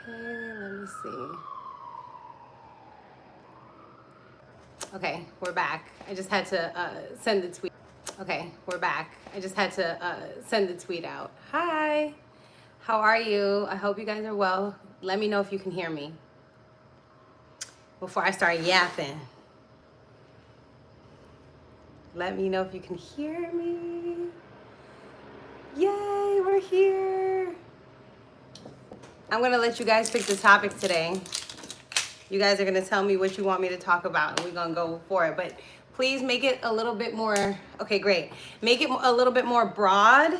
let me see. Okay, we're back. I just had to send the tweet. Okay, we're back. I just had to send the tweet out. Hi, how are you? I hope you guys are well. Let me know if you can hear me before I start yapping. Let me know if you can hear me. Yay, we're here. I'm gonna let you guys pick the topic today. You guys are gonna tell me what you want me to talk about, and we're gonna go for it. But please make it a little bit more, okay, great. Make it a little bit more broad.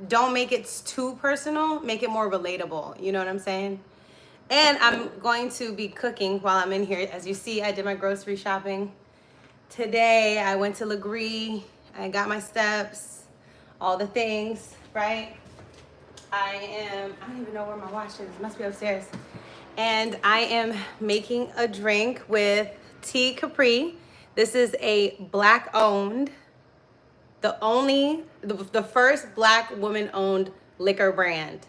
Don't make it too personal. Make it more relatable. You know what I'm saying? And I'm going to be cooking while I'm in here. As you see, I did my grocery shopping. Today, I went to Legree. I got my steps, all the things, right? I don't even know where my watch is. It must be upstairs. And I am making a drink with Tea Capri. This is a black owned, the first black woman owned liquor brand.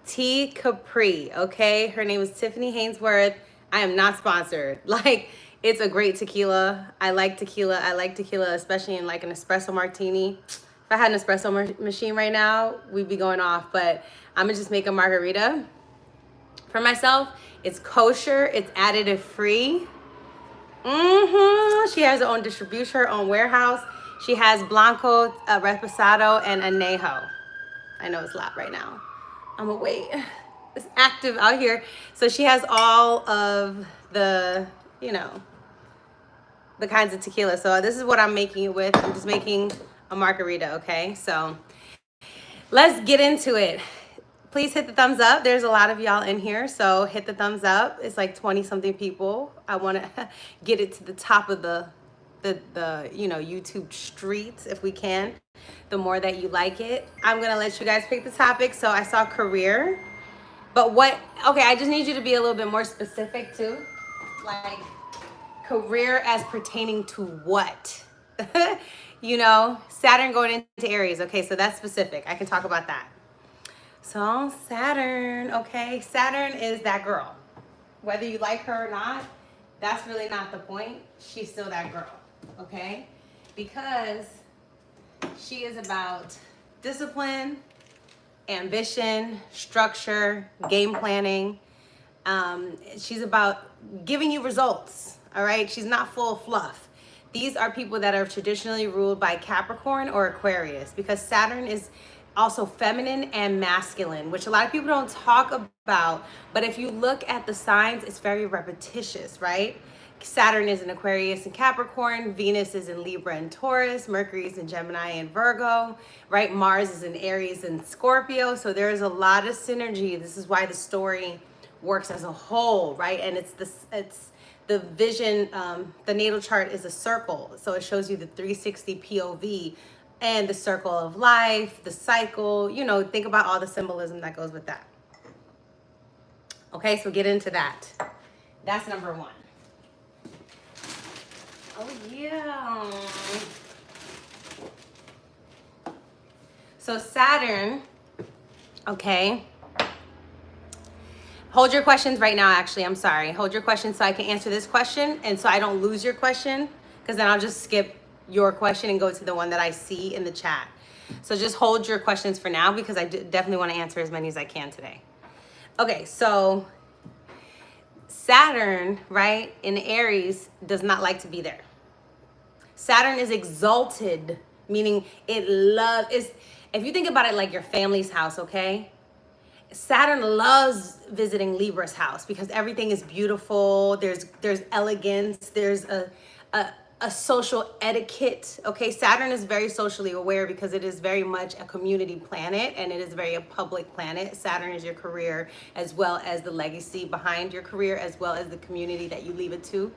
Tea Capri, okay? Her name is Tiffany Hainsworth. I am not sponsored. Like, it's a great tequila. I like tequila. I like tequila, especially in like an espresso martini. If I had an espresso machine right now, we'd be going off. But I'm gonna just make a margarita for myself. It's kosher. It's additive free. She has her own distribution, her own warehouse. She has Blanco, Reposado, and Anejo. I know it's loud right now. I'm gonna wait. It's active out here. So she has all of the, the kinds of tequila. So this is what I'm making it with. I'm just making a margarita, okay? So let's get into it. Please hit the thumbs up. There's a lot of y'all in here, so hit the thumbs up. It's like 20 something people. I want to get it to the top of the YouTube streets if we can. The more that you like it. I'm gonna let you guys pick the topic. So I saw career, but I just need you to be a little bit more specific too. Like career as pertaining to what? Saturn going into Aries. Okay, so that's specific. I can talk about that. So Saturn, okay? Saturn is that girl. Whether you like her or not, that's really not the point. She's still that girl, okay? Because she is about discipline, ambition, structure, game planning. She's about giving you results, all right? She's not full of fluff. These are people that are traditionally ruled by Capricorn or Aquarius, because Saturn is also feminine and masculine, which a lot of people don't talk about. But if you look at the signs, it's very repetitious, right? Saturn is in Aquarius and Capricorn, Venus is in Libra and Taurus, Mercury is in Gemini and Virgo, right? Mars is in Aries and Scorpio. So there's a lot of synergy. This is why the story works as a whole, right? And it's the vision, the natal chart is a circle. So it shows you the 360 POV and the circle of life, the cycle, think about all the symbolism that goes with that. Okay, so get into that. That's number one. Oh, yeah. So Saturn, okay. Hold your questions right now, actually. I'm sorry. Hold your questions so I can answer this question and so I don't lose your question, because then I'll just skip your question and go to the one that I see in the chat. So just hold your questions for now, because I definitely want to answer as many as I can today. Okay, so Saturn, right, in Aries does not like to be there. Saturn is exalted, meaning if you think about it like your family's house, okay? Saturn loves visiting Libra's house because everything is beautiful. There's elegance. There's a social etiquette. Okay, Saturn is very socially aware because it is very much a community planet, and it is very a public planet. Saturn is your career, as well as the legacy behind your career, as well as the community that you leave it to,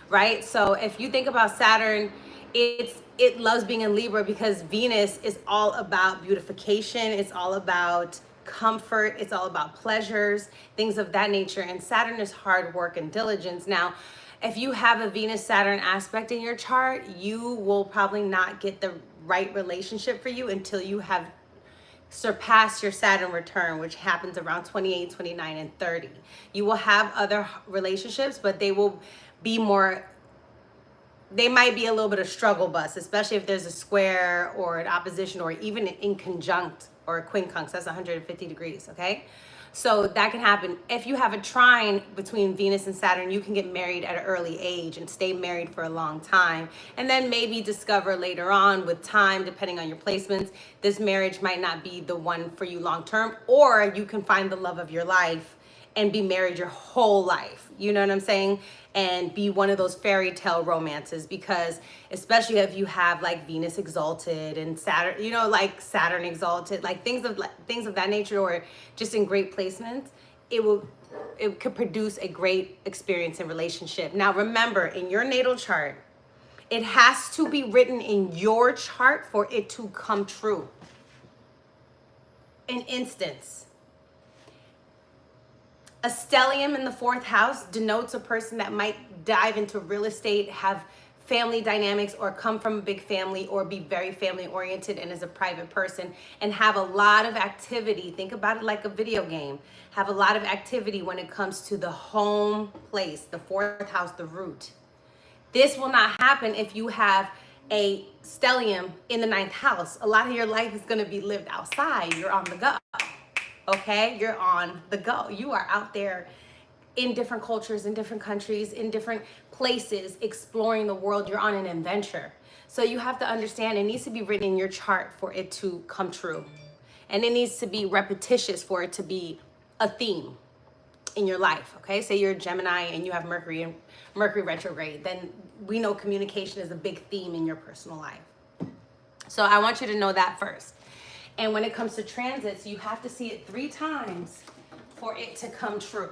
right? So if you think about Saturn, it loves being in Libra because Venus is all about beautification. It's all about comfort. It's all about pleasures, things of that nature. And Saturn is hard work and diligence. Now, if you have a Venus-Saturn aspect in your chart, you will probably not get the right relationship for you until you have surpass your Saturn return, which happens around 28, 29, and 30. You will have other relationships, but they will be more, they might be a little bit of struggle bus, especially if there's a square or an opposition or even an inconjunct or a quincunx. That's 150 degrees, okay? So that can happen. If you have a trine between Venus and Saturn, you can get married at an early age and stay married for a long time. And then maybe discover later on with time, depending on your placements, this marriage might not be the one for you long term, or you can find the love of your life and be married your whole life. You know what I'm saying? And be one of those fairy tale romances, because especially if you have like Venus exalted and Saturn, you know, like Saturn exalted, like things of that nature, or just in great placements, it could produce a great experience in relationship. Now remember, in your natal chart, it has to be written in your chart for it to come true. An instance. A stellium in the 4th house denotes a person that might dive into real estate, have family dynamics, or come from a big family, or be very family oriented and is a private person and have a lot of activity. Think about it like a video game. Have a lot of activity when it comes to the home place, the 4th house, the root. This will not happen if you have a stellium in the 9th house. A lot of your life is going to be lived outside. You're on the go. Okay, you're on the go. You are out there in different cultures, in different countries, in different places, exploring the world. You're on an adventure. So you have to understand it needs to be written in your chart for it to come true. And it needs to be repetitious for it to be a theme in your life. Okay, say you're a Gemini and you have Mercury retrograde, then we know communication is a big theme in your personal life. So I want you to know that first. And when it comes to transits, you have to see it 3 times for it to come true.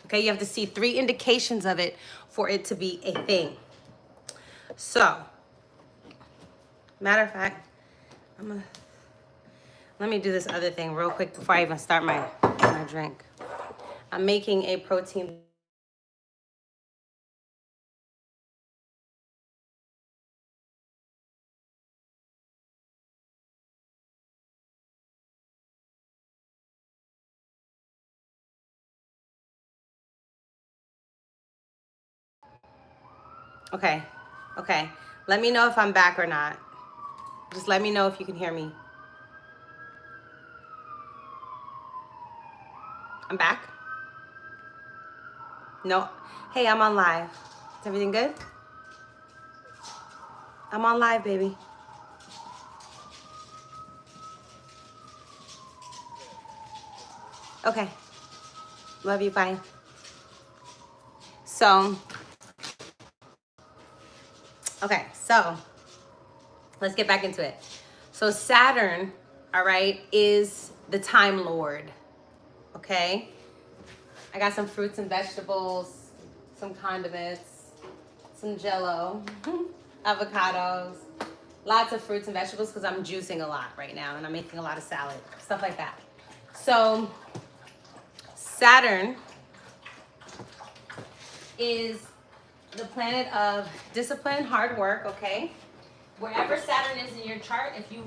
Okay, you have to see 3 indications of it for it to be a thing. So, matter of fact, let me do this other thing real quick before I even start my drink. I'm making a protein. Okay. Let me know if I'm back or not. Just let me know if you can hear me. I'm back? No. Hey, I'm on live. Is everything good? I'm on live, baby. Okay. Love you. Bye. So, okay. So, let's get back into it. So, Saturn, all right, is the time lord. Okay? I got some fruits and vegetables, some condiments, some Jell-O, avocados, lots of fruits and vegetables because I'm juicing a lot right now and I'm making a lot of salad, stuff like that. So Saturn is the planet of discipline, hard work, okay? Wherever Saturn is in your chart, if you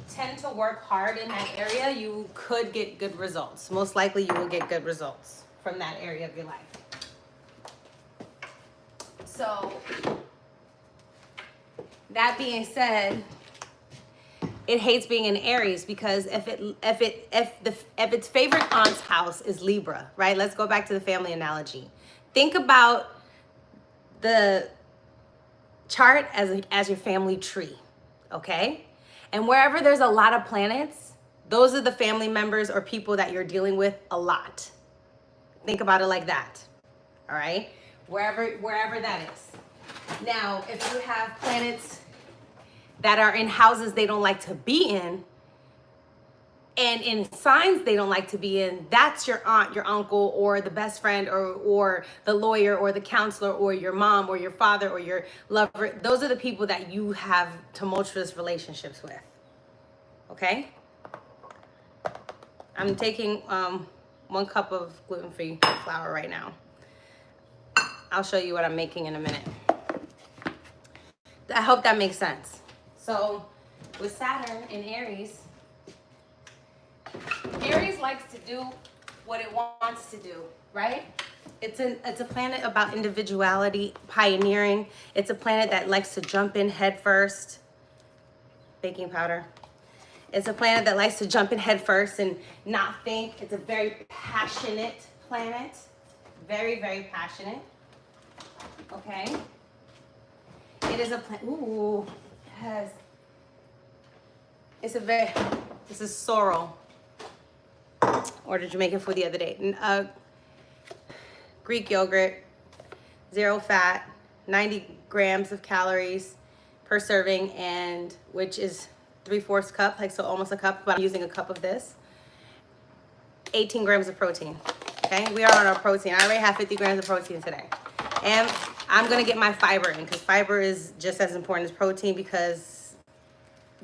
tend to work hard in that area, you could get good results. Most likely you will get good results from that area of your life. So that being said, it hates being in Aries because if its favorite aunt's house is Libra, right? Let's go back to the family analogy. Think about the chart as your family tree, okay? And wherever there's a lot of planets, those are the family members or people that you're dealing with a lot. Think about it like that, all right? Wherever that is. Now, if you have planets that are in houses they don't like to be in, and in signs they don't like to be in, that's your aunt, your uncle, or the best friend, or the lawyer, or the counselor, or your mom, or your father, or your lover. Those are the people that you have tumultuous relationships with, okay? I'm taking 1 cup of gluten-free flour right now. I'll show you what I'm making in a minute. I hope that makes sense. So with Saturn in Aries, likes to do what it wants to do, right? It's a planet about individuality, pioneering. It's a planet that likes to jump in head first. Baking powder. It's a planet that likes to jump in head first and not think. It's a very passionate planet. Very, very passionate. Okay? It is a planet. Ooh, yes. It's a very, this is sorrel. Ordered Jamaican food the other day. Greek yogurt, 0 fat, 90 grams of calories per serving, and which is 3/4 cup, like so almost a cup, but I'm using a cup of this. 18 grams of protein. Okay, we are on our protein. I already have 50 grams of protein today. And I'm gonna get my fiber in because fiber is just as important as protein because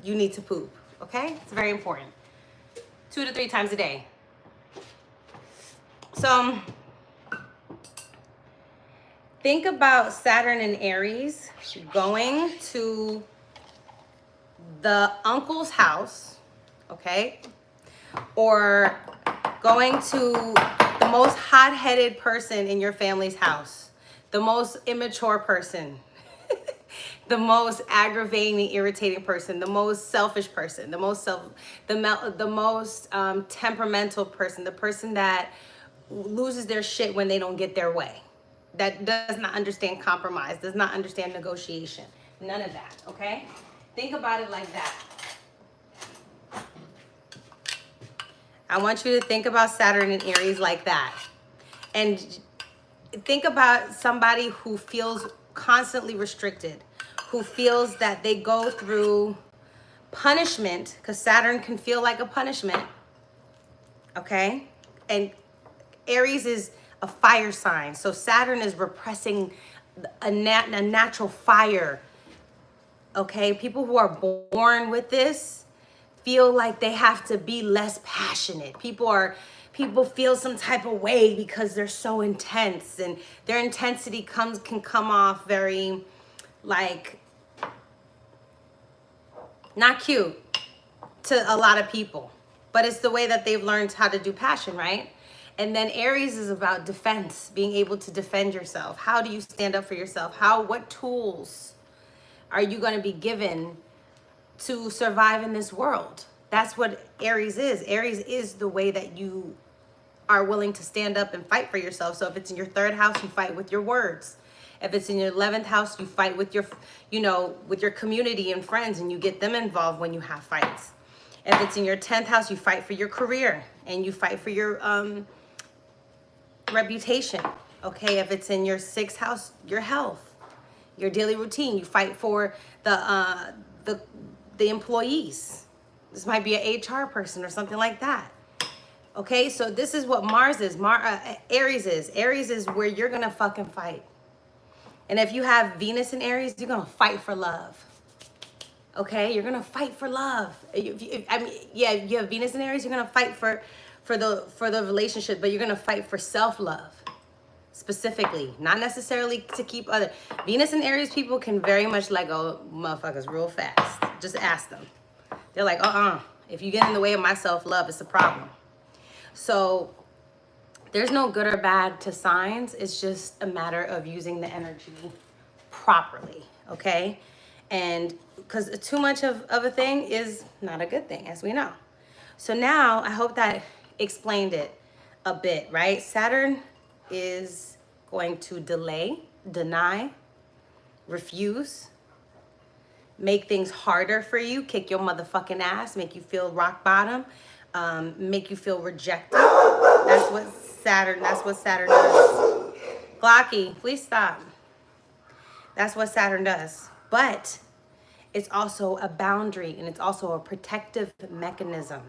you need to poop. Okay, it's very important. 2 to 3 times a day. So think about Saturn in Aries going to the uncle's house, okay? Or going to the most hot-headed person in your family's house, the most immature person, the most aggravating, irritating person, the most selfish person, the most temperamental person, the person that loses their shit when they don't get their way, that does not understand compromise, does not understand negotiation, none of that, okay? Think about it like that. I want you to think about Saturn in Aries like that. And think about somebody who feels constantly restricted, who feels that they go through punishment, because Saturn can feel like a punishment, okay? And Aries is a fire sign. So Saturn is repressing a natural fire, okay? People who are born with this feel like they have to be less passionate. People feel some type of way because they're so intense, and their intensity can come off very like not cute to a lot of people, but it's the way that they've learned how to do passion, right? And then Aries is about defense, being able to defend yourself. How do you stand up for yourself? What tools are you going to be given to survive in this world? That's what Aries is. Aries is the way that you are willing to stand up and fight for yourself. So if it's in your 3rd house, you fight with your words. If it's in your 11th house, you fight with your, with your community and friends, and you get them involved when you have fights. If it's in your 10th house, you fight for your career and you fight for your reputation. Okay, if it's in your 6th house, your health, your daily routine, you fight for the employees. This might be an HR person or something like that. Okay, so this is what Mars is. Aries is. Aries is where you're gonna fucking fight. And if you have Venus in Aries, you're gonna fight for love. Okay, you're gonna fight for love. You have Venus in Aries, you're gonna fight for the relationship, but you're gonna fight for self-love specifically, not necessarily to keep other. Venus and Aries people can very much let go motherfuckers real fast. Just ask them. They're like, if you get in the way of my self-love, it's a problem. So there's no good or bad to signs. It's just a matter of using the energy properly, okay? And because too much of a thing is not a good thing, as we know. So now I hope that explained it a bit, right? Saturn is going to delay, deny, refuse, make things harder for you, kick your motherfucking ass, make you feel rock bottom, make you feel rejected. That's what Saturn does. Glocky, please stop. That's what Saturn does. But it's also a boundary, and it's also a protective mechanism.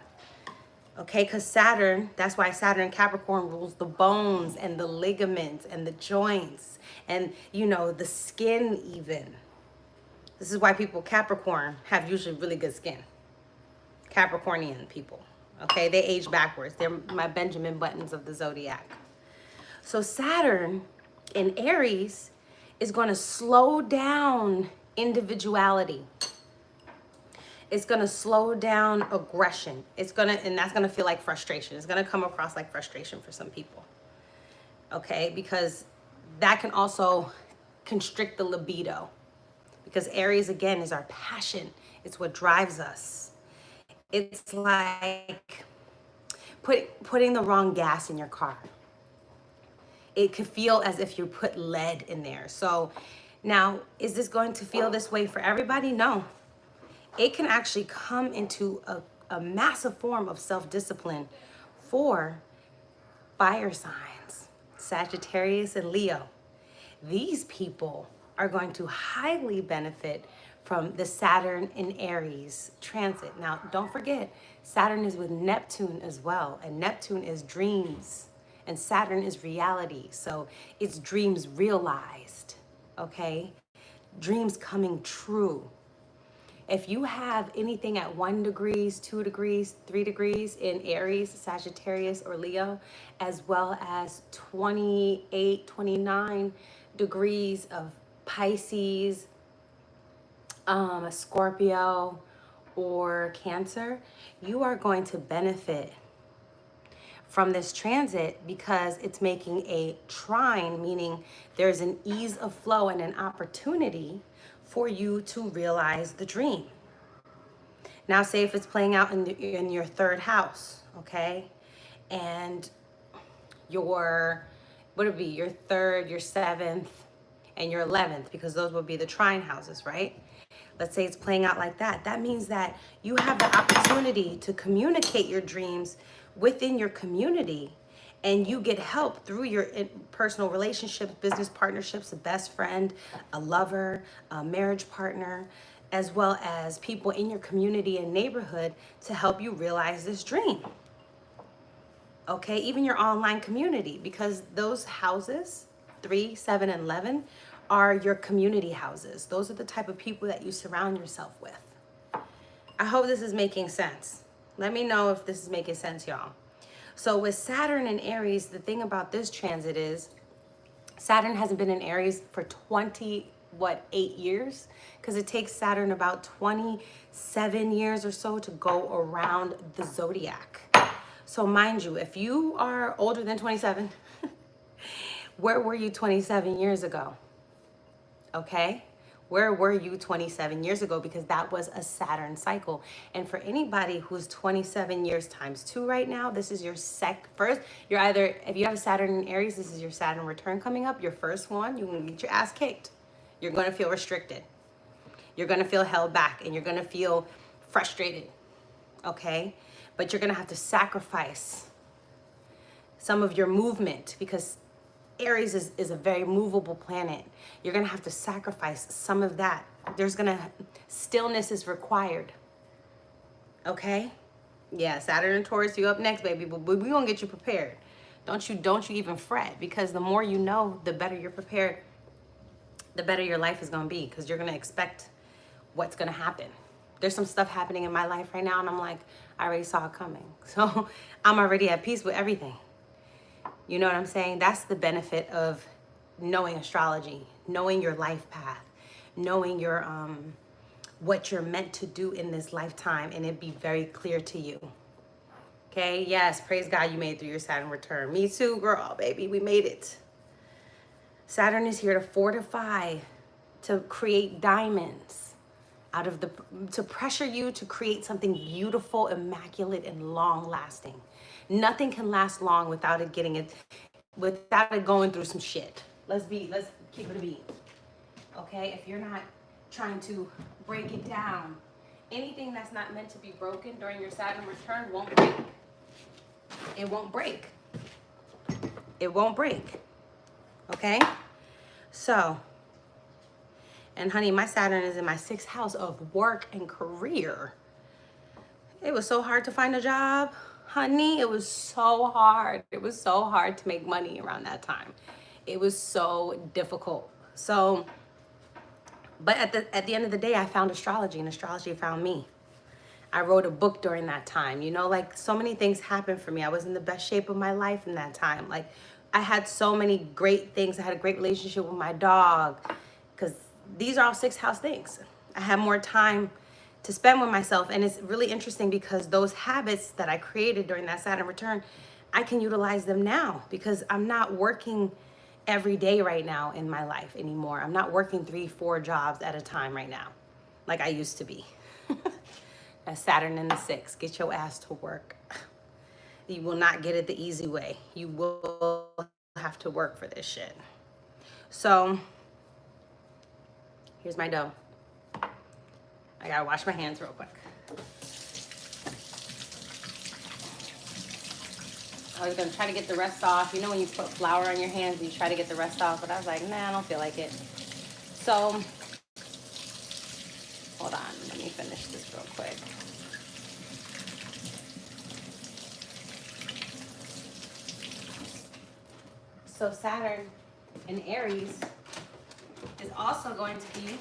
Okay, because Saturn, that's why Saturn and Capricorn rules the bones and the ligaments and the joints and, the skin even. This is why people Capricorn have usually really good skin. Capricornian people, okay? They age backwards. They're my Benjamin Buttons of the zodiac. So Saturn in Aries is going to slow down individuality. It's going to slow down aggression. And that's going to feel like frustration. It's going to come across like frustration for some people. Okay? Because that can also constrict the libido. Because Aries, again, is our passion. It's what drives us. It's like putting the wrong gas in your car. It could feel as if you put lead in there. So now, is this going to feel this way for everybody? No. It can actually come into a massive form of self-discipline for fire signs, Sagittarius and Leo. These people are going to highly benefit from the Saturn in Aries transit. Now, don't forget, Saturn is with Neptune as well, and Neptune is dreams, and Saturn is reality. So it's dreams realized, okay? Dreams coming true. If you have anything at 1 degrees, 2 degrees, 3 degrees in Aries, Sagittarius, or Leo, as well as 28, 29 degrees of Pisces, Scorpio, or Cancer, you are going to benefit from this transit because it's making a trine, meaning there's an ease of flow and an opportunity for you to realize the dream. Now, say if it's playing out in your third house, okay? And your, what would it be? Your third, your seventh, and your 11th, because those would be the trine houses, right? Let's say it's playing out like that. That means that you have the opportunity to communicate your dreams within your community, and you get help through your personal relationships, business partnerships, a best friend, a lover, a marriage partner, as well as people in your community and neighborhood to help you realize this dream. Okay, even your online community, because those houses, 3, 7, and 11, are your community houses. Those are the type of people that you surround yourself with. I hope this is making sense. Let me know if this is making sense, y'all. So with Saturn and Aries, the thing about this transit is Saturn hasn't been in Aries for 8 years? Because it takes Saturn about 27 years or so to go around the zodiac. So mind you, if you are older than 27, where were you 27 years ago? Okay? Where were you 27 years ago? Because that was a Saturn cycle. And for anybody who's 27 years times 2 right now, this is your first. You're either, if you have a Saturn in Aries, this is your Saturn return coming up. Your first one, you're going to get your ass kicked. You're going to feel restricted. You're going to feel held back, and you're going to feel frustrated. Okay? But you're going to have to sacrifice some of your movement, because Aries is a very movable planet. You're going to have to sacrifice some of that. Stillness is required. Okay? Yeah, Saturn and Taurus, you up next, baby. But we're going to get you prepared. Don't you even fret, because the more you know, the better you're prepared, the better your life is going to be, because you're going to expect what's going to happen. There's some stuff happening in my life right now, and I'm like, I already saw it coming. So I'm already at peace with everything. You know what I'm saying? That's the benefit of knowing astrology, knowing your life path, knowing your what you're meant to do in this lifetime, and it be very clear to you. Okay? Yes, praise God you made it through your Saturn return. Me too, girl, baby. We made it. Saturn is here to fortify, to create diamonds to pressure you to create something beautiful, immaculate, and long lasting. Nothing can last long without it going through some shit. Let's keep it a beat. Okay? If you're not trying to break it down, anything that's not meant to be broken during your Saturn return won't break. It won't break. It won't break. Okay? So, and honey, my Saturn is in my 6th house of work and career. It was so hard to find a job. Honey, it was so hard. It was so hard to make money around that time. It was so difficult. So, but at the end of the day, I found astrology, and astrology found me. I wrote a book during that time. You know, like, so many things happened for me. I was in the best shape of my life in that time. Like, I had so many great things. I had a great relationship with my dog, because these are all 6th house things. I had more time to spend with myself. And it's really interesting because those habits that I created during that Saturn return, I can utilize them now because I'm not working every day right now in my life anymore. I'm not working 3-4 jobs at a time right now like I used to be. That's Saturn in the 6th. Get your ass to work. You will not get it the easy way. You will have to work for this shit. So here's my dough. I gotta wash my hands real quick. I was gonna try to get the rest off. You know when you put flour on your hands and you try to get the rest off, but I was like, nah, I don't feel like it. So, hold on, let me finish this real quick. So Saturn in Aries is also going to be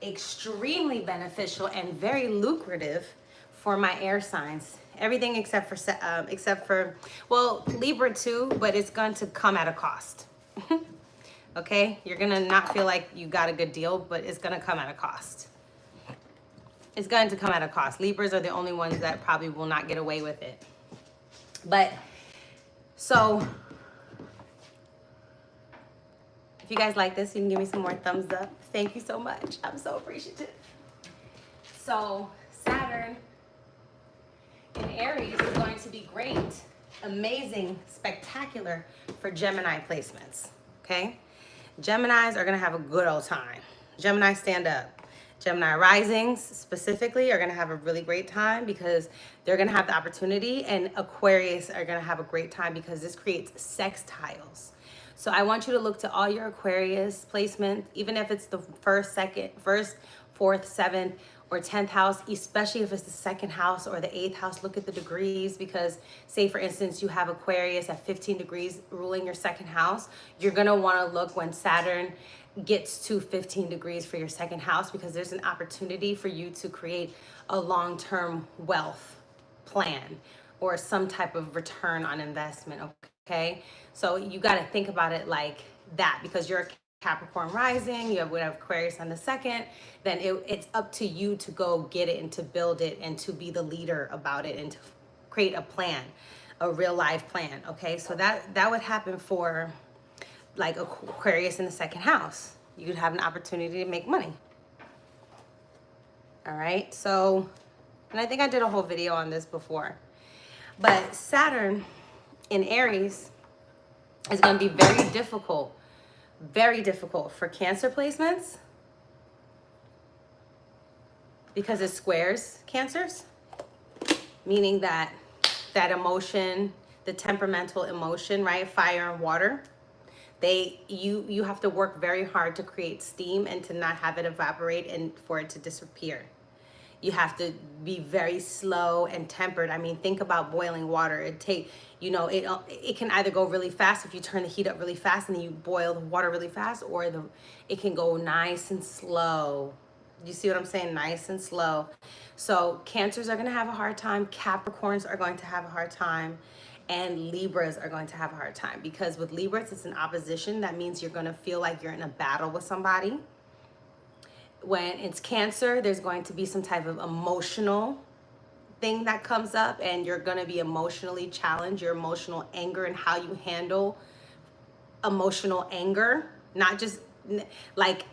extremely beneficial and very lucrative for my air signs. Everything except for well, Libra too, but it's going to come at a cost. Okay, you're gonna not feel like you got a good deal, but it's gonna come at a cost. It's going to come at a cost. Libras are the only ones that probably will not get away with it. But so if you guys like this, you can give me some more thumbs up. Thank you so much. I'm so appreciative. So Saturn in Aries is going to be great, amazing, spectacular for Gemini placements, okay? Geminis are gonna have a good old time. Gemini, stand up. Gemini risings specifically are gonna have a really great time because they're gonna have the opportunity, and Aquarius are gonna have a great time because this creates sextiles. So I want you to look to all your Aquarius placement, even if it's the first, 4th, 7th, or 10th house, especially if it's the 2nd house or the 8th house. Look at the degrees, because say for instance you have Aquarius at 15 degrees ruling your 2nd house, you're gonna wanna look when Saturn gets to 15 degrees for your 2nd house, because there's an opportunity for you to create a long-term wealth plan or some type of return on investment, okay? So you got to think about it like that, because you're a Capricorn rising, you have Aquarius on the 2nd, then it's up to you to go get it and to build it and to be the leader about it and to create a plan, a real life plan, okay? So that would happen for like Aquarius in the 2nd house. You could have an opportunity to make money. All right, so, and I think I did a whole video on this before, but Saturn in Aries is going to be very difficult for Cancer placements because it squares Cancers, meaning that emotion, the temperamental emotion, right? Fire and water. You have to work very hard to create steam and to not have it evaporate and for it to disappear. You have to be very slow and tempered. I mean, think about boiling water. It can either go really fast if you turn the heat up really fast and then you boil the water really fast, or it can go nice and slow. You see what I'm saying? Nice and slow. So Cancers are going to have a hard time. Capricorns are going to have a hard time. And Libras are going to have a hard time, because with Libras, it's an opposition. That means you're going to feel like you're in a battle with somebody. When it's Cancer, there's going to be some type of emotional thing that comes up, and you're going to be emotionally challenged. Your emotional anger and how you handle emotional anger, not just like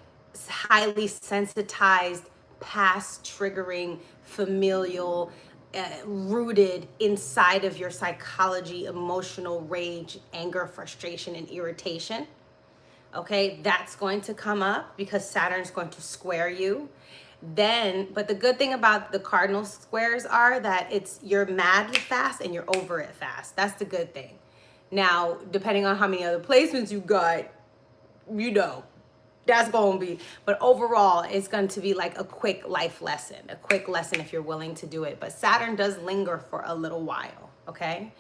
highly sensitized, past triggering, familial, rooted inside of your psychology, emotional rage, anger, frustration, and irritation. Okay, that's going to come up because Saturn's going to square you. But the good thing about the cardinal squares are that you're mad fast and you're over it fast. That's the good thing. Now, depending on how many other placements you got, that's going to be, but overall, it's going to be like a quick life lesson, if you're willing to do it. But Saturn does linger for a little while, okay?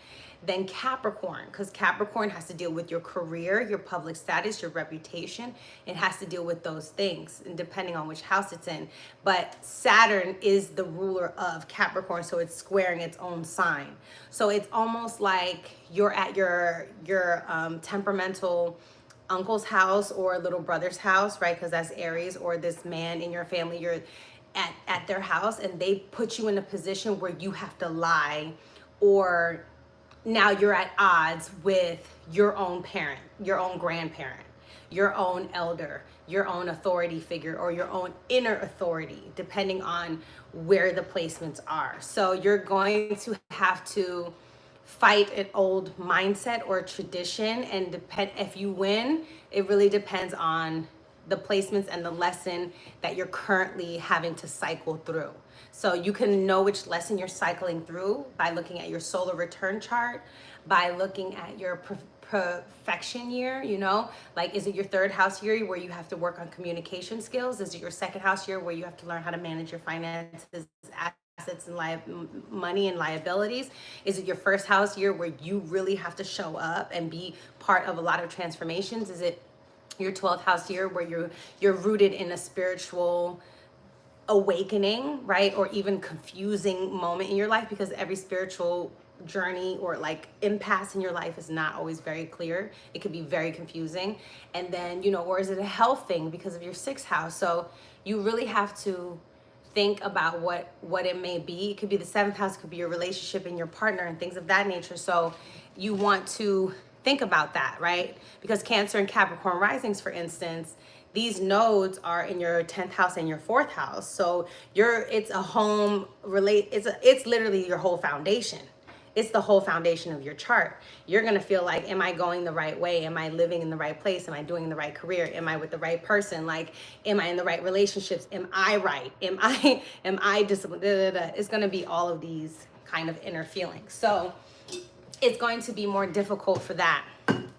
Then Capricorn, because Capricorn has to deal with your career, your public status, your reputation. It has to deal with those things, and depending on which house it's in. But Saturn is the ruler of Capricorn, so it's squaring its own sign. So it's almost like you're at your temperamental uncle's house or little brother's house, right? Because that's Aries, or this man in your family. at their house, and they put you in a position where you have to lie, or now you're at odds with your own parent, your own grandparent, your own elder, your own authority figure, or your own inner authority, depending on where the placements are. So you're going to have to fight an old mindset or tradition, and depend if you win, it really depends on the placements and the lesson that you're currently having to cycle through. So you can know which lesson you're cycling through by looking at your solar return chart, by looking at your perfection year, you know, like, is it your third house year where you have to work on communication skills? Is it your second house year where you have to learn how to manage your finances, assets and money and liabilities? Is it your first house year where you really have to show up and be part of a lot of transformations? Is it your 12th house year where you're rooted in a spiritual awakening, right? Or even confusing moment in your life, because every spiritual journey or like impasse in your life is not always very clear. It could be very confusing. And then, you know, or is it a health thing because of your 6th house? So you really have to think about what it may be. It could be the 7th house, it could be your relationship and your partner and things of that nature. So you want to think about that, right? Because Cancer and Capricorn risings, for instance, these nodes are in your 10th house and your 4th house. So it's a home it's literally your whole foundation. It's the whole foundation of your chart. You're going to feel like, am I going the right way? Am I living in the right place? Am I doing the right career? Am I with the right person? Like, am I in the right relationships? Am I right? Am I disciplined? It's going to be all of these kind of inner feelings. So it's going to be more difficult for that. And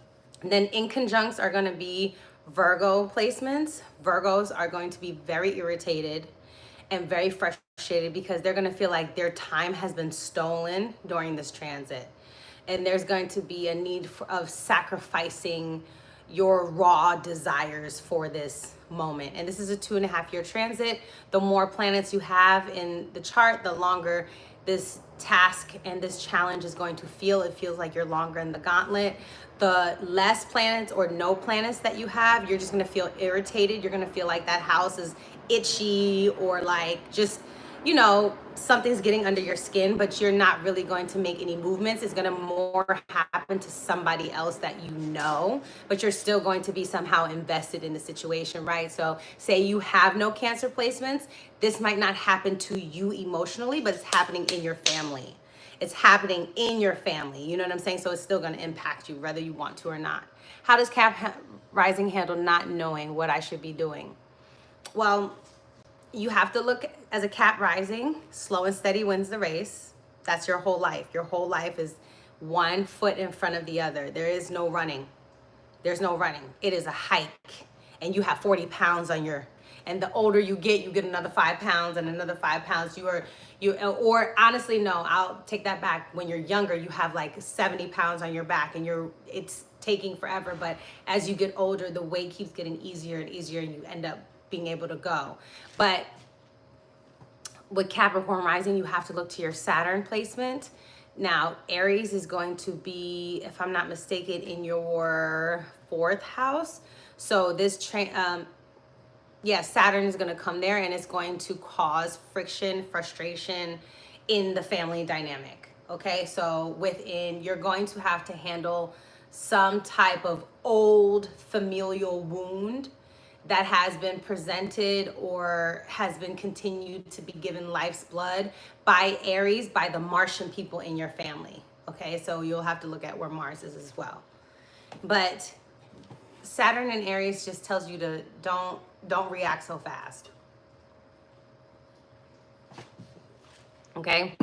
then in conjuncts are going to be Virgo placements. Virgos are going to be very irritated and very frustrated because they're going to feel like their time has been stolen during this transit. And there's going to be a need of sacrificing your raw desires for this moment. And this is a 2.5-year transit. The more planets you have in the chart, the longer this task and this challenge is going to feel. It feels like you're longer in the gauntlet. The less planets or no planets that you have, you're just going to feel irritated. You're going to feel like that house is itchy, or like just, you know, something's getting under your skin, but you're not really going to make any movements. It's going to more happen to somebody else that you know, but you're still going to be somehow invested in the situation, right? So say you have no Cancer placements, this might not happen to you emotionally, but it's happening in your family. It's happening in your family. You know what I'm saying? So it's still going to impact you whether you want to or not. How does Cap rising handle not knowing what I should be doing? Well, you have to look as a Cap rising, slow and steady wins the race. That's your whole life. Your whole life is one foot in front of the other. There is no running. There's no running. It is a hike. And you have 40 pounds on your, and the older you get another 5 pounds and another 5 pounds. Or honestly, no, I'll take that back. When you're younger, you have like 70 pounds on your back and it's taking forever. But as you get older, the weight keeps getting easier and easier, and you end up being able to go. But with Capricorn rising, you have to look to your Saturn placement. Now, Aries is going to be, if I'm not mistaken, in your 4th house. So this Saturn is going to come there, and it's going to cause friction, frustration in the family dynamic. Okay, so you're going to have to handle some type of old familial wound that has been presented or has been continued to be given life's blood by Aries, by the Martian people in your family. Okay, so you'll have to look at where Mars is as well. But Saturn in Aries just tells you to don't react so fast. Okay?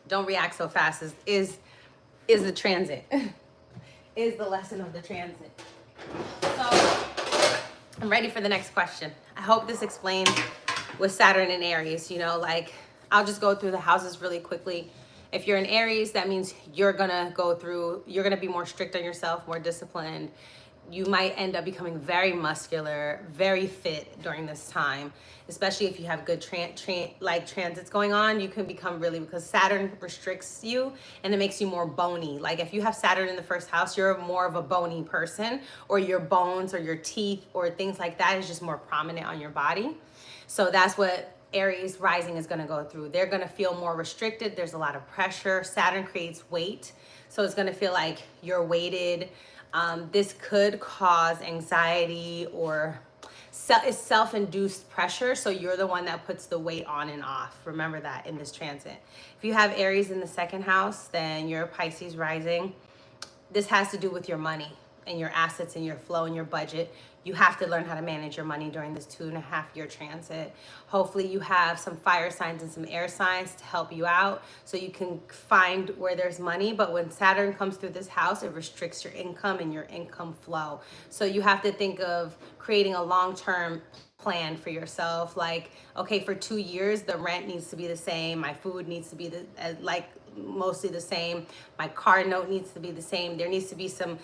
Don't react so fast is the transit. Is the lesson of the transit. So I'm ready for the next question. I hope this explains with Saturn and Aries, you know, like I'll just go through the houses really quickly. If you're in Aries, that means you're gonna be more strict on yourself, more disciplined, you might end up becoming very muscular, very fit during this time, especially if you have good transits going on. You can become really, because Saturn restricts you and it makes you more bony. Like if you have Saturn in the first house, you're more of a bony person, or your bones or your teeth or things like that is just more prominent on your body. So that's what Aries rising is going to go through. They're going to feel more restricted. There's a lot of pressure. Saturn creates weight. So it's going to feel like you're weighted. This could cause anxiety or self-induced pressure. So you're the one that puts the weight on and off. Remember that in this transit. If you have Aries in the second house, then you're Pisces rising. This has to do with your money and your assets and your flow and your budget. You have to learn how to manage your money during this 2.5-year transit. Hopefully you have some fire signs and some air signs to help you out so you can find where there's money. But when Saturn comes through this house, it restricts your income and your income flow. So you have to think of creating a long-term plan for yourself. Like, okay, for 2 years, the rent needs to be the same. My food needs to be mostly the same. My car note needs to be the same. There needs to be some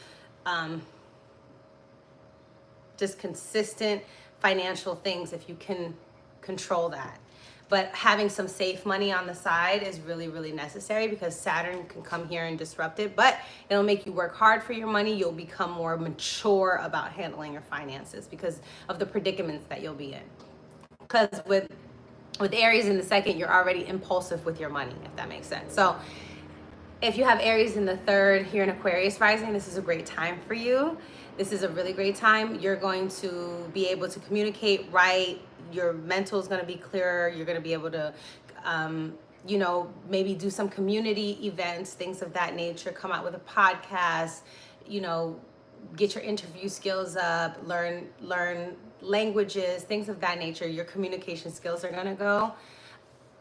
just consistent financial things if you can control that. But having some safe money on the side is really, really necessary, because Saturn can come here and disrupt it, but it'll make you work hard for your money. You'll become more mature about handling your finances because of the predicaments that you'll be in. Because with Aries in the second, you're already impulsive with your money, if that makes sense. So if you have Aries in the third, you're an Aquarius rising, this is a great time for you. This is a really great time. You're going to be able to communicate right. Your mental is going to be clearer. You're going to be able to, maybe do some community events, things of that nature, come out with a podcast, get your interview skills up, learn languages, things of that nature. Your communication skills are going to go.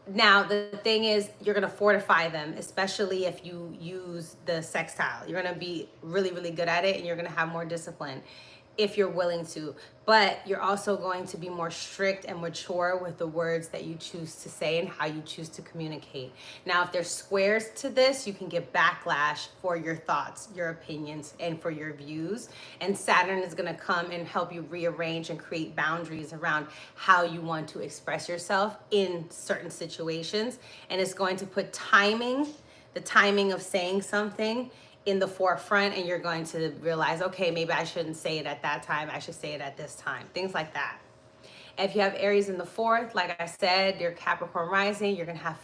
Now, the thing is, you're going to fortify them, especially if you use the sextile. You're going to be really, really good at it, and you're going to have more discipline if you're willing to. But you're also going to be more strict and mature with the words that you choose to say and how you choose to communicate. Now, if there's squares to this, you can get backlash for your thoughts, your opinions, and for your views. And Saturn is going to come and help you rearrange and create boundaries around how you want to express yourself in certain situations. And it's going to put the timing of saying something in the forefront, and you're going to realize, okay, maybe I shouldn't say it at that time. I should say it at this time. Things like that. If you have Aries in the fourth, like I said, you're Capricorn rising, you're going to have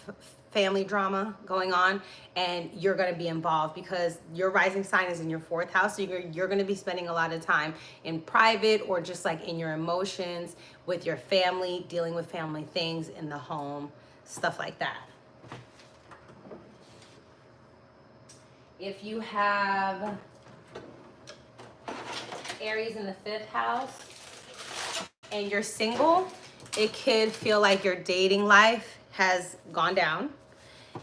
family drama going on, and you're going to be involved because your rising sign is in your fourth house. So you're going to be spending a lot of time in private or just like in your emotions with your family, dealing with family things in the home, stuff like that. If you have Aries in the fifth house and you're single, it could feel like your dating life has gone down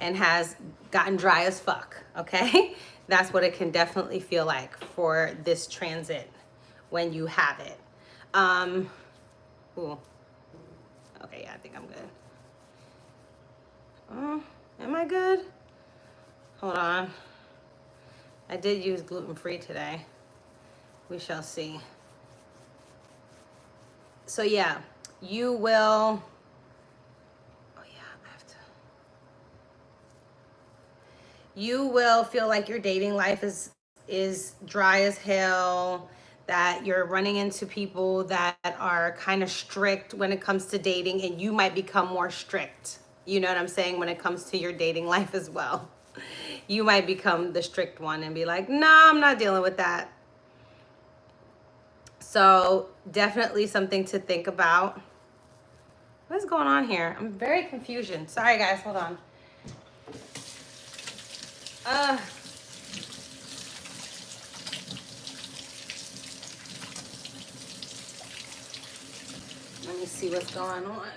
and has gotten dry as fuck, okay? That's what it can definitely feel like for this transit when you have it. Okay, yeah, I think I'm good. Am I good? Hold on. I did use gluten-free today. We shall see. So yeah, you will, you will feel like your dating life is dry as hell, that you're running into people that are kind of strict when it comes to dating, and you might become more strict. You know what I'm saying? When it comes to your dating life as well. You might become the strict one and be like, nah, I'm not dealing with that. So definitely something to think about. What's going on here? I'm very confused. Sorry guys, hold on. Let me see what's going on.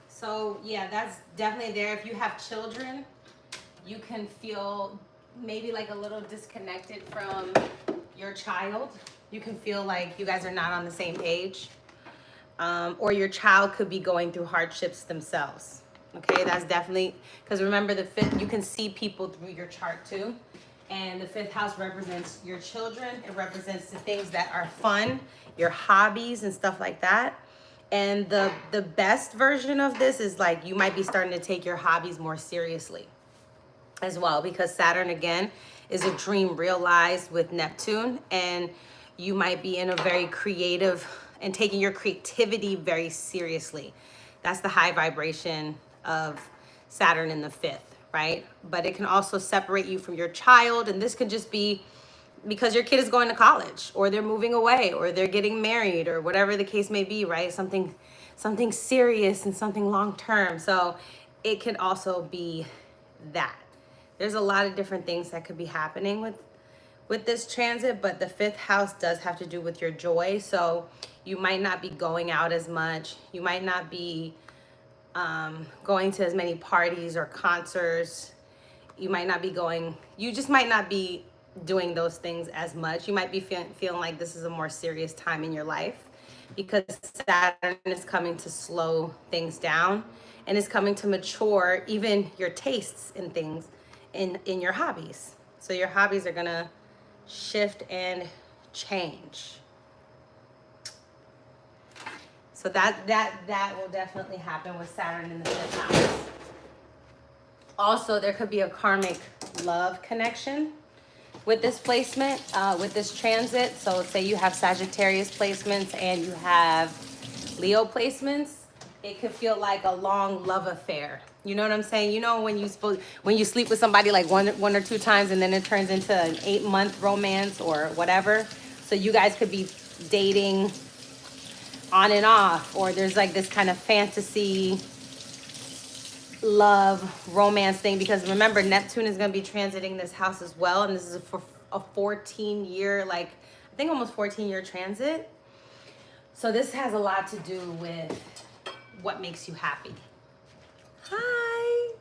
So yeah, that's definitely there. If you have children, you can feel maybe like a little disconnected from your child. You can feel like you guys are not on the same page. Or your child could be going through hardships themselves. Okay, that's definitely, because remember the fifth, you can see people through your chart too. And the 5th house represents your children. It represents the things that are fun, your hobbies and stuff like that. And the best version of this is like you might be starting to take your hobbies more seriously as well, because Saturn again is a dream realized with Neptune, and you might be in a very creative and taking your creativity very seriously. That's the high vibration of Saturn in the 5th, right? But it can also separate you from your child, and this could just be because your kid is going to college, or they're moving away, or they're getting married, or whatever the case may be, right? Something serious and something long term. So it can also be that. There's a lot of different things that could be happening with this transit, but the 5th house does have to do with your joy. So you might not be going out as much. You might not be going to as many parties or concerts. You might not be you just might not be doing those things as much. You might be feeling like this is a more serious time in your life, because Saturn is coming to slow things down and is coming to mature even your tastes in things in your hobbies. So your hobbies are gonna shift and change. So that will definitely happen with Saturn in the 5th house. Also, there could be a karmic love connection with this placement, with this transit. So say you have Sagittarius placements and you have Leo placements, it could feel like a long love affair. You know what I'm saying? You know when you sleep with somebody like one or two times and then it turns into an 8-month romance or whatever. So you guys could be dating on and off, or there's like this kind of fantasy love romance thing, because remember Neptune is going to be transiting this house as well, and this is for a 14-year, like I think almost 14-year transit. So this has a lot to do with what makes you happy. Hi.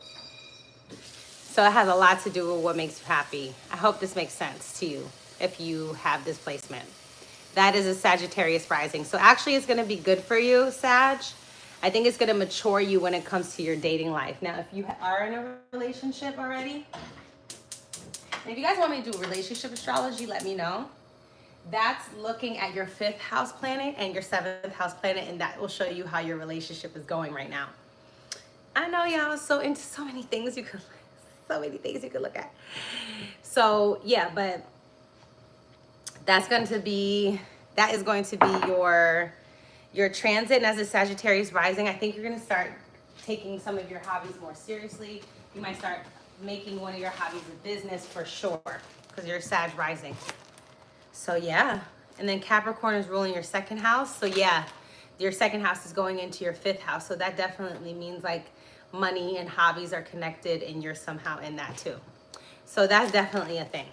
So it has a lot to do with what makes you happy. I hope this makes sense to you if you have this placement. That is a Sagittarius rising. So actually it's going to be good for you, Sag. I think it's going to mature you when it comes to your dating life. Now, if you are in a relationship already, and if you guys want me to do relationship astrology, let me know. That's looking at your 5th house planet and your 7th house planet, and that will show you how your relationship is going right now. I know y'all are so into so many things you could look at. So yeah, but that is going to be your transit. And as a Sagittarius rising, I think you're going to start taking some of your hobbies more seriously. You might start making one of your hobbies a business for sure, because you're Sag rising. So yeah, and then Capricorn is ruling your 2nd house. So yeah, your 2nd house is going into your 5th house. So that definitely means like money and hobbies are connected, and you're somehow in that too. So that's definitely a thing.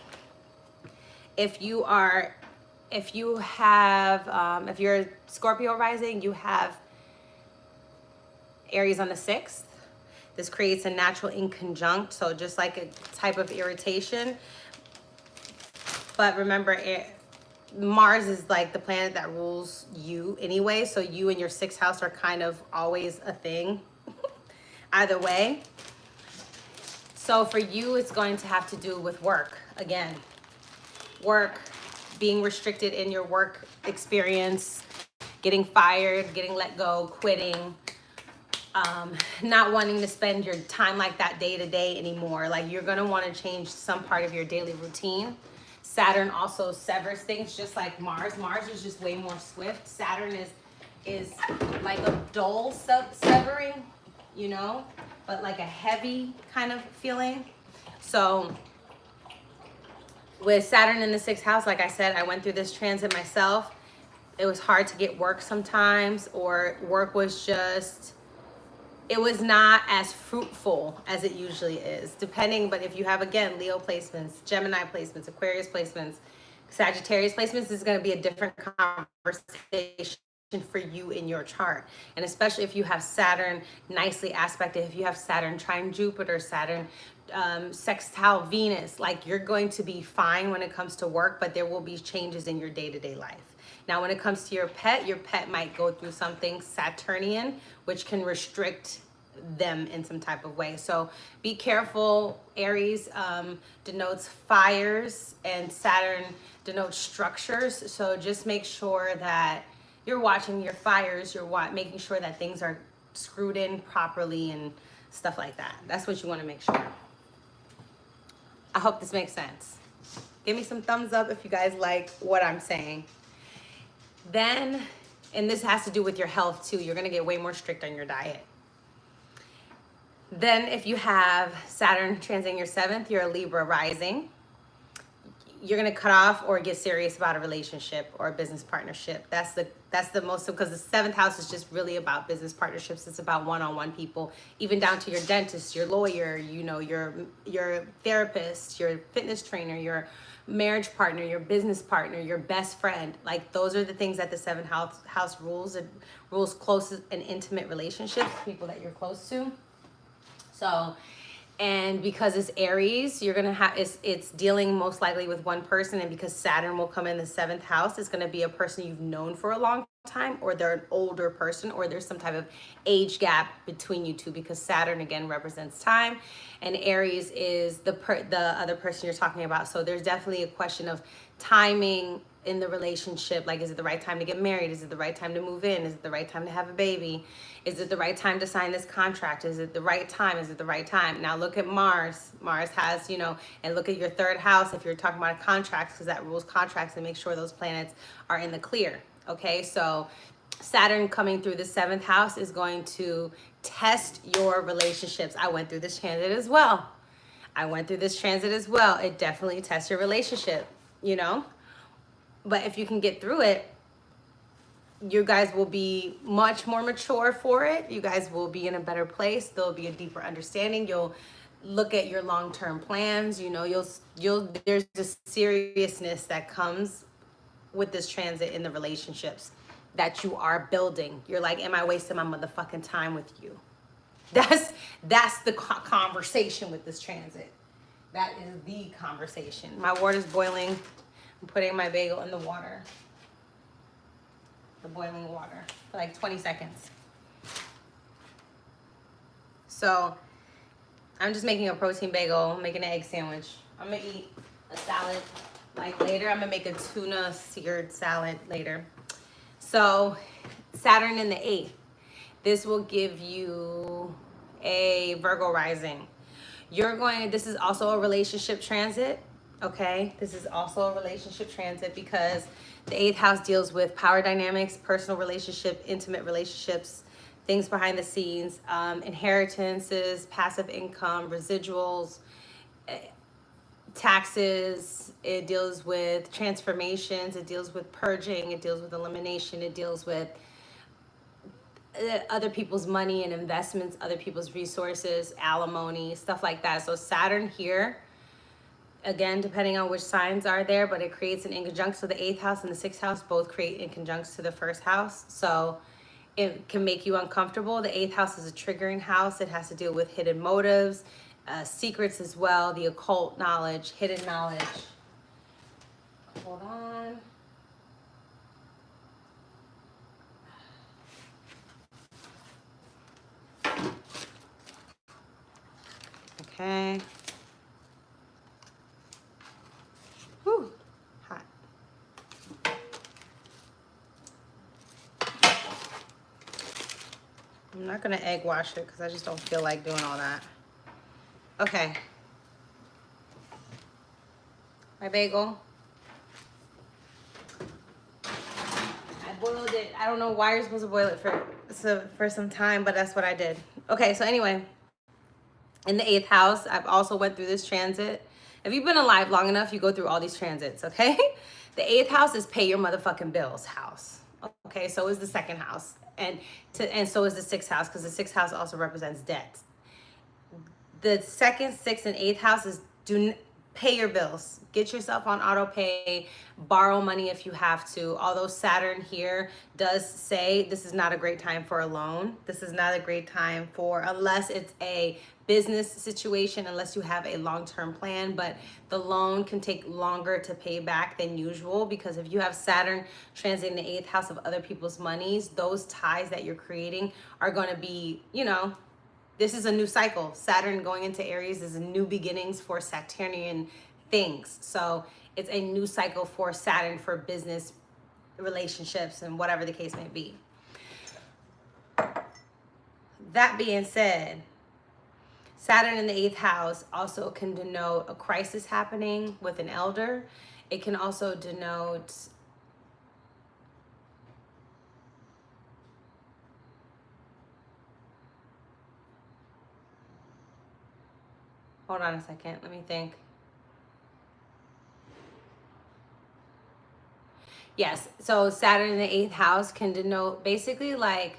If you're Scorpio rising, you have Aries on the 6th. This creates a natural inconjunct, so just like a type of irritation. But remember, Mars is like the planet that rules you anyway, so you and your 6th house are kind of always a thing either way. So for you, it's going to have to do with work again. Work, being restricted in your work experience, getting fired, getting let go, quitting, not wanting to spend your time like that day to day anymore. Like you're gonna want to change some part of your daily routine. Saturn also severs things, just like Mars. Mars is just way more swift. Saturn is like a dull severing, you know, but like a heavy kind of feeling. So with Saturn in the 6th house, like I said, I went through this transit myself. It was hard to get work sometimes, or work was just, it was not as fruitful as it usually is, depending. But if you have, again, Leo placements, Gemini placements, Aquarius placements, Sagittarius placements, this is going to be a different conversation for you in your chart. And especially if you have Saturn nicely aspected, if you have Saturn trine Jupiter, Saturn sextile Venus, like you're going to be fine when it comes to work, but there will be changes in your day-to-day life. Now, when it comes to your pet might go through something Saturnian, which can restrict them in some type of way. So be careful. Aries denotes fires and Saturn denotes structures. So just make sure that you're watching your fires, you're making sure that things are screwed in properly and stuff like that. That's what you want to make sure. I hope this makes sense. Give me some thumbs up if you guys like what I'm saying. Then, and this has to do with your health too, you're going to get way more strict on your diet. Then if you have Saturn transiting your 7th, you're a Libra rising. You're going to cut off or get serious about a relationship or a business partnership. That's the most, because the 7th house is just really about business partnerships. It's about one-on-one people, even down to your dentist, your lawyer, you know, your therapist, your fitness trainer, your marriage partner, your business partner, your best friend. Like, those are the things that the 7th house rules. It rules close and intimate relationships, people that you're close to. So, and because it's Aries, you're gonna have, it's dealing most likely with one person, and because Saturn will come in the 7th house, it's gonna be a person you've known for a long time, or they're an older person, or there's some type of age gap between you two, because Saturn again represents time, and Aries is the other person you're talking about. So there's definitely a question of timing in the relationship. Like, is it the right time to get married? Is it the right time to move in? Is it the right time to have a baby? Is it the right time to sign this contract? Is it the right time? Is it the right time? Now look at Mars. Mars has, you know, and look at your 3rd house if you're talking about contracts, because that rules contracts, and make sure those planets are in the clear. Okay, so Saturn coming through the 7th house is going to test your relationships. I went through this transit as well. It definitely tests your relationship, you know? But if you can get through it, you guys will be much more mature for it. You guys will be in a better place. There'll be a deeper understanding. You'll look at your long-term plans. You know, there's a seriousness that comes with this transit in the relationships that you are building. You're like, am I wasting my motherfucking time with you? That's the conversation with this transit. That is the conversation. My water's boiling. I'm putting my bagel in the water. The boiling water for like 20 seconds. So I'm just making a protein bagel, making an egg sandwich. I'm gonna eat a salad like later. I'm gonna make a tuna seared salad later. So Saturn in the 8th. This will give you a Virgo rising. This is also a relationship transit, okay? This is also a relationship transit because the 8th house deals with power dynamics, personal relationship, intimate relationships, things behind the scenes, inheritances, passive income, residuals, taxes. It deals with transformations. It deals with purging. It deals with elimination. It deals with other people's money and investments, other people's resources, alimony, stuff like that. So Saturn here, again, depending on which signs are there, but it creates an inconjunct. So the 8th house and the 6th house both create inconjuncts to the 1st house. So it can make you uncomfortable. The 8th house is a triggering house. It has to deal with hidden motives, secrets as well, the occult knowledge, hidden knowledge. Hold on. Okay. Whew, hot. I'm not gonna egg wash it because I just don't feel like doing all that. Okay. My bagel. I boiled it. I don't know why you're supposed to boil it for some time, but that's what I did. Okay, so anyway, in the 8th house, I've also went through this transit. If you've been alive long enough, you go through all these transits, okay? The 8th house is pay your motherfucking bills house. Okay, so is the 2nd house. And so is the 6th house, because the 6th house also represents debt. The 2nd, 6th, and 8th houses pay your bills. Get yourself on auto pay, borrow money if you have to. Although Saturn here does say this is not a great time for a loan. This is not a great time unless it's a business situation, unless you have a long-term plan, but the loan can take longer to pay back than usual, because if you have Saturn transiting the 8th house of other people's monies, those ties that you're creating are going to be, you know, This is a new cycle. Saturn going into Aries is a new beginnings for Saturnian things. So it's a new cycle for Saturn for business relationships and whatever the case may be. That being said, Saturn in the 8th house also can denote a crisis happening with an elder. It can also denote hold on a second, let me think. Yes, so Saturn in the 8th house can denote basically like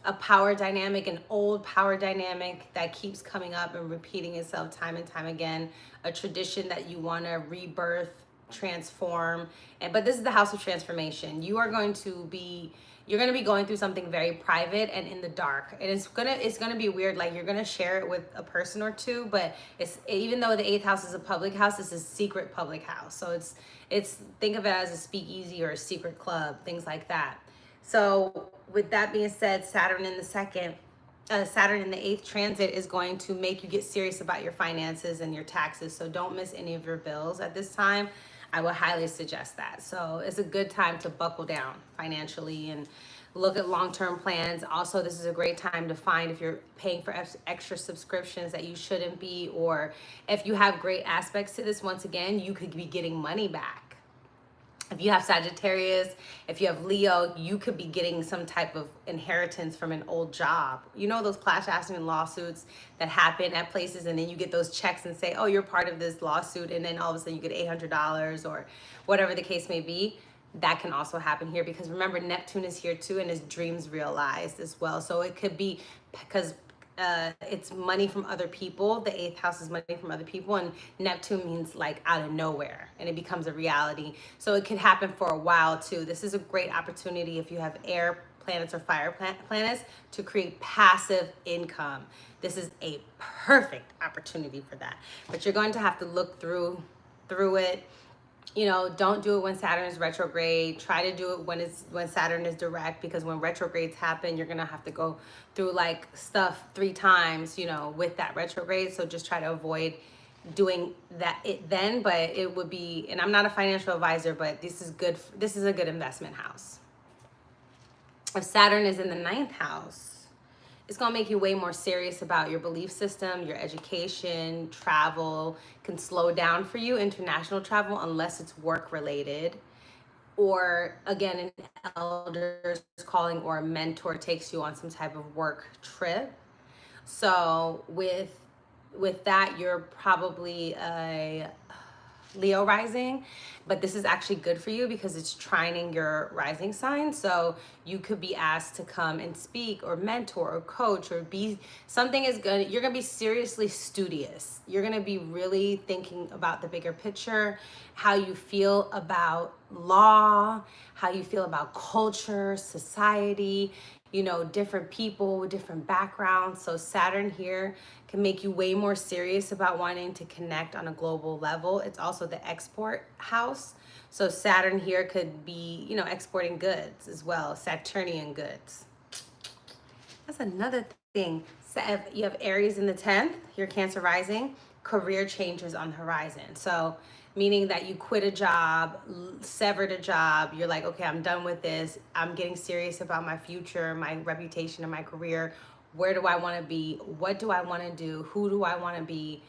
a power dynamic, an old power dynamic that keeps coming up and repeating itself time and time again, a tradition that you want to rebirth, transform. But this is the house of transformation. You're going to be going through something very private and in the dark, and it's gonna be weird. Like, you're gonna share it with a person or two, but it's, even though the 8th house is a public house, it's a secret public house. So it's think of it as a speakeasy or a secret club, things like that. So with that being said, Saturn in the 8th transit is going to make you get serious about your finances and your taxes. So don't miss any of your bills at this time. I would highly suggest that. So it's a good time to buckle down financially and look at long-term plans. Also, this is a great time to find if you're paying for extra subscriptions that you shouldn't be, or if you have great aspects to this, once again, you could be getting money back. If you have Sagittarius, if you have Leo, you could be getting some type of inheritance from an old job. You know those class action lawsuits that happen at places, and then you get those checks and say, oh, you're part of this lawsuit, and then all of a sudden you get $800 or whatever the case may be. That can also happen here, because remember, Neptune is here too, and his dreams realized as well. So it could be because it's money from other people. The 8th house is money from other people, and Neptune means like out of nowhere, and it becomes a reality. So it could happen for a while too. This is a great opportunity if you have air planets or fire planets to create passive income. This is a perfect opportunity for that, but you're going to have to look through it. You know, don't do it when Saturn is retrograde. Try to do it when Saturn is direct, because when retrogrades happen, you're gonna have to go through like stuff 3 times, you know, with that retrograde. So just try to avoid doing that then. But it would be, and I'm not a financial advisor, but this is good. This is a good investment house. If Saturn is in the 9th house, it's going to make you way more serious about your belief system, your education, travel can slow down for you, international travel, unless it's work related. Or again, an elder's calling or a mentor takes you on some type of work trip. So with that, you're probably a Leo rising, but this is actually good for you because it's trining your rising sign. So you could be asked to come and speak or mentor or coach, or be something you're gonna be seriously studious. You're gonna be really thinking about the bigger picture, how you feel about law, how you feel about culture, society, you know, different people with different backgrounds. So Saturn here can make you way more serious about wanting to connect on a global level. It's also the export house. So Saturn here could be, you know, exporting goods as well, Saturnian goods. That's another thing. So if you have Aries in the 10th, your Cancer rising, career changes on the horizon. So meaning that you quit a job, severed a job, you're like, okay, I'm done with this. I'm getting serious about my future, my reputation, and my career. Where do I want to be? What do I want to do? Who do I want to be?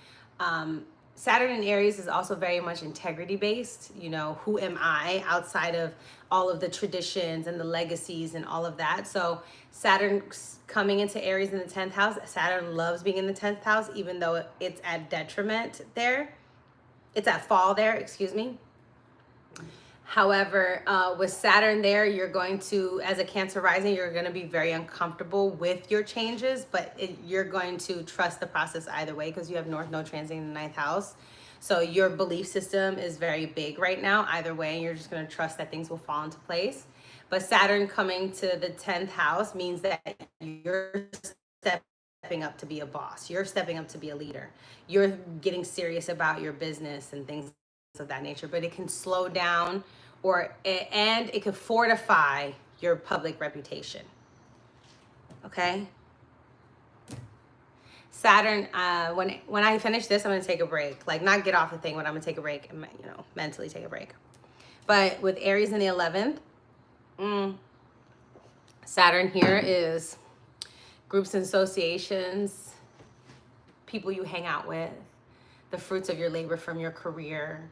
Saturn in Aries is also very much integrity based. You know, who am I outside of all of the traditions and the legacies and all of that? So Saturn coming into Aries in the 10th house, Saturn loves being in the 10th house, even though it's at detriment there. It's at fall there, excuse me. However, with Saturn there, you're going to, as a Cancer rising, you're going to be very uncomfortable with your changes, but you're going to trust the process either way, because you have North Node transiting in the 9th house. So your belief system is very big right now, either way, and you're just going to trust that things will fall into place. But Saturn coming to the 10th house means that you're stepping up to be a boss. You're stepping up to be a leader. You're getting serious about your business and things of that nature, but it can slow down and it could fortify your public reputation. Okay? Saturn, when I finish this, I'm gonna take a break. Like, not get off the thing, but I'm gonna take a break and, mentally take a break. But with Aries in the 11th, Saturn here is groups and associations, people you hang out with, the fruits of your labor from your career.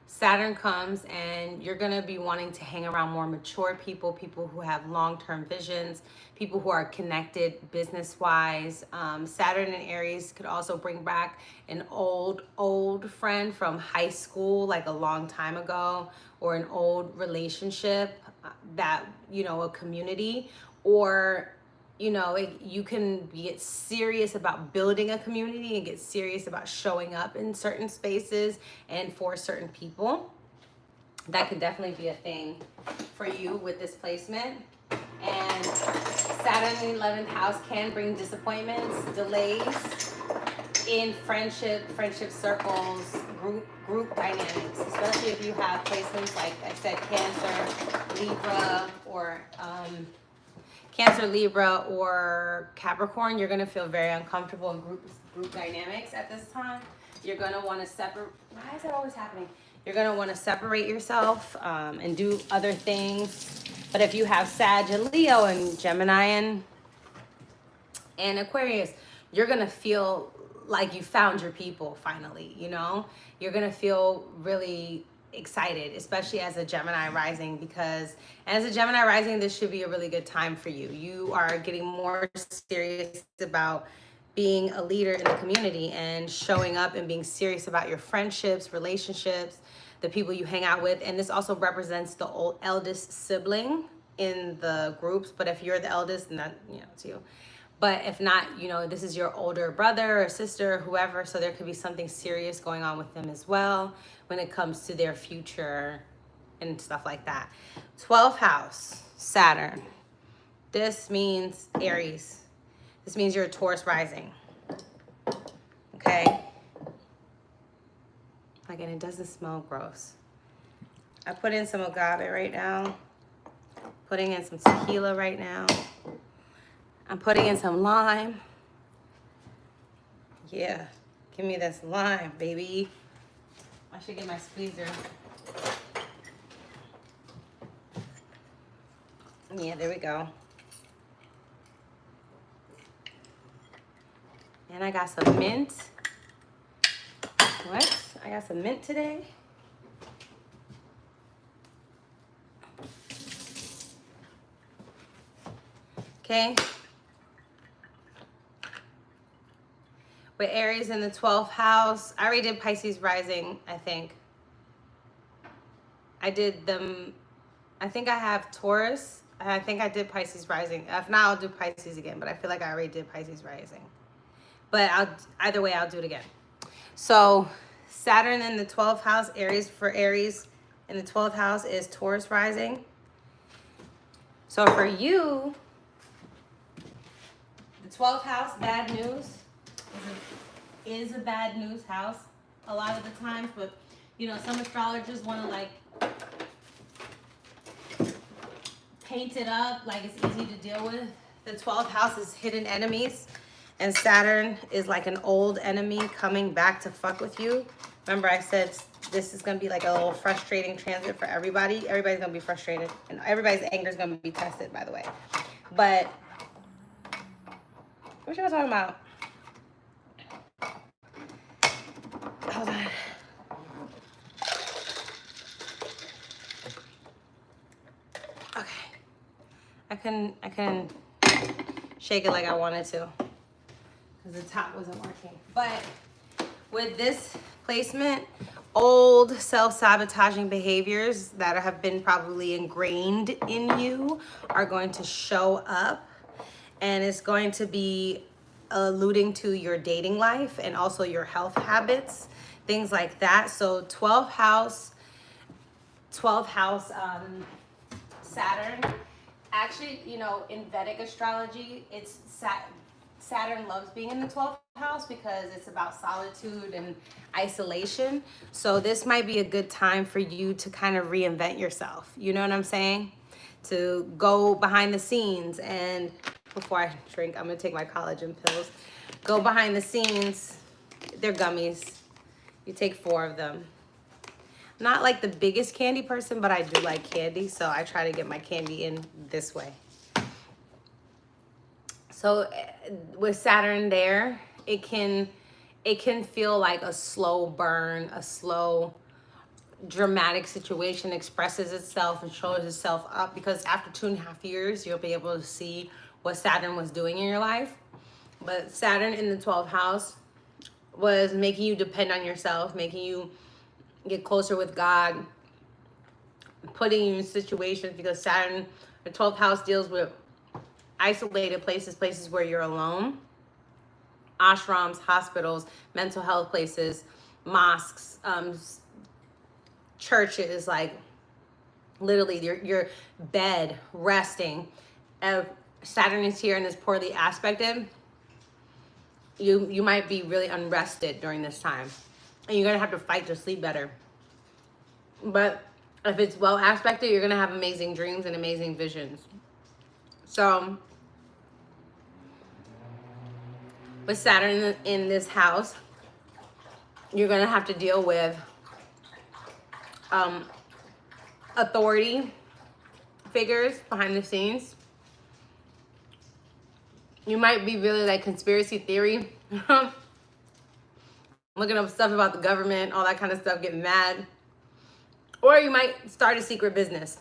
Saturn comes and you're going to be wanting to hang around more mature people, people who have long-term visions, people who are connected business-wise. Saturn in Aries could also bring back an old friend from high school, like a long time ago, or an old relationship that, a community, or you can get serious about building a community and get serious about showing up in certain spaces and for certain people. That could definitely be a thing for you with this placement. And Saturn in the 11th house can bring disappointments, delays in friendship circles, group dynamics, especially if you have placements like I said, Cancer, Libra, or Capricorn. You're going to feel very uncomfortable in group dynamics at this time. You're going to want to separate. Why is that always happening? You're going to want to separate yourself and do other things. But if you have Sag and Leo and Gemini and Aquarius, you're going to feel like you found your people finally, You're going to feel really excited, especially as a Gemini rising, because as a Gemini rising, this should be a really good time for you. You are getting more serious about being a leader in the community and showing up and being serious about your friendships, relationships, the people you hang out with. And this also represents the eldest sibling in the groups. But if you're the eldest, then that, it's you. But if not, this is your older brother or sister, whoever. So there could be something serious going on with them as well when it comes to their future and stuff like that. 12th house, Saturn. This means Aries. This means you're a Taurus rising. Okay? Again, it doesn't smell gross. I put in some agave right now. Putting in some tequila right now. I'm putting in some lime. Yeah, give me this lime, baby. I should get my squeezer. Yeah, there we go. And I got some mint. What? I got some mint today? Okay. With Aries in the 12th house. I already did Pisces rising, I think. I did them. I think I have Taurus. I think I did Pisces rising. If not, I'll do Pisces again. But I feel like I already did Pisces rising. But either way, I'll do it again. So Saturn in the 12th house, Aries for Aries in the 12th house is Taurus rising. So for you, the 12th house, bad news, is a bad news house a lot of the times. But, some astrologers want to, paint it up like it's easy to deal with. The 12th house is hidden enemies. And Saturn is like an old enemy coming back to fuck with you. Remember I said this is going to be like a little frustrating transit for everybody. Everybody's going to be frustrated. And everybody's anger is going to be tested, by the way. But what you talking about? Hold on. Okay. I couldn't shake it like I wanted to, because the top wasn't working. But with this placement, old self-sabotaging behaviors that have been probably ingrained in you are going to show up, and it's going to be alluding to your dating life and also your health habits, things like that. So 12th house Saturn. Actually, in Vedic astrology, it's Saturn loves being in the 12th house because it's about solitude and isolation. So this might be a good time for you to kind of reinvent yourself. You know what I'm saying? To go behind the scenes and before I drink. I'm gonna take my collagen pills. Go behind the scenes. They're gummies. You take 4 of them. Not like the biggest candy person, but I do like candy, so I try to get my candy in this way. So with Saturn there, it can feel like a slow burn, a slow dramatic situation expresses itself and shows itself up, because after 2.5 years, you'll be able to see what Saturn was doing in your life. But Saturn in the 12th house was making you depend on yourself, making you get closer with God, putting you in situations, because Saturn, the 12th house deals with isolated places, places where you're alone, ashrams, hospitals, mental health places, mosques, churches, like literally your bed, resting. If Saturn is here and is poorly aspected, you might be really unrested during this time, and you're gonna have to fight to sleep better. But if it's well aspected, you're gonna have amazing dreams and amazing visions. So with Saturn in this house, you're gonna have to deal with authority figures behind the scenes. You might be really like conspiracy theory, looking up stuff about the government, all that kind of stuff, getting mad. Or you might start a secret business,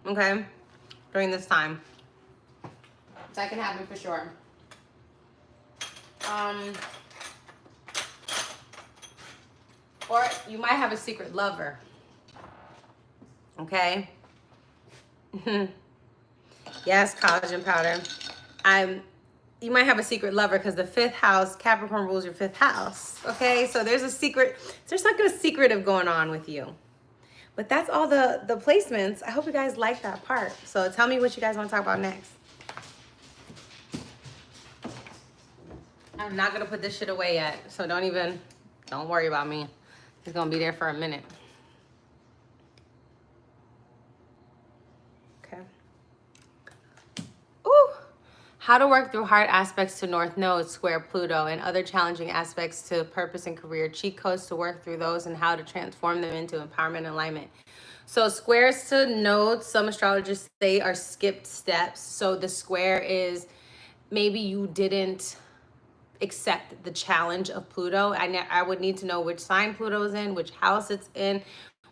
okay, during this time. That can happen for sure. Or you might have a secret lover, okay? Yes, collagen powder. You might have a secret lover, because the 5th house, Capricorn rules your 5th house, okay? So there's a secret, there's something secretive going on with you. But that's all the placements. I hope you guys like that part. So tell me what you guys want to talk about next. I'm not gonna put this shit away yet, so don't worry about me. It's gonna be there for a minute. Okay. Ooh. How to work through hard aspects to North Node, square Pluto, and other challenging aspects to purpose and career. Cheat codes to work through those and how to transform them into empowerment and alignment. So squares to nodes, some astrologers say, are skipped steps. So the square is maybe you didn't accept the challenge of Pluto. I would need to know which sign Pluto's in, which house it's in,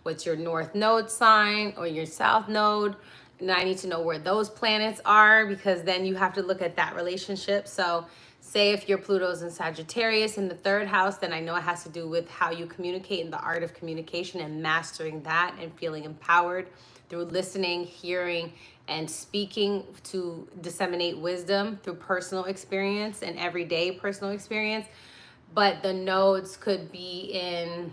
what's your North Node sign or your South Node. And I need to know where those planets are, because then you have to look at that relationship. So say if your Pluto's in Sagittarius in the 3rd house, then I know it has to do with how you communicate and the art of communication and mastering that and feeling empowered through listening, hearing, and speaking to disseminate wisdom through personal experience and everyday personal experience. But the nodes could be in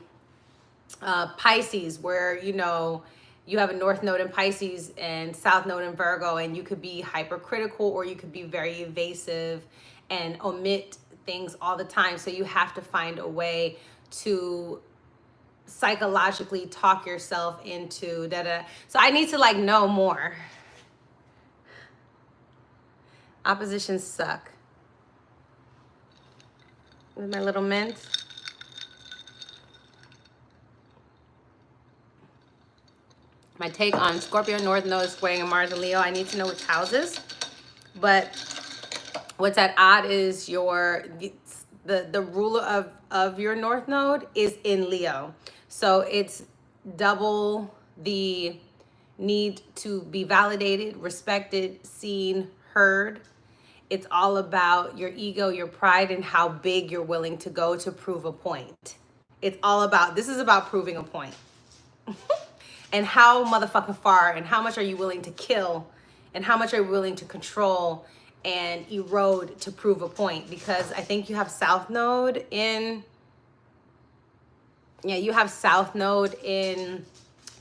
Pisces, where, you know, you have a North Node in Pisces and South Node in Virgo, and you could be hypercritical, or you could be very evasive and omit things all the time. So you have to find a way to psychologically talk yourself into da-da. So I need to like know more. Oppositions suck. With my little mint. My take on Scorpio, North Node, squaring in Mars and Leo. I need to know which houses. But what's at odd is the ruler of your North Node is in Leo. So it's double the need to be validated, respected, seen, heard. It's all about your ego, your pride, and how big you're willing to go to prove a point. It's all about, this is about proving a point. And how motherfucking far, and how much are you willing to kill, and how much are you willing to control and erode to prove a point. Because I think you have South Node in, you have South Node in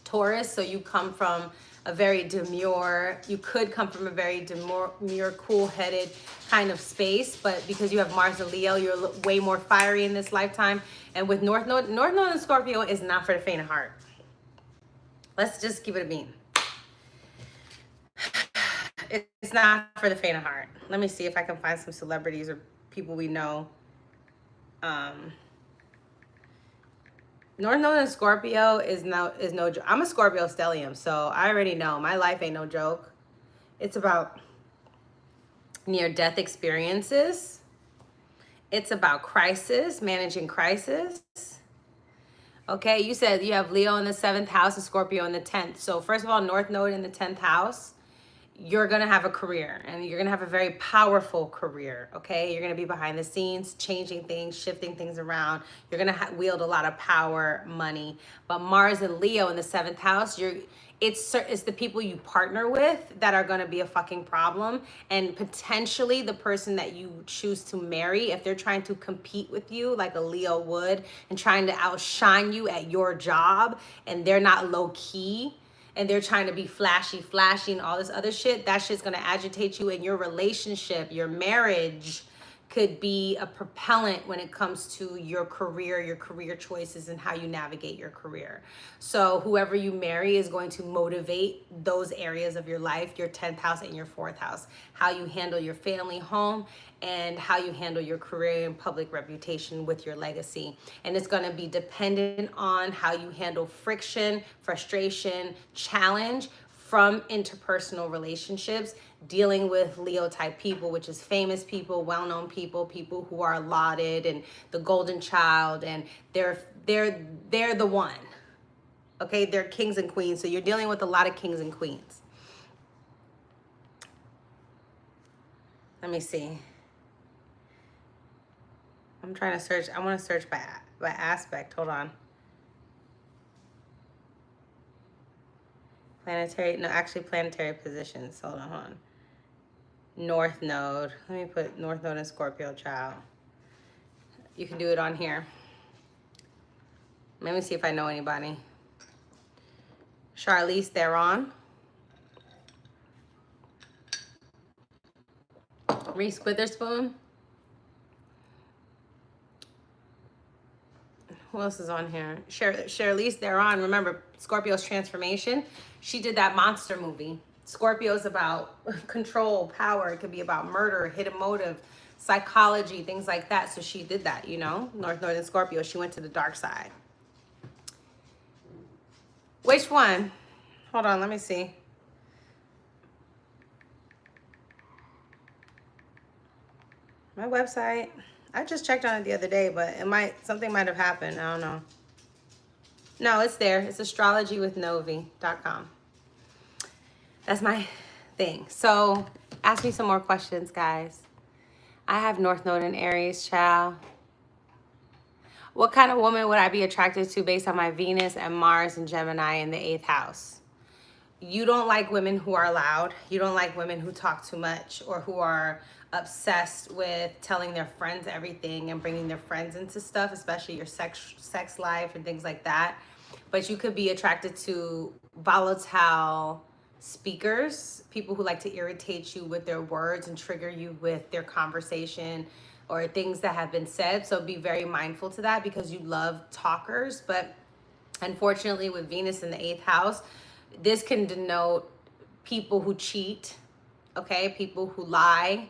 Taurus, so you come from a very demure, you could come from a very demure, cool-headed kind of space, but because you have Mars and Leo, you're way more fiery in this lifetime. And with North Node and Scorpio is not for the faint of heart. Let's just give it a beam. It's not for the faint of heart. Let me see if I can find some celebrities or people we know. Um, North Node in Scorpio is no joke. I'm a Scorpio stellium, so I already know my life ain't no joke. It's about near death experiences. It's about crisis, managing crisis. Okay, you said you have Leo in the 7th house and Scorpio in the 10th. So first of all, North Node in the 10th house, you're going to have a career, and you're going to have a very powerful career. Okay, you're going to be behind the scenes, changing things, shifting things around. You're going to wield a lot of power, money. But Mars and Leo in the 7th house, it's the people you partner with that are going to be a fucking problem, and potentially the person that you choose to marry, if they're trying to compete with you like a Leo would and trying to outshine you at your job, and they're not low key, and they're trying to be flashy and all this other shit, that shit's gonna agitate you in your relationship. Your marriage could be a propellant when it comes to your career choices, and how you navigate your career. So whoever you marry is going to motivate those areas of your life, your 10th house and your 4th house, how you handle your family home, and how you handle your career and public reputation with your legacy. And it's going to be dependent on how you handle friction, frustration, challenge from interpersonal relationships, dealing with Leo type people, which is famous people, well-known people, people who are lauded and the golden child, and they're the one. Okay, they're kings and queens. So you're dealing with a lot of kings and queens. Let me see. I'm trying to search. I want to search by aspect. Hold on. Planetary positions. Hold on. North Node. Let me put North Node in Scorpio, child. You can do it on here. Let me see if I know anybody. Charlize Theron. Reese Witherspoon. Who else is on here? Charlize Theron. Remember Scorpio's transformation? She did that monster movie. Scorpio's about control, power. It could be about murder, hidden motive, psychology, things like that. So she did that, you know? Northern Scorpio. She went to the dark side. Which one? Hold on, let me see. My website. I just checked on it the other day, but something might have happened. I don't know. No, it's there. It's astrologywithnovi.com. That's my thing. So ask me some more questions, guys. I have North Node in Aries, child. What kind of woman would I be attracted to based on my Venus and Mars and Gemini in the 8th house? You don't like women who are loud. You don't like women who talk too much, or who are obsessed with telling their friends everything and bringing their friends into stuff, especially your sex life and things like that. But you could be attracted to volatile speakers, people who like to irritate you with their words and trigger you with their conversation or things that have been said. So be very mindful to that, because you love talkers. But unfortunately, with Venus in the 8th house, this can denote people who cheat, okay? People who lie,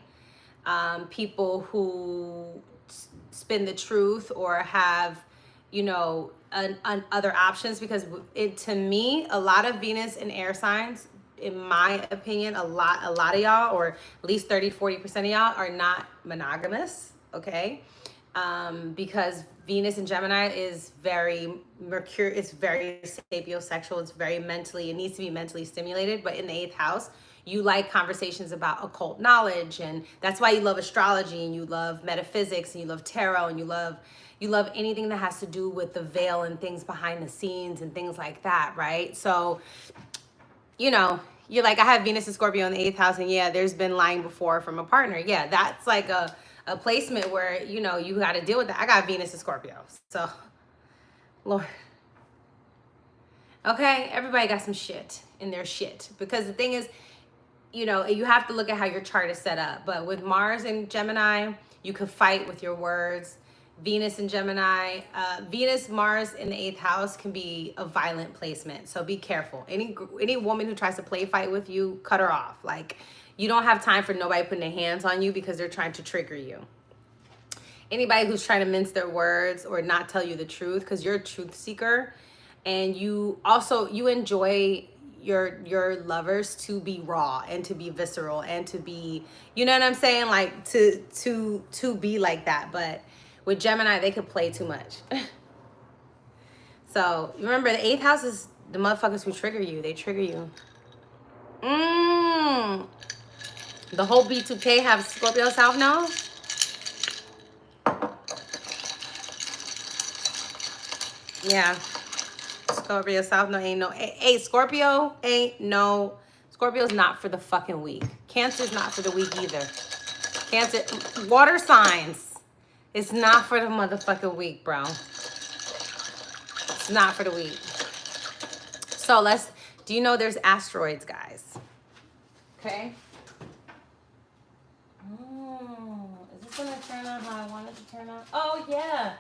people who spin the truth, or have, other options. Because to me, a lot of Venus and air signs, in my opinion, a lot of y'all, or at least 30-40% of y'all, are not monogamous, okay? Because Venus in Gemini is very it's very sapiosexual. It's very it needs to be mentally stimulated. But in the 8th house, you like conversations about occult knowledge, and that's why you love astrology, and you love metaphysics, and you love tarot, and you love anything that has to do with the veil and things behind the scenes and things like that, right? So, you're like, I have Venus and Scorpio in the 8th house, and yeah, there's been lying before from a partner. Yeah, that's like a placement where, you got to deal with that. I got Venus and Scorpio. So, Lord. Okay, everybody got some shit in their shit. Because the thing is, you have to look at how your chart is set up. But with Mars and Gemini, you could fight with your words. Venus and Gemini, Venus, Mars in the 8th house can be a violent placement. So be careful. Any woman who tries to play fight with you, cut her off. Like, You don't have time for nobody putting their hands on you because they're trying to trigger you. Anybody who's trying to mince their words or not tell you the truth, because you're a truth seeker, and you enjoy your lovers to be raw and to be visceral and to be, you know what I'm saying, like to be like that. But with Gemini, they could play too much. So remember, the 8th house is the motherfuckers who trigger you. They trigger you. The whole B2K have Scorpio South Node. Yeah. Scorpio South Node ain't no. Hey, Scorpio ain't no. Scorpio's not for the fucking weak. Cancer's not for the weak either. Cancer, water signs. It's not for the motherfucking weak, bro. It's not for the weak. So do you know there's asteroids, guys? Okay. Oh, is this gonna turn out how I want it to turn out? Oh yeah,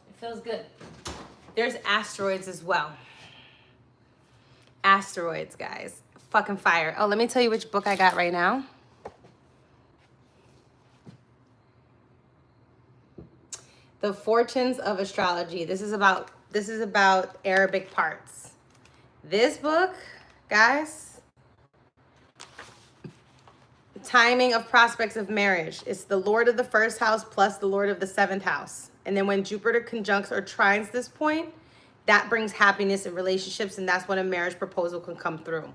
it feels good. There's asteroids as well. Asteroids, guys. Fucking fire. Oh, let me tell you which book I got right now. The Fortunes of Astrology. This is about Arabic parts. This book, guys, timing of prospects of marriage. It's the Lord of the 1st house plus the Lord of the 7th house. And then when Jupiter conjuncts or trines this point, that brings happiness in relationships, and that's when a marriage proposal can come through.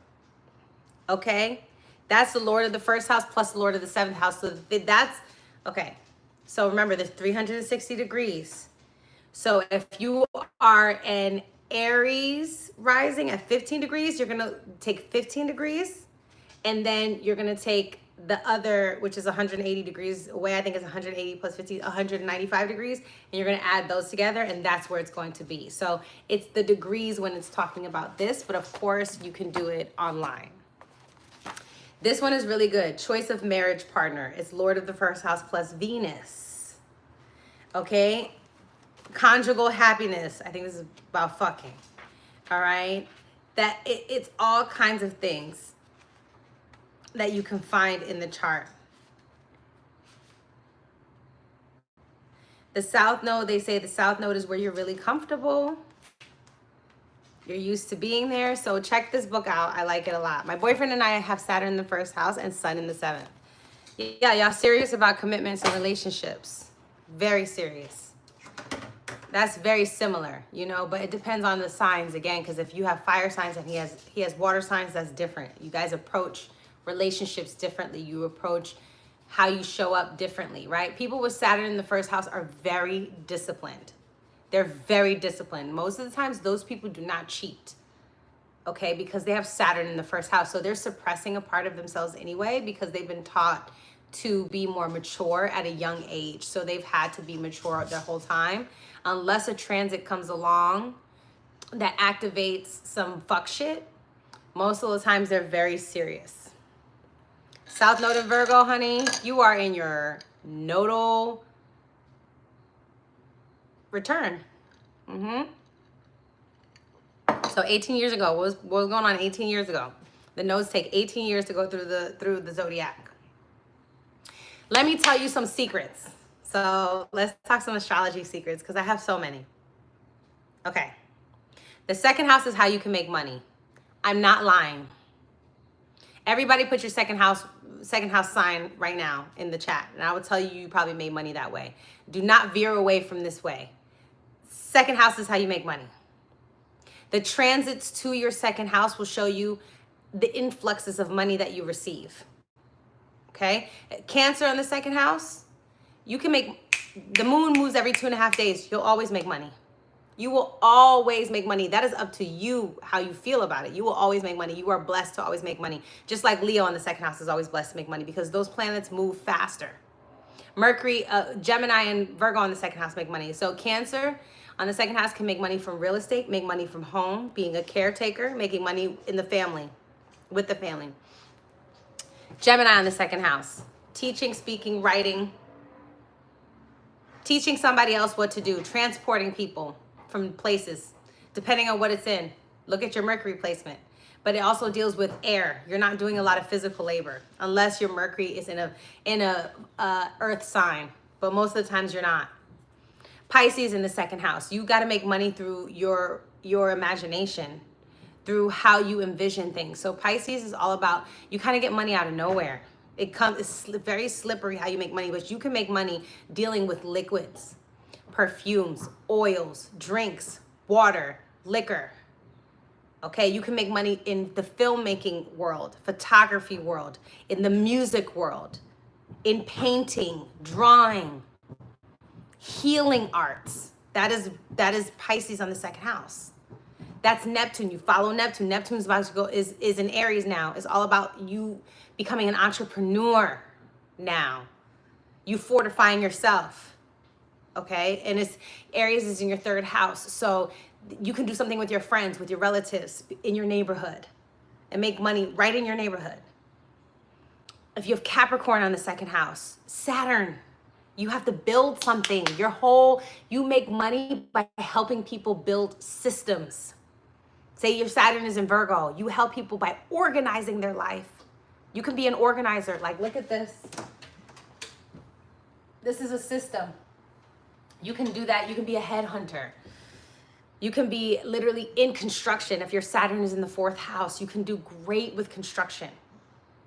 Okay? That's the Lord of the 1st house plus the Lord of the 7th house. So that's, okay. So remember, there's 360 degrees. So if you are an Aries rising at 15 degrees, you're going to take 15 degrees. And then you're going to take the other, which is 180 degrees away. I think it's 180 plus 50, 195 degrees. And you're going to add those together, and that's where it's going to be. So it's the degrees when it's talking about this, but of course you can do it online. This one is really good. Choice of marriage partner. It's Lord of the 1st house plus Venus. Okay? Conjugal happiness. I think this is about fucking. All right? That it's all kinds of things that you can find in the chart. The South Node, they say the South Node is where you're really comfortable. You're used to being there. So check this book out. I like it a lot. My boyfriend and I have Saturn in the 1st house and Sun in the 7th. Yeah, y'all serious about commitments and relationships. Very serious. That's very similar, you know, but it depends on the signs again, because if you have fire signs and he has water signs, that's different. You guys approach relationships differently. You approach how you show up differently, right? People with Saturn in the 1st house are very disciplined. They're very disciplined. Most of the times, those people do not cheat, okay? Because they have Saturn in the 1st house. So they're suppressing a part of themselves anyway because they've been taught to be more mature at a young age. So they've had to be mature their whole time. Unless a transit comes along that activates some fuck shit, most of the times they're very serious. South Node in Virgo, honey, you are in your nodal return. So 18 years ago, what was going on 18 years ago? The nodes take 18 years to go through the zodiac. Let me tell you some secrets. So let's talk some astrology secrets because I have so many. Okay. The 2nd house is how you can make money. I'm not lying. Everybody put your second house sign right now in the chat, and I will tell you, you probably made money that way. Do not veer away from this way. 2nd house is how you make money. The transits to your 2nd house will show you the influxes of money that you receive. Okay? Cancer on the 2nd house, you can make, the moon moves every 2.5 days. You'll always make money. You will always make money. That is up to you, how you feel about it. You will always make money. You are blessed to always make money. Just like Leo on the 2nd house is always blessed to make money because those planets move faster. Mercury, Gemini, and Virgo on the 2nd house make money. So Cancer on the 2nd house can make money from real estate, make money from home, being a caretaker, making money in the family, with the family. Gemini on the 2nd house, teaching, speaking, writing, teaching somebody else what to do, transporting people from places, depending on what it's in. Look at your Mercury placement. but it also deals with air. You're not doing a lot of physical labor unless your Mercury is in a earth sign, but most of the times you're not. Pisces in the second house. You got to make money through your imagination, through how you envision things. So Pisces is all about, you kind of get money out of nowhere. It's very slippery how you make money, but you can make money dealing with liquids, perfumes, oils, drinks, water, liquor. Okay, you can make money in the filmmaking world, photography world, in the music world, in painting, drawing, healing arts. That is Pisces on the second house. That's Neptune. You follow Neptune. Neptune's about to go, is in Aries now. It's all about you becoming an entrepreneur now. You fortifying yourself. Okay? And Aries is in your third house. So you can do something with your friends, with your relatives, in your neighborhood, and make money right in your neighborhood. If you have Capricorn on the second house, Saturn, you have to build something. You make money by helping people build systems. Say your Saturn is in Virgo. You help people by organizing their life. You can be an organizer. Like, look at this. This is a system. You can do that. You can be a headhunter. You can be literally in construction. If your Saturn is in the fourth house, you can do great with construction,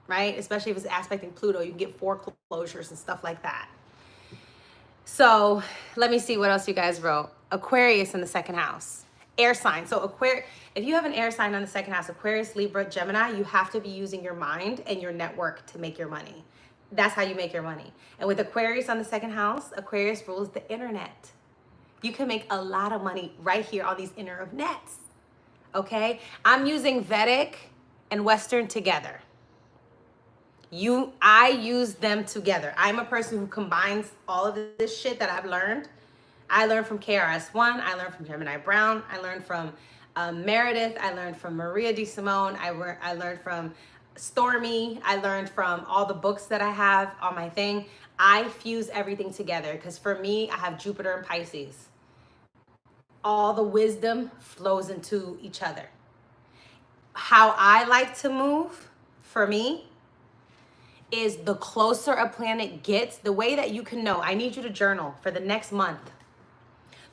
right? Especially if it's aspecting Pluto, you can get foreclosures and stuff like that. So let me see what else you guys wrote. Aquarius in the second house, air sign. So if you have an air sign on the second house, Aquarius, Libra, Gemini, you have to be using your mind and your network to make your money. That's how you make your money. And with Aquarius on the second house, Aquarius rules the internet. You can make a lot of money right here on these internets. Okay? I'm using Vedic and Western together. I use them together. I'm a person who combines all of this shit that I've learned. I learned from KRS-One. I learned from Gemini Brown. I learned from Meredith. I learned from Maria Di Simone. I learned from Stormy. I learned from all the books that I have on my thing. I fuse everything together because for me, I have Jupiter and Pisces. All the wisdom flows into each other. How I like to move, for me, is the closer a planet gets, the way that you can know. I need you to journal for the next month.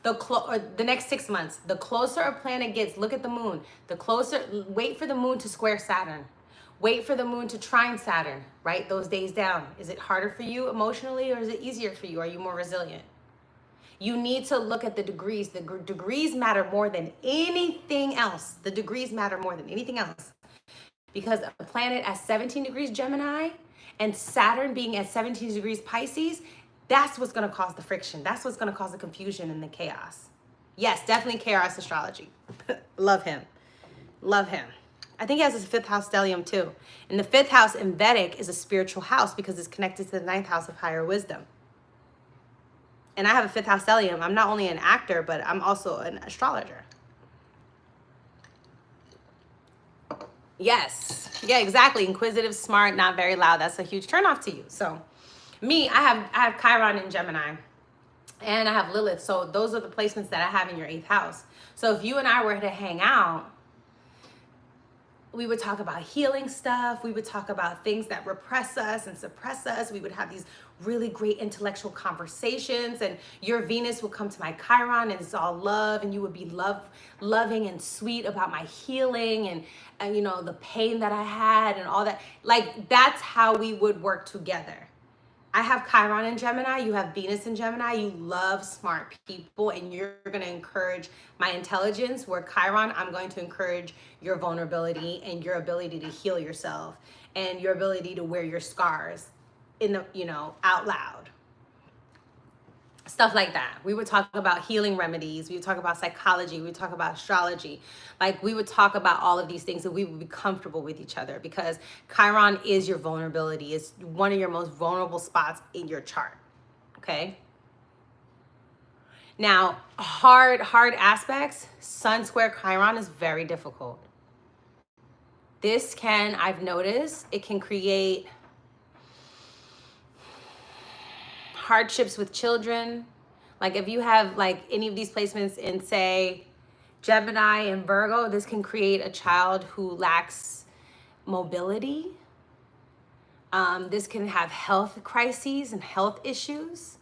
The next 6 months. The closer a planet gets, look at the moon. Wait for the moon to square Saturn. Wait for the moon to trine Saturn. Write those days down. Is it harder for you emotionally or is it easier for you? Are you more resilient? You need to look at the degrees. The degrees matter more than anything else. The degrees matter more than anything else. Because a planet at 17 degrees Gemini and Saturn being at 17 degrees Pisces, that's what's going to cause the friction. That's what's going to cause the confusion and the chaos. Yes, definitely chaos astrology. Love him. Love him. I think he has his fifth house stellium too. And the fifth house in Vedic is a spiritual house because it's connected to the ninth house of higher wisdom. And I have a fifth house stellium. I'm not only an actor, but I'm also an astrologer. Yes. Yeah, exactly. Inquisitive, smart, not very loud. That's a huge turnoff to you. So me, I have Chiron in Gemini and I have Lilith. So those are the placements that I have in your 8th house. So if you and I were to hang out, we would talk about healing stuff. We would talk about things that repress us and suppress us. We would have these really great intellectual conversations, and your Venus would come to my Chiron and it's all love, and you would be loving and sweet about my healing and you know, the pain that I had and all that. Like, that's how we would work together. I have Chiron in Gemini, you have Venus in Gemini, you love smart people and you're going to encourage my intelligence, where Chiron, I'm going to encourage your vulnerability and your ability to heal yourself and your ability to wear your scars in the, you know, out loud. Stuff like that. We would talk about healing remedies. We would talk about psychology. We would talk about astrology. Like, we would talk about all of these things, and we would be comfortable with each other because Chiron is your vulnerability. It's one of your most vulnerable spots in your chart. Okay. Now, hard aspects, Sun square Chiron is very difficult. This can, I've noticed, it can create hardships with children. Like, if you have like any of these placements in, say, Gemini and Virgo, this can create a child who lacks mobility. This can have health crises and health issues.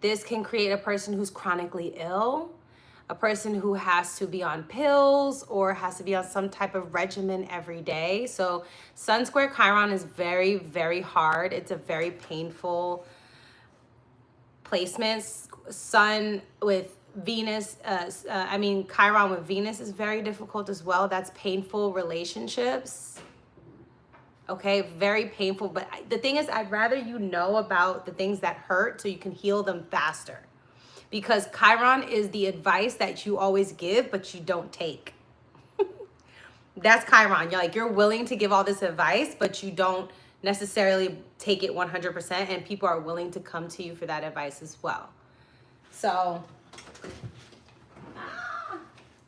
This can create a person who's chronically ill, a person who has to be on pills or has to be on some type of regimen every day. So Sun square Chiron is very, very hard. It's a very painful placement. Sun with Venus, Chiron with Venus is very difficult as well. That's painful relationships. Okay, very painful. But the thing is, I'd rather you know about the things that hurt so you can heal them faster. Because Chiron is the advice that you always give, but you don't take. That's Chiron. You're willing to give all this advice, but you don't necessarily take it 100%, and people are willing to come to you for that advice as well. So,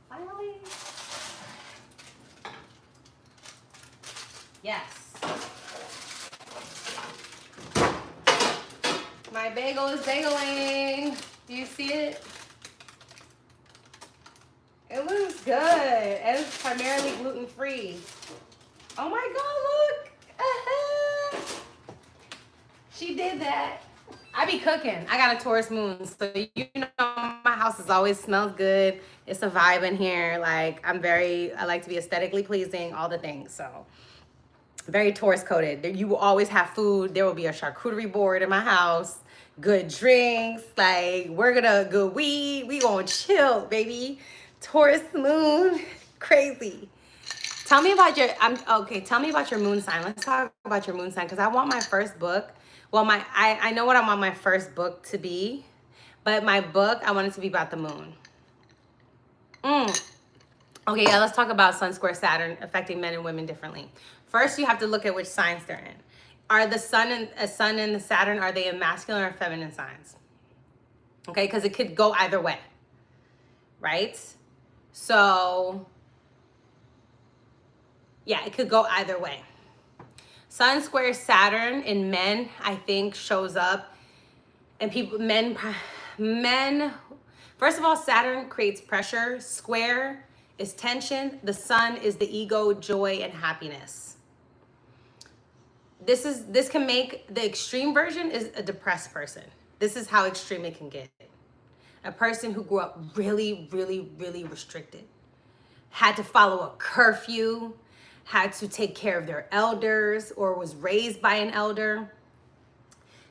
finally. Yes. My bagel is bageling. Do you see it? It looks good. And it's primarily gluten-free. Oh my God, look. She did that. I be cooking. I got a Taurus moon. So you know my house is always smells good. It's a vibe in here. I like to be aesthetically pleasing, all the things. So very Taurus coded. You will always have food. There will be a charcuterie board in my house. Good drinks. We're gonna good weed. We gonna chill, baby. Taurus moon. Crazy. Tell me about tell me about your moon sign. Let's talk about your moon sign, because I want my first book. Well, I know what I want my first book to be, but my book, I want it to be about the moon. Okay, yeah, let's talk about Sun square Saturn affecting men and women differently. First, you have to look at which signs they're in. Are the Sun and the Saturn, are they in masculine or feminine signs? Okay, because it could go either way, right? So, yeah, it could go either way. Sun square Saturn in men, I think, shows up, and men, first of all, Saturn creates pressure. Square is tension. The Sun is the ego, joy, and happiness. This can make, the extreme version is a depressed person. This is how extreme it can get. A person who grew up really, really, really restricted, had to follow a curfew, had to take care of their elders, or was raised by an elder,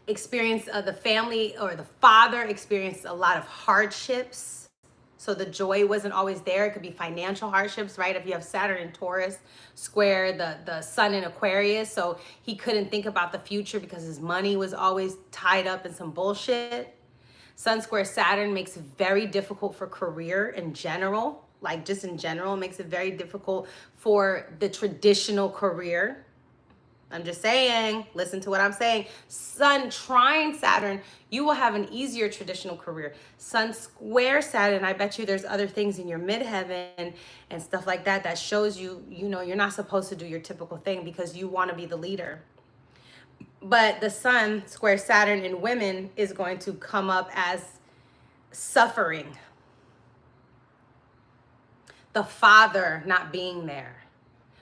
experienced the family or the father experienced a lot of hardships. So the joy wasn't always there. It could be financial hardships, right? If you have Saturn in Taurus square, the Sun in Aquarius. So he couldn't think about the future because his money was always tied up in some bullshit. Sun square Saturn makes it very difficult for career in general. Just in general, makes it very difficult for the traditional career. I'm just saying, listen to what I'm saying. Sun trine Saturn, you will have an easier traditional career. Sun square Saturn, I bet you there's other things in your midheaven and stuff like that that shows you, you're not supposed to do your typical thing because you want to be the leader. But the Sun square Saturn in women is going to come up as suffering. The father not being there,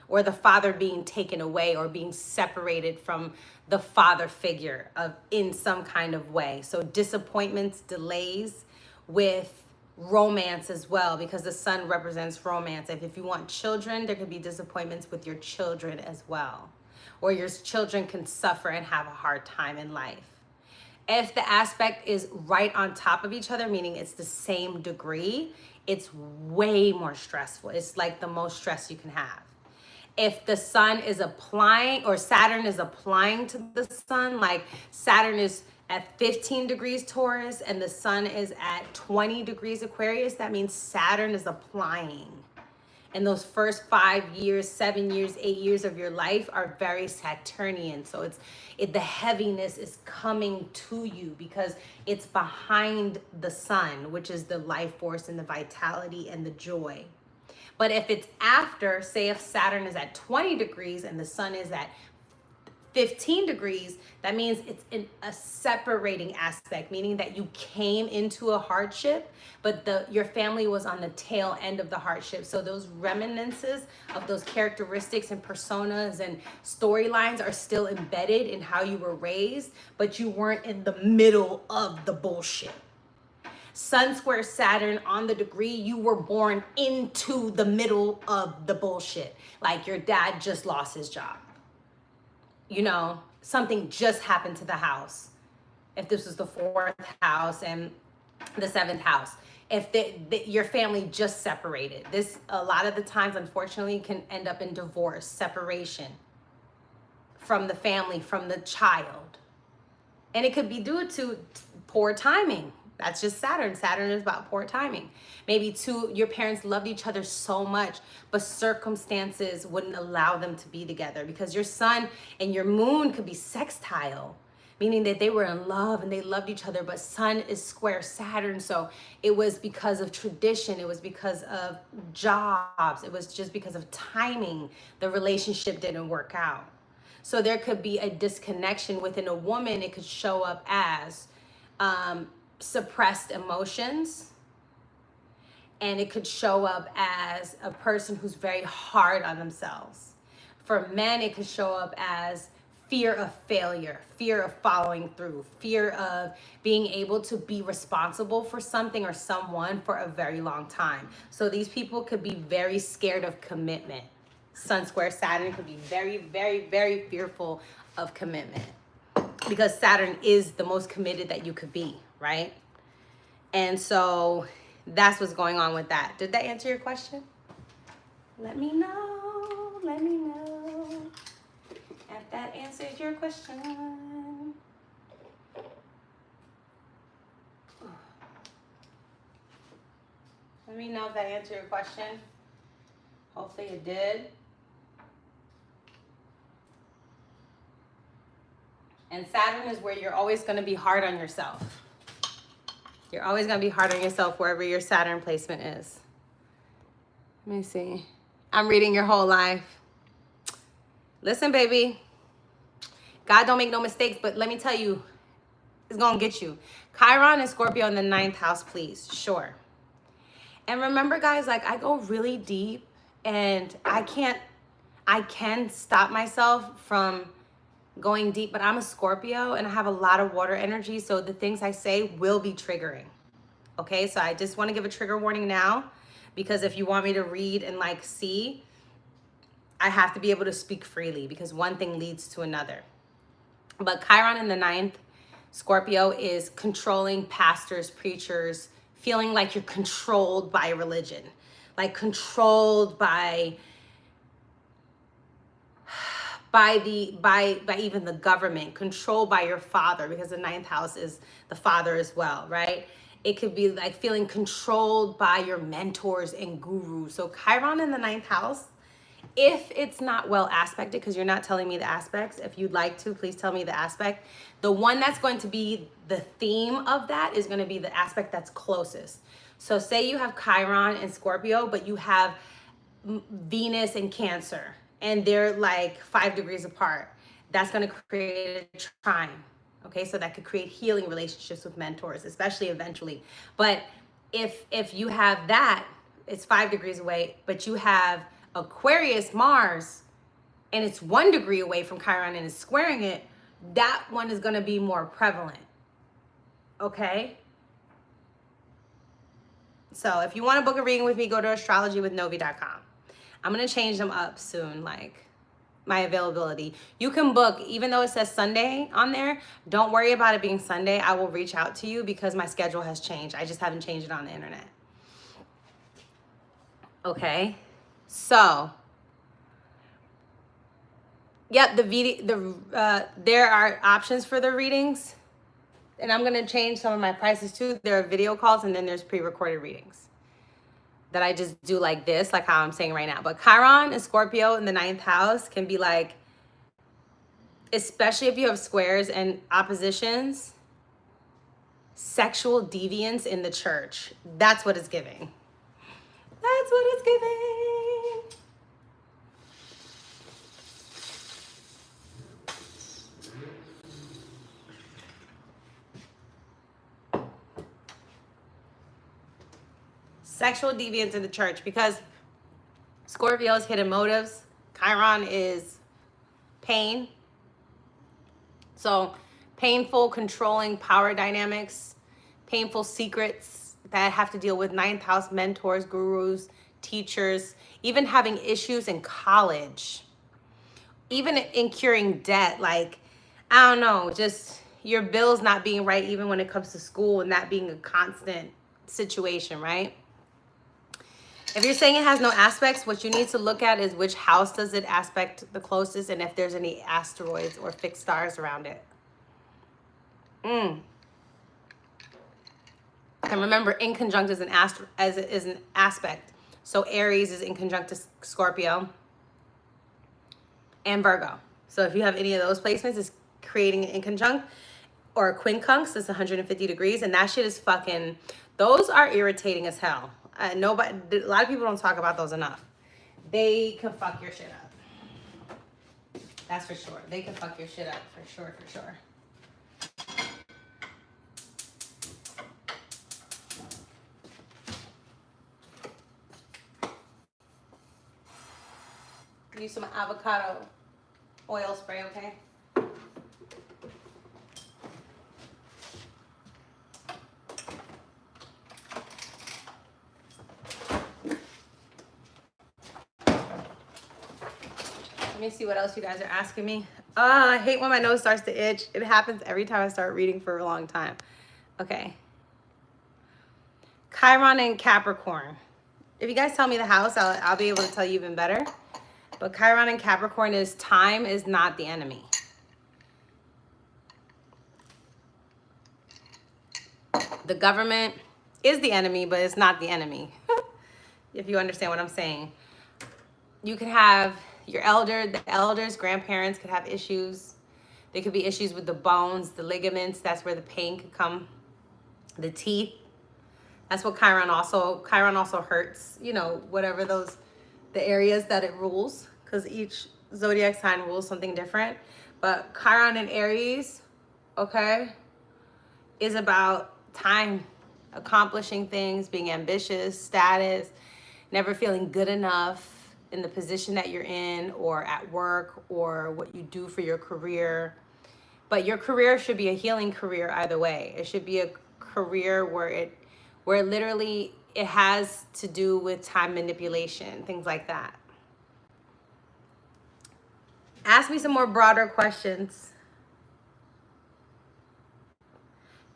or the father being taken away or being separated from the father figure in some kind of way. So disappointments, delays with romance as well, because the Sun represents romance. If you want children, there could be disappointments with your children as well, or your children can suffer and have a hard time in life. If the aspect is right on top of each other, meaning it's the same degree, it's way more stressful. It's like the most stress you can have. If the Sun is applying, or Saturn is applying to the Sun, like Saturn is at 15 degrees Taurus and the Sun is at 20 degrees Aquarius, that means Saturn is applying. And those first 5 years, 7 years, 8 years of your life are very Saturnian. So the heaviness is coming to you because it's behind the Sun, which is the life force and the vitality and the joy. But if it's after, say if Saturn is at 20 degrees and the Sun is at 15 degrees, that means it's in a separating aspect, meaning that you came into a hardship, but your family was on the tail end of the hardship. So those reminiscences of those characteristics and personas and storylines are still embedded in how you were raised, but you weren't in the middle of the bullshit. Sun square Saturn on the degree, you were born into the middle of the bullshit. Like your dad just lost his job. You know, something just happened to the house. If this was the 4th house and the 7th house, if your family just separated, this a lot of the times, unfortunately, can end up in divorce, separation from the family, from the child. And it could be due to poor timing. That's just Saturn. Saturn is about poor timing. Maybe your parents loved each other so much, but circumstances wouldn't allow them to be together, because your sun and your moon could be sextile, meaning that they were in love and they loved each other, but sun is square Saturn. So it was because of tradition. It was because of jobs. It was just because of timing. The relationship didn't work out. So there could be a disconnection within a woman. It could show up as suppressed emotions, and it could show up as a person who's very hard on themselves. For men, it could show up as fear of failure, fear of following through, fear of being able to be responsible for something or someone for a very long time. So these people could be very scared of commitment. Sun square Saturn could be very, very, very fearful of commitment, because Saturn is the most committed that you could be, right? And so that's what's going on with that. Did that answer your question? Let me know. Let me know if that answers your question. Let me know if that answered your question. Hopefully it did. And Saturn is where you're always going to be hard on yourself. You're always going to be hard on yourself wherever your Saturn placement is. Let me see. I'm reading your whole life. Listen, baby. God don't make no mistakes, but let me tell you, it's going to get you. Chiron and Scorpio in the 9th house, please. Sure. And remember, guys, like I go really deep, and I can stop myself from going deep, but I'm a Scorpio and I have a lot of water energy, so the things I say will be triggering. Okay, so I just want to give a trigger warning now, because if you want me to read and like see, I have to be able to speak freely, because one thing leads to another. But Chiron in the 9th, Scorpio, is controlling pastors, preachers, feeling like you're controlled by religion, like controlled by even the government, controlled by your father, because the 9th house is the father as well, right? It could be like feeling controlled by your mentors and gurus. So Chiron in the 9th house, if it's not well aspected, because you're not telling me the aspects, if you'd like to, please tell me the aspect. The one that's going to be the theme of that is going to be the aspect that's closest. So say you have Chiron and Scorpio, but you have Venus and Cancer, and they're like 5 degrees apart. That's going to create a trine. Okay, so that could create healing relationships with mentors, especially eventually. But if you have that, it's 5 degrees away, but you have Aquarius, Mars, and it's 1 degree away from Chiron and it's squaring it, that one is going to be more prevalent. Okay? So if you want to book a reading with me, go to astrologywithnovi.com. I'm going to change them up soon, like my availability. You can book, even though it says Sunday on there, don't worry about it being Sunday. I will reach out to you because my schedule has changed. I just haven't changed it on the internet. Okay? So, yep, there are options for the readings, and I'm going to change some of my prices too. There are video calls, and then there's pre-recorded readings that I just do like this, like how I'm saying right now. But Chiron and Scorpio in the 9th house can be like, especially if you have squares and oppositions, sexual deviance in the church. That's what it's giving. That's what it's giving. Sexual deviance in the church, because Scorpio is hidden motives. Chiron is pain. So painful, controlling power dynamics, painful secrets that have to deal with ninth house mentors, gurus, teachers, even having issues in college, even incurring debt. Like, I don't know, just your bills not being right, even when it comes to school, and that being a constant situation, right? If you're saying it has no aspects, what you need to look at is which house does it aspect the closest, and if there's any asteroids or fixed stars around it. And remember, in conjunct is an aspect. So Aries is in conjunct to Scorpio and Virgo. So if you have any of those placements, it's creating an inconjunct or a quincunx. It's 150 degrees, and that shit is fucking. Those are irritating as hell. A lot of people don't talk about those enough. They can fuck your shit up. That's for sure. They can fuck your shit up for sure, for sure. Use some avocado oil spray, okay? Let me see what else you guys are asking me. I hate when my nose starts to itch. It happens every time I start reading for a long time. Okay. Chiron and Capricorn. If you guys tell me the house, I'll be able to tell you even better. But Chiron and Capricorn is time is not the enemy. The government is the enemy, but it's not the enemy. If you understand what I'm saying. You can have your the elders, grandparents could have issues. There could be issues with the bones, the ligaments. That's where the pain could come. The teeth. That's what Chiron also hurts, you know, whatever the areas that it rules, because each zodiac sign rules something different. But Chiron in Aries, okay, is about time, accomplishing things, being ambitious, status, never feeling good enough in the position that you're in or at work or what you do for your career. But your career should be a healing career either way. It should be a career where literally it has to do with time manipulation, things like that. Ask me some more broader questions.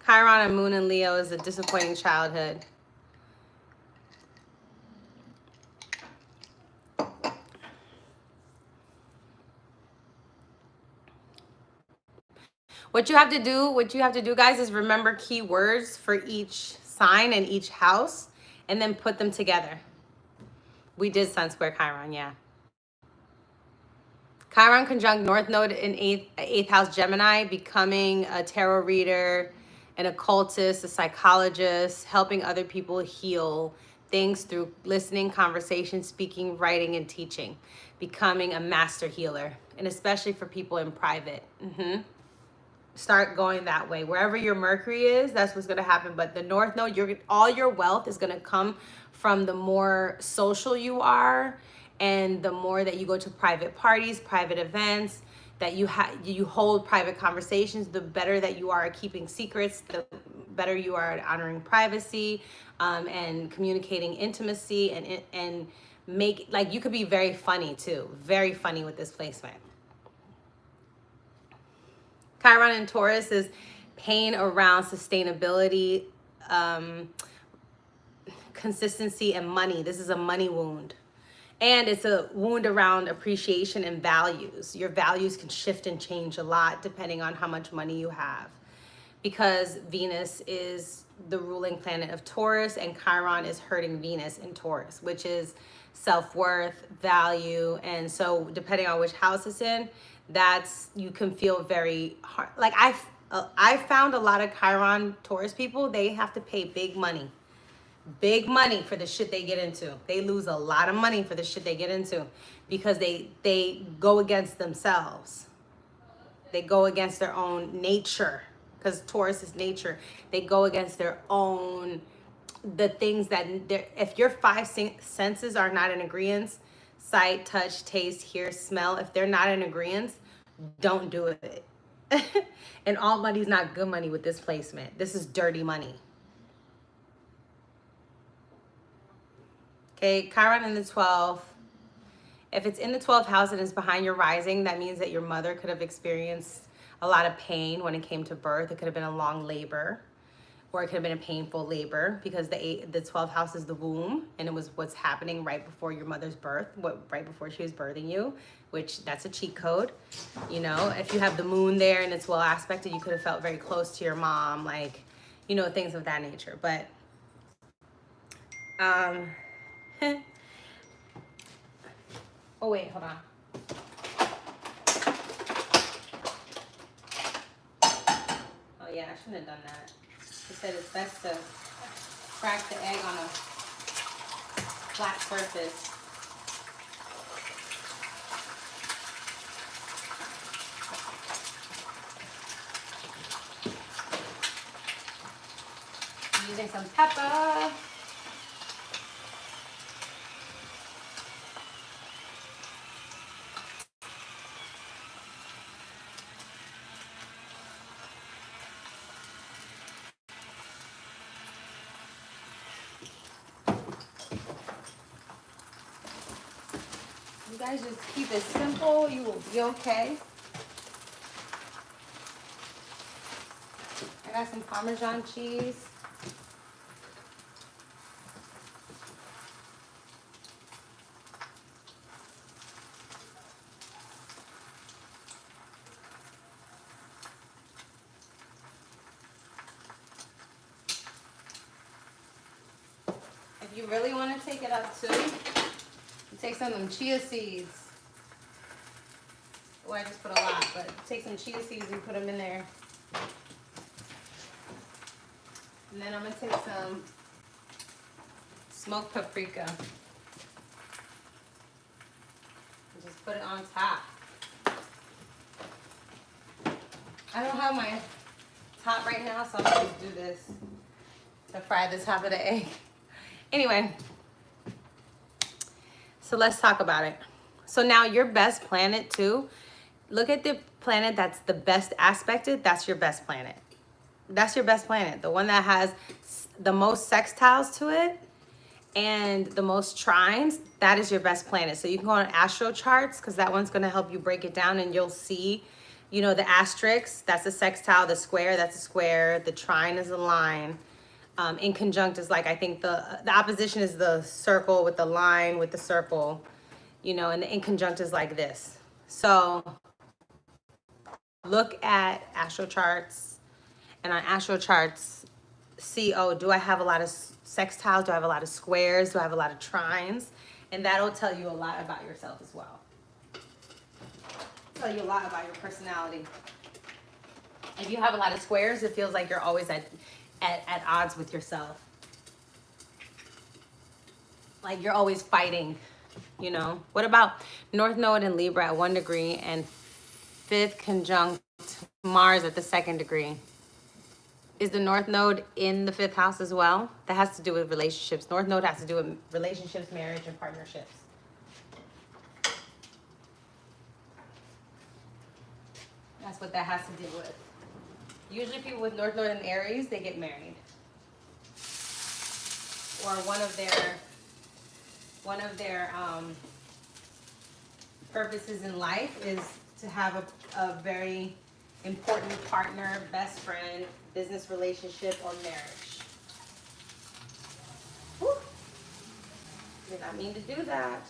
Chiron and Moon and Leo is a disappointing childhood. What you have to do, guys, is remember keywords for each sign and each house, and then put them together. We did Sun Square Chiron, yeah. Chiron conjunct North Node in eighth house Gemini, becoming a tarot reader, an occultist, a psychologist, helping other people heal things through listening, conversation, speaking, writing, and teaching. Becoming a master healer, and especially for people in private. Start going that way. Wherever your Mercury is, that's what's going to happen. But the North Node, all your wealth is going to come from the more social you are, and the more that you go to private parties, private events, that you hold private conversations, the better that you are at keeping secrets, the better you are at honoring privacy, and communicating intimacy, and make, like, you could be very funny too. Very funny with this placement. Chiron in Taurus is pain around sustainability, consistency, and money. This is a money wound. And it's a wound around appreciation and values. Your values can shift and change a lot depending on how much money you have. Because Venus is the ruling planet of Taurus, and Chiron is hurting Venus in Taurus, which is self-worth, value. And so depending on which house it's in, you can feel very hard. Like I found a lot of Chiron Taurus people, they have to pay big money for the shit they get into. They lose a lot of money for the shit they get into because they go against themselves. They go against their own nature, because Taurus is nature. They go against their own the things that, if your five senses are not in agreement, sight, touch, taste, hear, smell, if they're not in agreement, don't do it. And all money's not good money with this placement. This is dirty money. Okay, Chiron in the 12th. If it's in the 12th house and it's behind your rising, that means that your mother could have experienced a lot of pain when it came to birth. It could have been a long labor, or it could have been a painful labor, because the 12th house is the womb, and it was what's happening right before your mother's birth, right before she was birthing you, which that's a cheat code. You know, if you have the moon there and it's well aspected, you could have felt very close to your mom, like, you know, things of that nature. But oh wait, hold on. Oh yeah, I shouldn't have done that. He said it's best to crack the egg on a flat surface. I'm using some pepper. You guys just keep it simple, you will be okay. I got some Parmesan cheese. If you really want to take it up too, you take some of them chia seeds. Well, I just put a lot, but take some chia seeds and put them in there. And then I'm going to take some smoked paprika and just put it on top. I don't have my top right now, so I'm going to just do this to fry the top of the egg. Anyway, so let's talk about it. So now your best planet too, look at the planet that's the best aspected, that's your best planet. That's your best planet. The one that has the most sextiles to it and the most trines, that is your best planet. So you can go on astro charts, because that one's going to help you break it down, and you'll see, you know, the asterisk, that's a sextile, the square, that's a square, the trine is a line. In conjunct is like, I think the opposition is the circle with the line with the circle, you know, and the inconjunct is like this. So look at astro charts, and on astro charts, see, oh, do I have a lot of sextiles? Do I have a lot of squares? Do I have a lot of trines? And that'll tell you a lot about yourself as well. Tell you a lot about your personality. If you have a lot of squares, it feels like you're always at odds with yourself. Like you're always fighting, you know. What about North Node in Libra at 1 degree and 5th conjunct Mars at the 2nd degree? Is the North Node in the 5th house as well? That has to do with relationships. North Node has to do with relationships, marriage, and partnerships. That's what that has to do with. Usually people with North Node in Aries, they get married. Or one of their purposes in life is to have a very important partner, best friend, business relationship, or marriage. Whew. Did not mean to do that.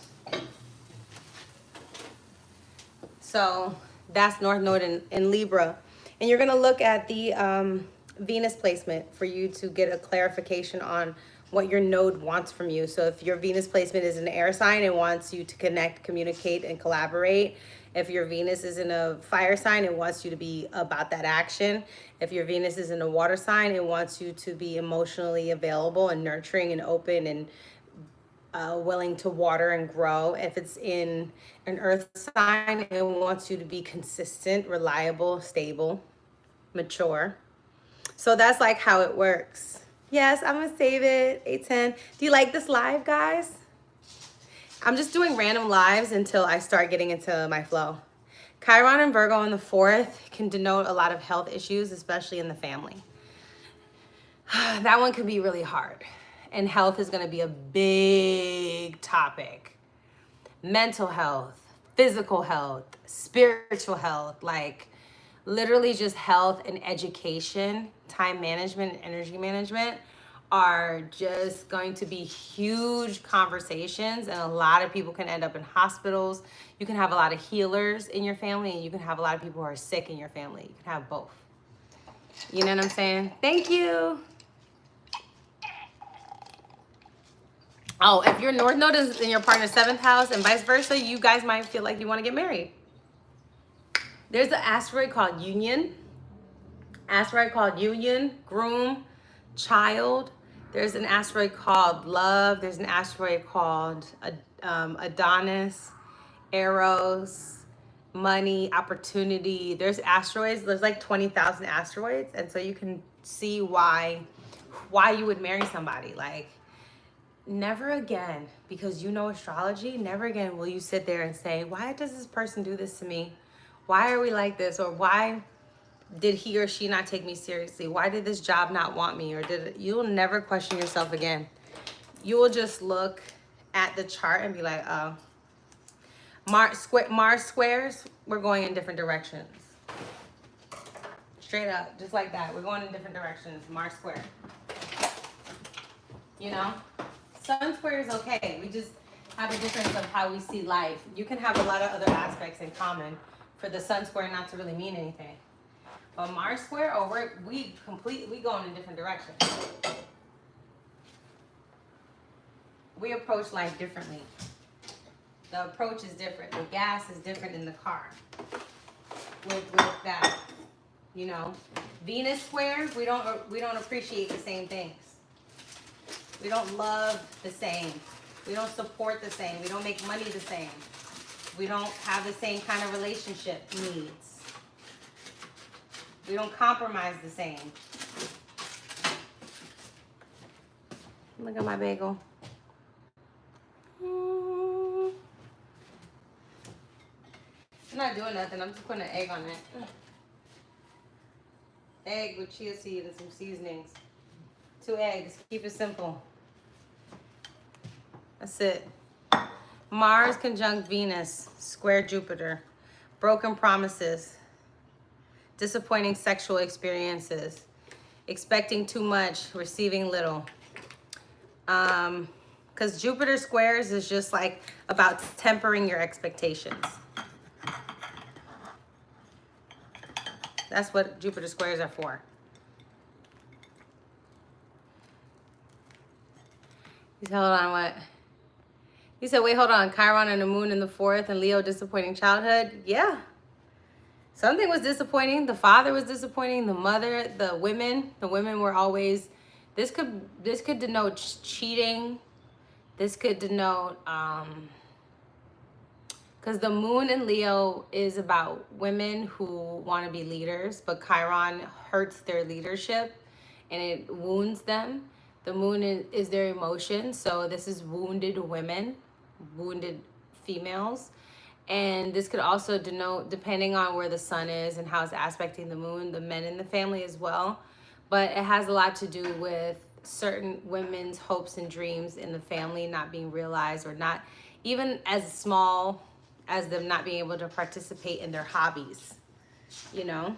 So that's North Node in Libra. And you're going to look at the Venus placement for you to get a clarification on what your node wants from you. So if your Venus placement is an air sign, it wants you to connect, communicate, and collaborate. If your Venus is in a fire sign, it wants you to be about that action. If your Venus is in a water sign, it wants you to be emotionally available and nurturing and open and willing to water and grow. If it's in an earth sign, it wants you to be consistent, reliable, stable, mature. So that's like how it works. Yes, I'm gonna save it. 8:10. Do you like this live, guys? I'm just doing random lives until I start getting into my flow. Chiron and Virgo in the 4th can denote a lot of health issues, especially in the family. That one could be really hard. And health is going to be a big topic. Mental health, physical health, spiritual health, like literally just health and education, time management, and energy management are just going to be huge conversations, and a lot of people can end up in hospitals. You can have a lot of healers in your family, and you can have a lot of people who are sick in your family. You can have both. You know what I'm saying? Thank you. Oh, if your North Node is in your partner's 7th house and vice versa, you guys might feel like you want to get married. There's an asteroid called Union. Groom, child. There's an asteroid called Love. There's an asteroid called Adonis, Eros, money, opportunity. There's asteroids. There's like 20,000 asteroids, and so you can see why you would marry somebody. Like, never again, because you know astrology, never again will you sit there and say, why does this person do this to me? Why are we like this? Or why did he or she not take me seriously? Why did this job not want me? Or you'll never question yourself again. You will just look at the chart and be like, oh, Mars squares, we're going in different directions. Straight up, just like that. We're going in different directions. Mars square. You know? Sun square is okay. We just have a difference of how we see life. You can have a lot of other aspects in common for the sun square not to really mean anything. But Mars square, oh, we going in different directions. We approach life differently. The approach is different. The gas is different in the car. With that, you know, Venus square, we don't appreciate the same things. We don't love the same. We don't support the same. We don't make money the same. We don't have the same kind of relationship needs. We don't compromise the same. Look at my bagel. I'm not doing nothing. I'm just putting an egg on it. Egg with chia seed and some seasonings. 2 eggs. Keep it simple. That's it. Mars conjunct Venus, square Jupiter. Broken promises. Disappointing sexual experiences. Expecting too much, receiving little. Because Jupiter squares is just like about tempering your expectations. That's what Jupiter squares are for. You said, hold on, what? You said, wait, hold on. Chiron and the moon in the 4th and Leo disappointing childhood. Yeah. Something was disappointing. The father was disappointing. The mother, the women were always, this could denote cheating. This could denote, because the moon in Leo is about women who want to be leaders, but Chiron hurts their leadership and it wounds them. The moon is their emotions. So this is wounded women, wounded females. And this could also denote, depending on where the sun is and how it's aspecting the moon, the men in the family as well. But it has a lot to do with certain women's hopes and dreams in the family not being realized, or not even as small as them not being able to participate in their hobbies, you know,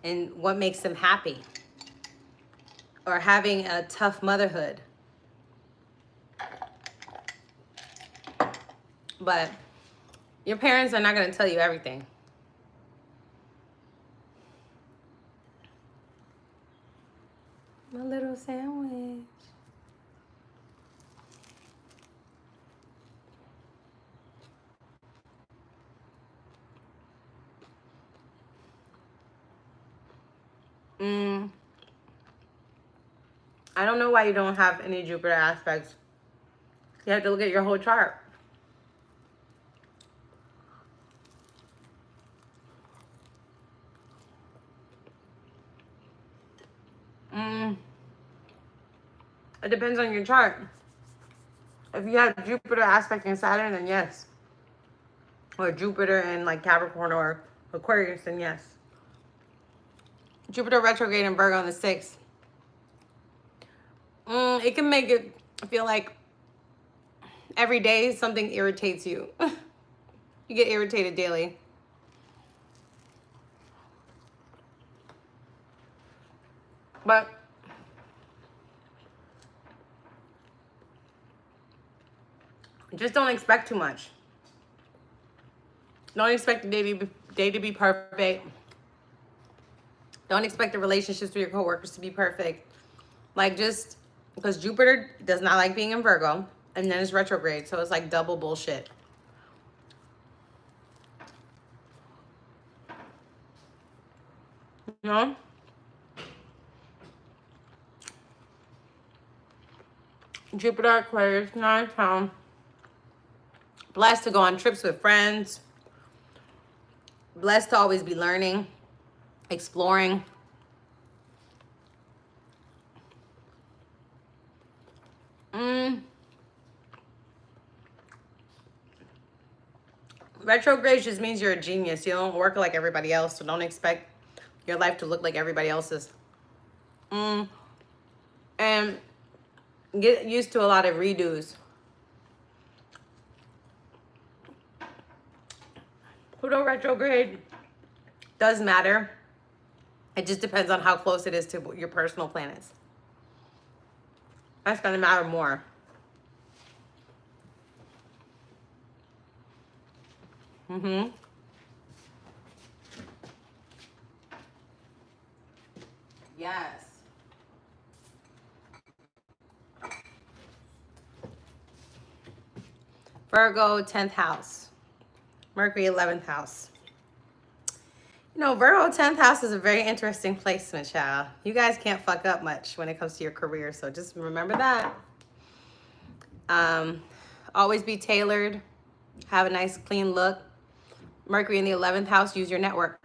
and what makes them happy, or having a tough motherhood. But your parents are not going to tell you everything. My little sandwich. I don't know why you don't have any Jupiter aspects. You have to look at your whole chart. It depends on your chart. If you have Jupiter aspecting Saturn, then yes. Or Jupiter in like Capricorn or Aquarius, then yes. Jupiter retrograde in Virgo on the 6th. It can make it feel like every day something irritates you. You get irritated daily. But just don't expect too much. Don't expect the day to be perfect. Don't expect the relationships with your coworkers to be perfect. Like, just because Jupiter does not like being in Virgo, and then it's retrograde, so it's like double bullshit. You know? Jupiter Aquarius, 9th house. Blessed to go on trips with friends. Blessed to always be learning, exploring. Retrograde just means you're a genius. You don't work like everybody else, so don't expect your life to look like everybody else's. And get used to a lot of redos. Pluto retrograde does matter. It just depends on how close it is to your personal planets. That's going to matter more. Yes. Virgo, 10th house. Mercury, 11th house. You know, Virgo 10th house is a very interesting placement, child. You guys can't fuck up much when it comes to your career, so just remember that. Always be tailored. Have a nice, clean look. Mercury in the 11th house, use your network.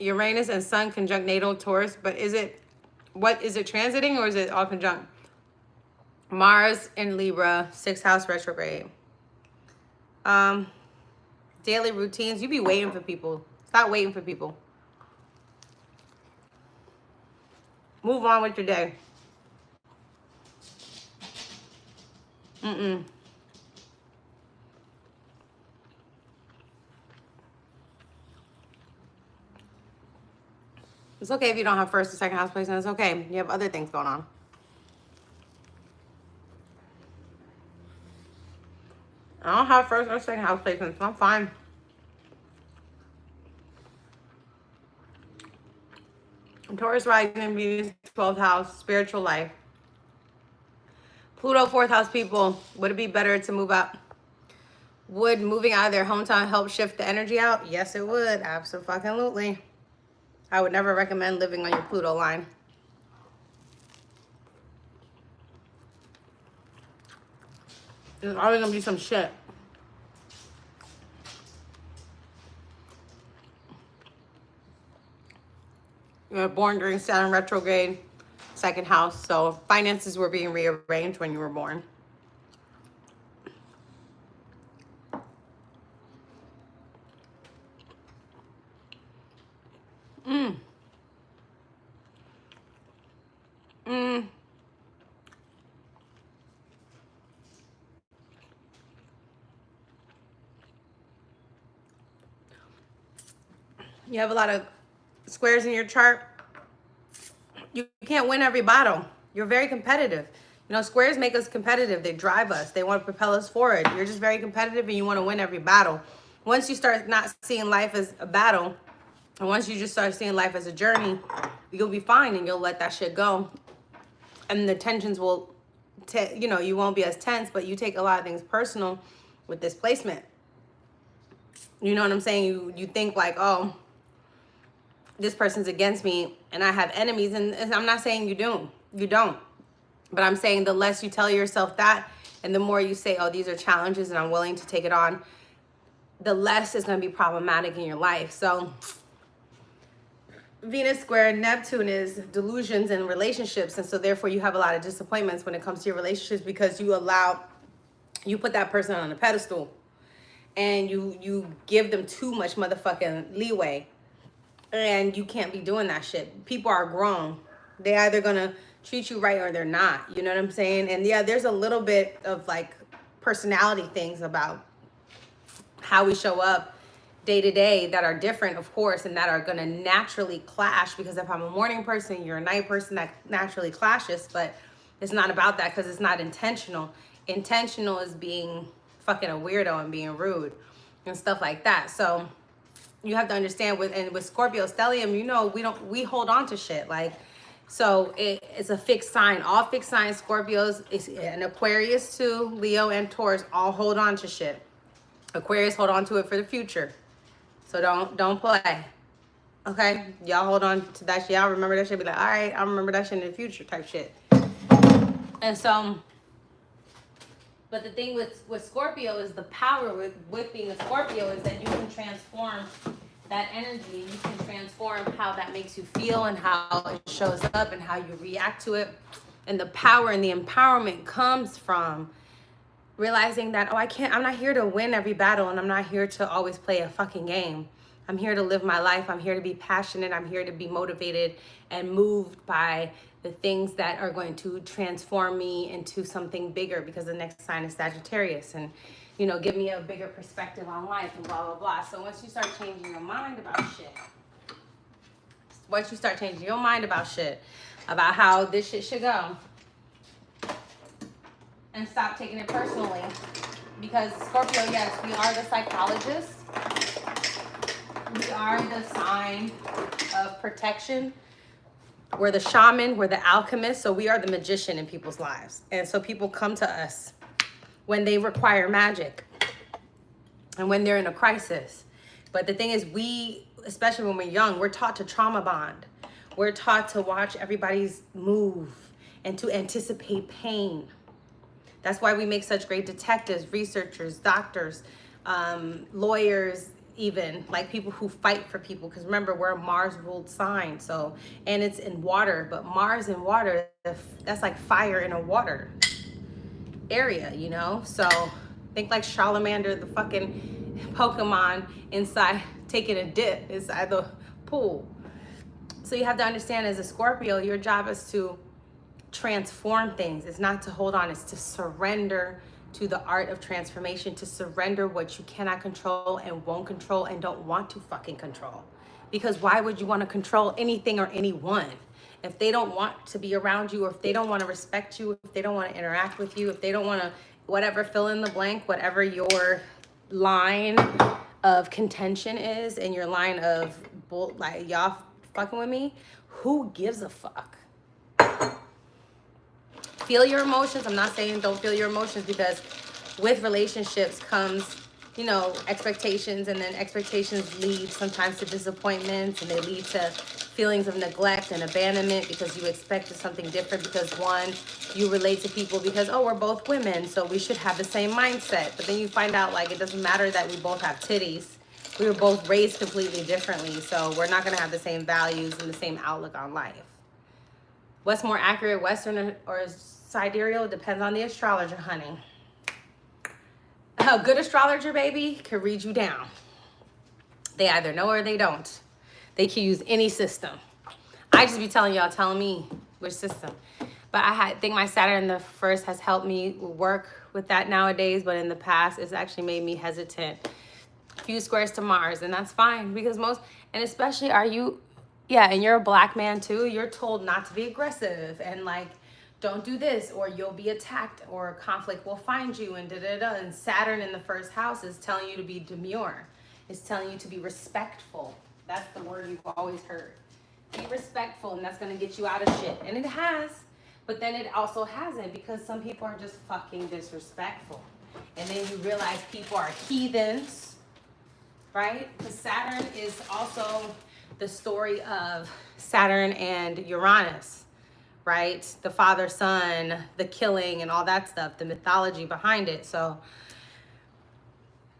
Uranus and Sun conjunct natal Taurus, but is it transiting or is it all conjunct? Mars in Libra, 6th house retrograde. Daily routines, you be waiting for people. Stop waiting for people. Move on with your day. It's okay if you don't have first or second house placement. It's okay. You have other things going on. I don't have first or second house placements, so I'm fine. Taurus rising, Venus, 12th house, spiritual life. Pluto, 4th house people. Would it be better to move up? Would moving out of their hometown help shift the energy out? Yes, it would. Absolutely. I would never recommend living on your Pluto line. There's always gonna be some shit. You were born during Saturn retrograde, 2nd house, so finances were being rearranged when you were born. You have a lot of squares in your chart. You can't win every battle. You're very competitive. You know, squares make us competitive. They drive us. They want to propel us forward. You're just very competitive and you want to win every battle. Once you start not seeing life as a battle, and once you just start seeing life as a journey, you'll be fine and you'll let that shit go. And the tensions will, you know, you won't be as tense, but you take a lot of things personal with this placement. You know what I'm saying? You think like, oh, this person's against me and I have enemies, and I'm not saying you don't, but I'm saying the less you tell yourself that, And the more you say, oh, these are challenges and I'm willing to take it on, the less is going to be problematic in your life. So Venus square Neptune is delusions and relationships. And so therefore you have a lot of disappointments when it comes to your relationships, because you put that person on a pedestal and you give them too much motherfucking leeway. And you can't be doing that shit. People are grown. They either gonna treat you right or they're not. You know what I'm saying? And yeah, there's a little bit of like personality things about how we show up day to day that are different, of course, and that are gonna naturally clash, because if I'm a morning person, you're a night person, that naturally clashes. But it's not about that, because it's not intentional. Intentional is being fucking a weirdo and being rude and stuff like that. So you have to understand with Scorpio stellium, you know, we hold on to shit. Like, so it's a fixed sign. All fixed signs, Scorpios, is an Aquarius too, Leo and Taurus, all hold on to shit. Aquarius hold on to it for the future. So don't play. Okay? Y'all hold on to that shit. Y'all remember that shit. Be like, all right, I'll remember that shit in the future type shit. And so, but the thing with Scorpio is the power with being a Scorpio is that you can transform that energy. You can transform how that makes you feel and how it shows up and how you react to it. And the power and the empowerment comes from realizing that, oh, I'm not here to win every battle, and I'm not here to always play a fucking game. I'm here to live my life. I'm here to be passionate. I'm here to be motivated and moved by the things that are going to transform me into something bigger, because the next sign is Sagittarius, and, you know, give me a bigger perspective on life and blah, blah, blah. So once you start changing your mind about shit, about how this shit should go, and stop taking it personally, because Scorpio, yes, we are the psychologists. We are the sign of protection. We're the shaman, we're the alchemist, so we are the magician in people's lives. And so people come to us when they require magic and when they're in a crisis. But the thing is, we, especially when we're young, we're taught to trauma bond. We're taught to watch everybody's move and to anticipate pain. That's why we make such great detectives, researchers, doctors, lawyers, even like people who fight for people. Because remember, we're a Mars ruled sign. So, and it's in water, but Mars in water, that's like fire in a water area, you know? So think like Charlemander, the fucking Pokemon inside, taking a dip inside the pool. So you have to understand, as a Scorpio, your job is to transform things. It's not to hold on, it's to surrender to the art of transformation, to surrender what you cannot control and won't control and don't want to fucking control. Because why would you want to control anything or anyone if they don't want to be around you, or if they don't want to respect you, if they don't want to interact with you, if they don't want to, whatever, fill in the blank, whatever your line of contention is and your line of bull, like, y'all fucking with me, who gives a fuck? Feel your emotions. I'm not saying don't feel your emotions, because with relationships comes, you know, expectations, and then expectations lead sometimes to disappointments, and they lead to feelings of neglect and abandonment because you expected something different, because one, you relate to people because, oh, we're both women, so we should have the same mindset. But then you find out, like, it doesn't matter that we both have titties. We were both raised completely differently, so we're not going to have the same values and the same outlook on life. What's more accurate, Western or sidereal? Depends on the astrologer, honey. A good astrologer, baby, can read you down. They either know or they don't. They can use any system. I just be telling y'all, telling me which system. But I think my Saturn the first has helped me work with that nowadays, but in the past, it's actually made me hesitant. Few squares to Mars, and that's fine, because most, and especially and you're a black man too, you're told not to be aggressive and like, don't do this or you'll be attacked or conflict will find you and da-da-da. And Saturn in the first house is telling you to be demure. It's telling you to be respectful. That's the word you've always heard. Be respectful, and that's going to get you out of shit. And it has, but then it also hasn't, because some people are just fucking disrespectful. And then you realize people are heathens, right? Because Saturn is also the story of Saturn and Uranus, right? The father, son, the killing and all that stuff, the mythology behind it. So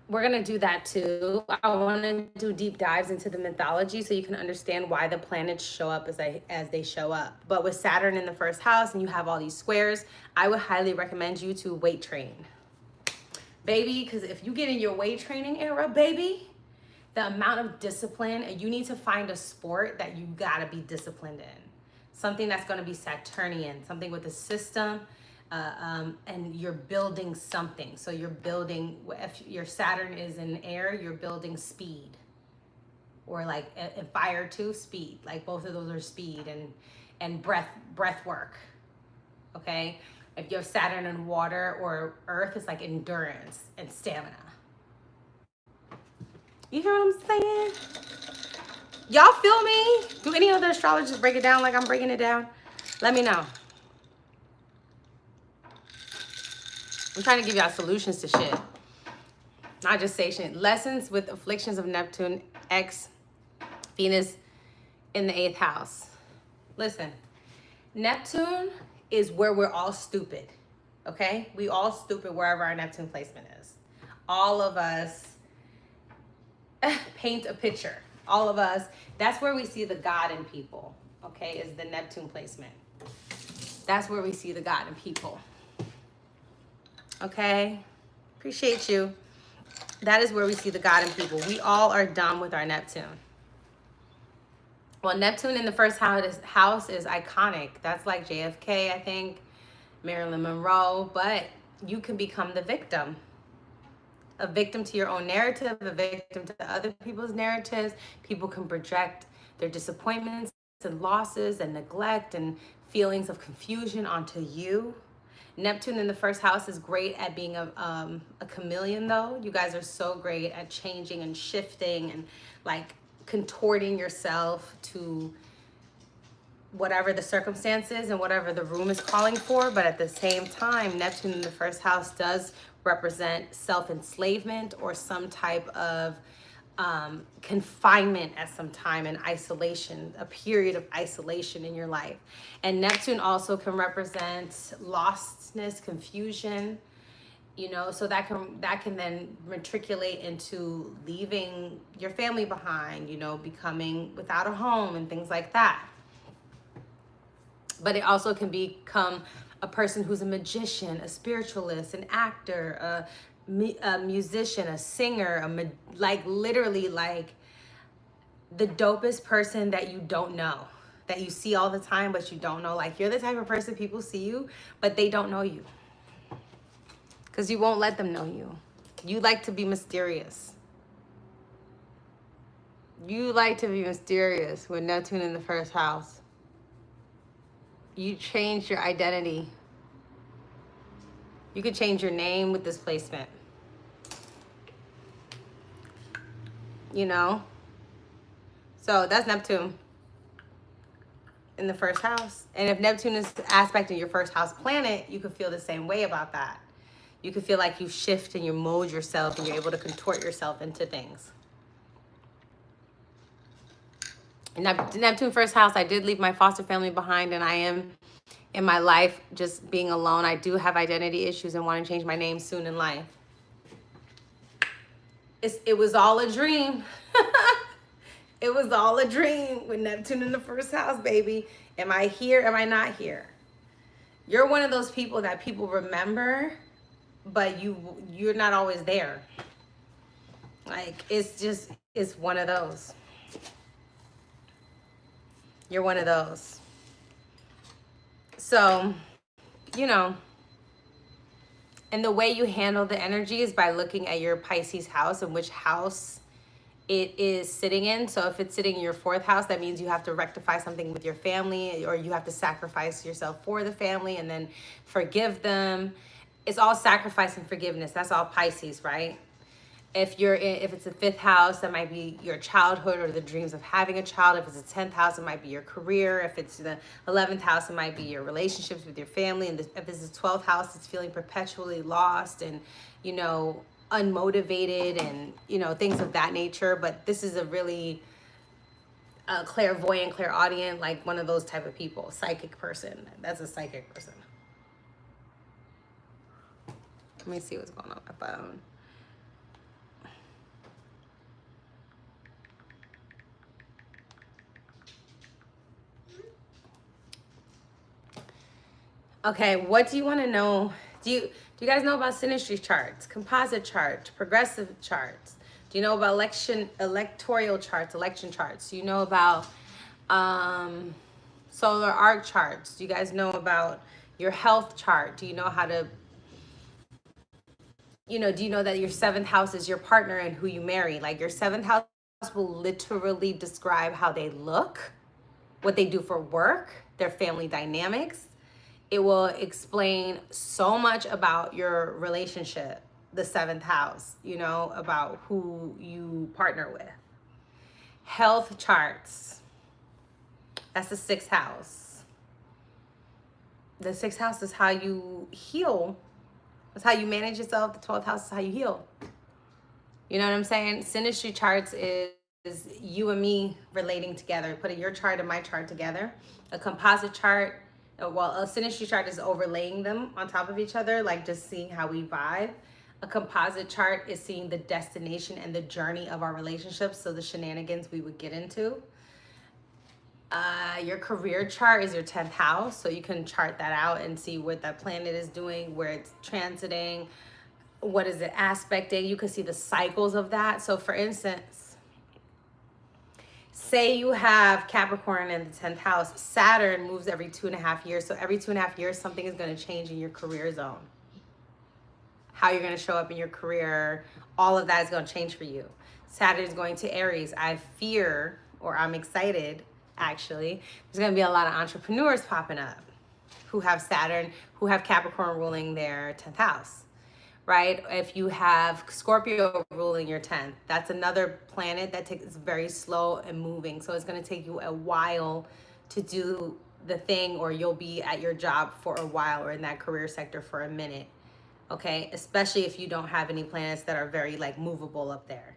we're going to do that too. I want to do deep dives into the mythology so you can understand why the planets show up as they show up. But with Saturn in the first house and you have all these squares, I would highly recommend you to weight train. Baby, because if you get in your weight training era, baby, the amount of discipline, and you need to find a sport that you got to be disciplined in. Something that's going to be Saturnian, something with a system. And you're building something. So you're building, if your Saturn is in air, you're building speed. Or like in fire too, speed. Like both of those are speed and breath work. Okay? If you have Saturn in water or earth, it's like endurance and stamina. You hear what I'm saying? Y'all feel me? Do any other astrologers break it down like I'm breaking it down? Let me know. I'm trying to give y'all solutions to shit. Not just say shit. Lessons with afflictions of Neptune, X, Venus in the 8th house. Listen, Neptune is where we're all stupid. Okay? We all stupid wherever our Neptune placement is. All of us paint a picture. All of us. That's where we see the God in people. Okay? Is the Neptune placement. That's where we see the God in people. Okay, appreciate you. That is where we see the God in people. We all are done with our Neptune. Well, Neptune in the first house is iconic. That's like JFK, I think, Marilyn Monroe. But you can become the victim. A victim to your own narrative, a victim to other people's narratives. People can project their disappointments and losses and neglect and feelings of confusion onto you. Neptune in the first house is great at being a chameleon, though. You guys are so great at changing and shifting and like contorting yourself to whatever the circumstances and whatever the room is calling for. But at the same time, Neptune in the first house does represent self-enslavement or some type of confinement at some time and isolation, a period of isolation in your life. And Neptune also can represent lostness, confusion, you know, so that can then matriculate into leaving your family behind, you know, becoming without a home and things like that. But it also can become a person who's a magician, a spiritualist, an actor, a musician, a singer, like literally like the dopest person that you don't know, that you see all the time, but you don't know. Like you're the type of person people see you, but they don't know you. Because you won't let them know you. You like to be mysterious. You like to be mysterious with Neptune in the first house. You change your identity. You could change your name with this placement. You know? So that's Neptune in the first house. And if Neptune is aspecting your first house planet, you could feel the same way about that. You could feel like you shift and you mold yourself and you're able to contort yourself into things. In Neptune first house, I did leave my foster family behind, and I am in my life just being alone. I do have identity issues and want to change my name soon in life. It was all a dream. It was all a dream with Neptune in the first house, baby. Am I here? Am I not here? You're one of those people that people remember, but you're not always there. Like, it's one of those. You're one of those. So, you know, and the way you handle the energy is by looking at your Pisces house and which house it is sitting in. So if it's sitting in your 4th house, that means you have to rectify something with your family, or you have to sacrifice yourself for the family and then forgive them. It's all sacrifice and forgiveness. That's all Pisces, right? If it's the 5th house, that might be your childhood or the dreams of having a child. If it's the 10th house, it might be your career. If it's the 11th house, it might be your relationships with your family. And if it's the 12th house, it's feeling perpetually lost and, you know, unmotivated and, you know, things of that nature. But this is a really a clairvoyant, clairaudient, like one of those type of people. Psychic person. That's a psychic person. Let me see what's going on with my phone. Okay, what do you want to know? Do you guys know about synastry charts, composite charts, progressive charts? Do you know about electoral charts, election charts? Do you know about solar arc charts? Do you guys know about your health chart? Do you know how to, do you know that your seventh house is your partner and who you marry? Like your seventh house will literally describe how they look, what they do for work, their family dynamics. It will explain so much about your relationship, the seventh house, about who you partner with. Health charts. That's the sixth house. The sixth house is how you heal. That's how you manage yourself. The 12th house is how you heal. You know what I'm saying? Synastry charts is you and me relating together, putting your chart and my chart together. A composite chart, well, a synastry chart is overlaying them on top of each other, like just seeing how we vibe. A composite chart is seeing the destination and the journey of our relationships, so the shenanigans we would get into. Your career chart is your 10th house, so you can chart that out and see what that planet is doing, where it's transiting, what is it aspecting. You can see the cycles of that. So for instance, say you have Capricorn in the 10th house, Saturn moves every 2.5 years. So every 2.5 years, something is going to change in your career zone. How you're going to show up in your career, all of that is going to change for you. Saturn is going to Aries. I fear, or I'm excited, actually, there's going to be a lot of entrepreneurs popping up who have Saturn, who have Capricorn ruling their 10th house. Right? If you have Scorpio ruling your 10th, that's another planet that is very slow and moving. So it's going to take you a while to do the thing, or you'll be at your job for a while or in that career sector for a minute. Okay? Especially if you don't have any planets that are very like movable up there.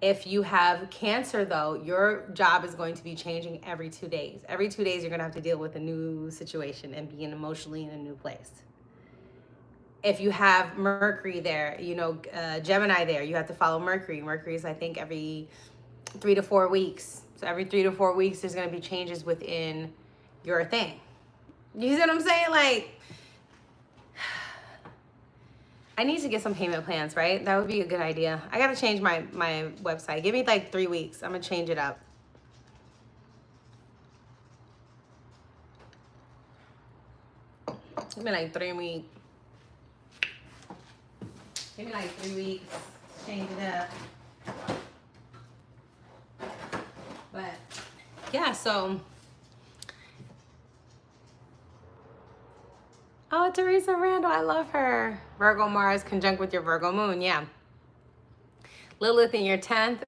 If you have Cancer though, your job is going to be changing every 2 days. Every 2 days, you're going to have to deal with a new situation and being emotionally in a new place. If you have Mercury there, Gemini there, you have to follow Mercury. Mercury is, I think, every 3 to 4 weeks. So every 3 to 4 weeks, there's going to be changes within your thing. You see what I'm saying? Like, I need to get some payment plans, right? That would be a good idea. I got to change my website. Give me like 3 weeks. I'm going to change it up. Give me like 3 weeks. Give me like 3 weeks. Change it up. But yeah, so. Oh, Teresa Randall, I love her. Virgo Mars conjunct with your Virgo moon, yeah. Lilith in your 10th.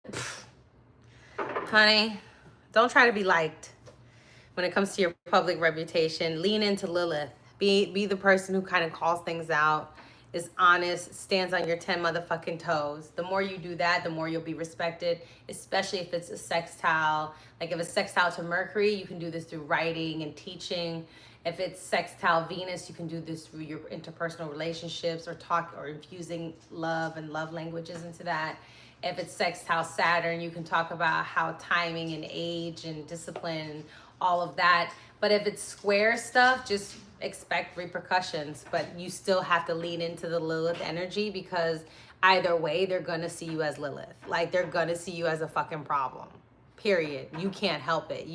Honey, don't try to be liked when it comes to your public reputation. Lean into Lilith. Be the person who kind of calls things out, is honest, stands on your 10 motherfucking toes. The more you do that, the more you'll be respected, especially if it's a sextile. Like if it's sextile to Mercury, you can do this through writing and teaching. If it's sextile Venus, you can do this through your interpersonal relationships, or infusing love and love languages into that. If it's sextile Saturn, you can talk about how timing and age and discipline and all of that. But if it's square stuff, just expect repercussions. But you still have to lean into the Lilith energy, because either way, they're going to see you as Lilith. Like, they're going to see you as a fucking problem. Period. You can't help it.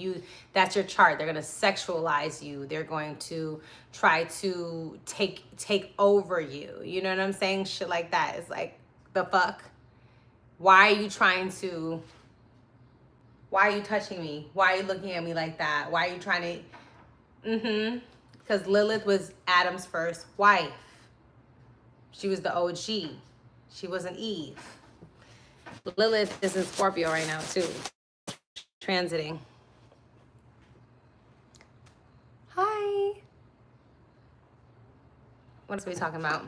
That's your chart. They're going to sexualize you. They're going to try to take over you. You know what I'm saying? Shit like that. It's like, the fuck? Why are you touching me? Why are you looking at me like that? Why are you trying to... Because Lilith was Adam's first wife. She was the OG. She wasn't Eve. Lilith is in Scorpio right now too. Transiting. Hi. What else are we talking about?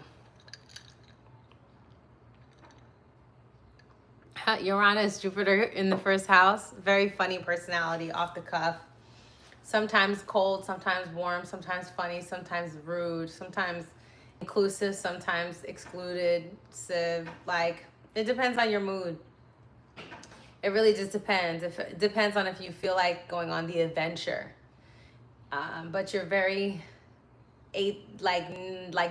Uranus, Jupiter in the first house. Very funny personality, off the cuff. Sometimes cold, sometimes warm, sometimes funny, sometimes rude, sometimes inclusive, sometimes excluded. Like, it depends on your mood. It really just depends. It depends on if you feel like going on the adventure. But you're very like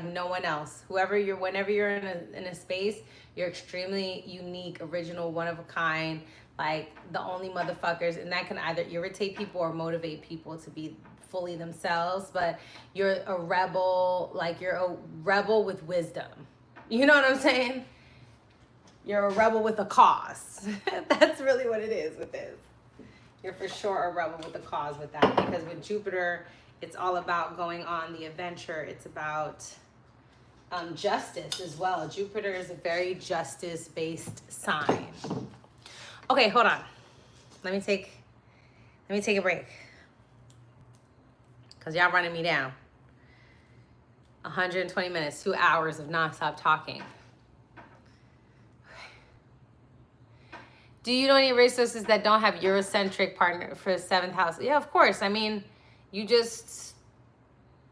no one else. Whenever you're in a space, you're extremely unique, original, one of a kind, like the only motherfuckers, and that can either irritate people or motivate people to be fully themselves. But you're a rebel, like you're a rebel with wisdom. You know what I'm saying? You're a rebel with a cause. That's really what it is with this. You're for sure a rebel with a cause with that, because with Jupiter, it's all about going on the adventure. It's about justice as well. Jupiter is a very justice-based sign. Okay, hold on. Let me take a break, because y'all running me down. 120 minutes, 2 hours of nonstop talking. Do you know any resources that don't have Eurocentric partner for 7th house? Yeah, of course. I mean, it's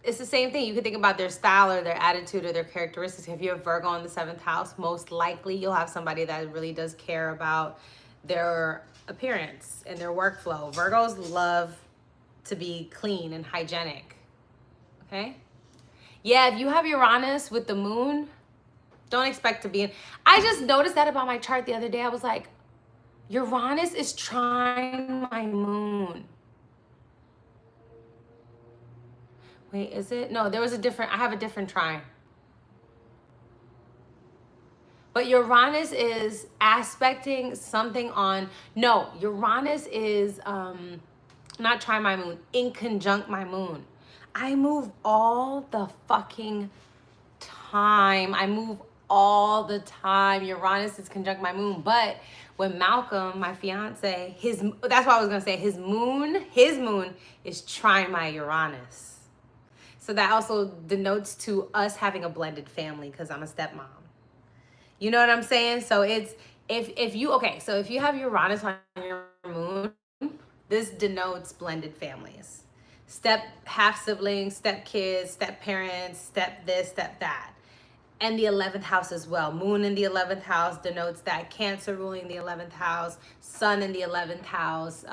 the same thing. You can think about their style or their attitude or their characteristics. If you have Virgo in the 7th house, most likely you'll have somebody that really does care about their appearance and their workflow. Virgos love to be clean and hygienic. Okay? Yeah, if you have Uranus with the moon, don't expect to be in. I just noticed that about my chart the other day. I was like, Uranus is trying my moon. Wait, is it? No, I have a different trine. But Uranus is aspecting something on, no, Uranus is not trying my moon, in conjunct my moon. I move all the fucking time. Uranus is conjunct my moon. But when Malcolm, my fiance, that's what I was gonna say, his moon is trying my Uranus. So that also denotes to us having a blended family, because I'm a stepmom. You know what I'm saying? So it's, if you have Uranus on your moon, this denotes blended families. Step half siblings, step kids, step parents, step this, step that. And the 11th house as well. Moon in the 11th house denotes that. Cancer ruling the 11th house, Sun in the 11th house.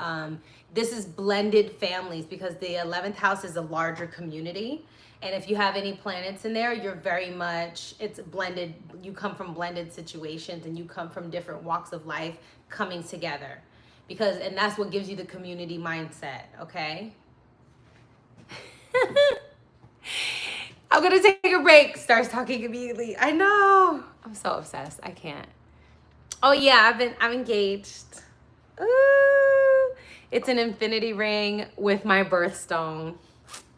This is blended families, because the 11th house is a larger community. And if you have any planets in there, you're very much, it's blended. You come from blended situations, and you come from different walks of life coming together. And that's what gives you the community mindset, okay? I'm gonna take a break. Starts talking immediately. I know. I'm so obsessed. I can't. Oh yeah, I'm engaged. Ooh, it's an infinity ring with my birthstone.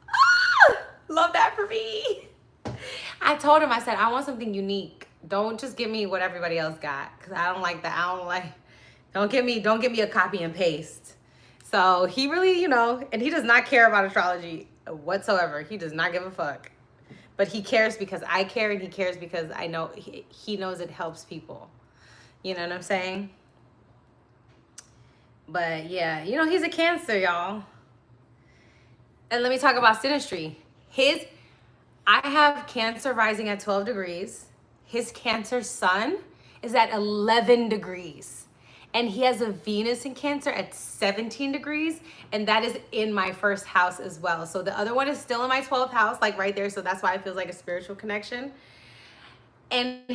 Ah, love that for me. I told him, I said, I want something unique. Don't just give me what everybody else got, because I don't like that. Don't give me a copy and paste. So he really, and he does not care about astrology whatsoever. He does not give a fuck. But he cares because I care, and he cares because I know he knows it helps people. You know what I'm saying? But yeah, he's a Cancer, y'all. And let me talk about synastry. I have Cancer rising at 12 degrees. His Cancer sun is at 11 degrees. And he has a Venus in Cancer at 17 degrees. And that is in my 1st house as well. So the other one is still in my 12th house, like right there. So that's why it feels like a spiritual connection. But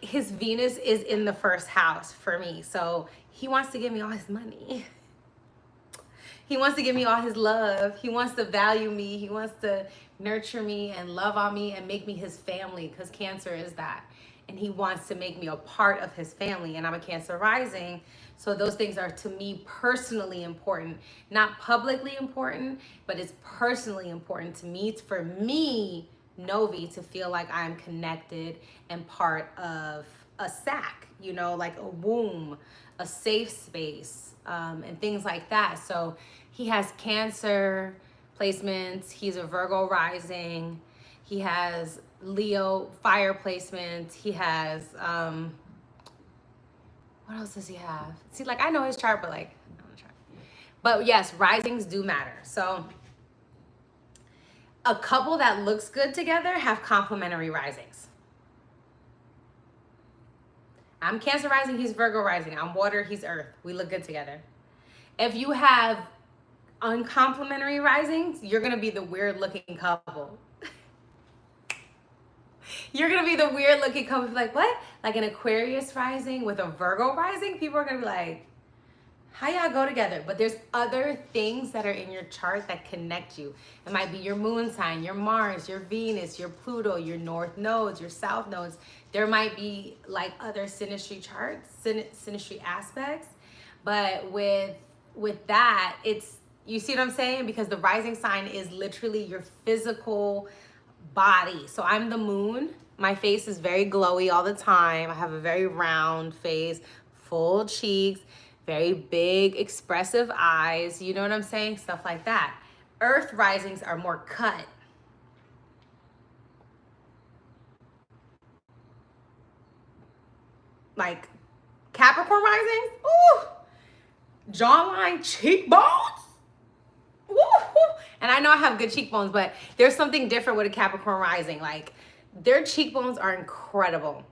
his Venus is in the 1st house for me. So he wants to give me all his money. He wants to give me all his love. He wants to value me. He wants to nurture me and love on me and make me his family, because Cancer is that. And he wants to make me a part of his family. And I'm a Cancer rising. So those things are, to me, personally important. Not publicly important, but it's personally important to me. For me, Novi, to feel like I'm connected and part of a sac, like a womb, a safe space, and things like that. So he has Cancer placements. He's a Virgo rising. He has Leo fire placements. He has What else does he have? See, like, I know his chart, but like, I don't know chart. But yes, risings do matter. So a couple that looks good together have complementary risings. I'm Cancer rising, he's Virgo rising. I'm water, he's earth. We look good together. If you have uncomplimentary risings, you're gonna be the weird looking couple. You're gonna be the weird looking couple, like, what? Like an Aquarius rising with a Virgo rising, people are gonna be like, how y'all go together? But there's other things that are in your chart that connect you. It might be your moon sign, your Mars, your Venus, your Pluto, your north nodes, your south nodes. There might be like other synastry charts, synastry aspects. But with that, it's, you see what I'm saying? Because the rising sign is literally your physical body. So I'm the moon. My face is very glowy all the time. I have a very round face, full cheeks, very big, expressive eyes. You know what I'm saying? Stuff like that. Earth risings are more cut. Like Capricorn risings, ooh, jawline, cheekbones. Woo! And I know I have good cheekbones, but there's something different with a Capricorn rising. Like, their cheekbones are incredible.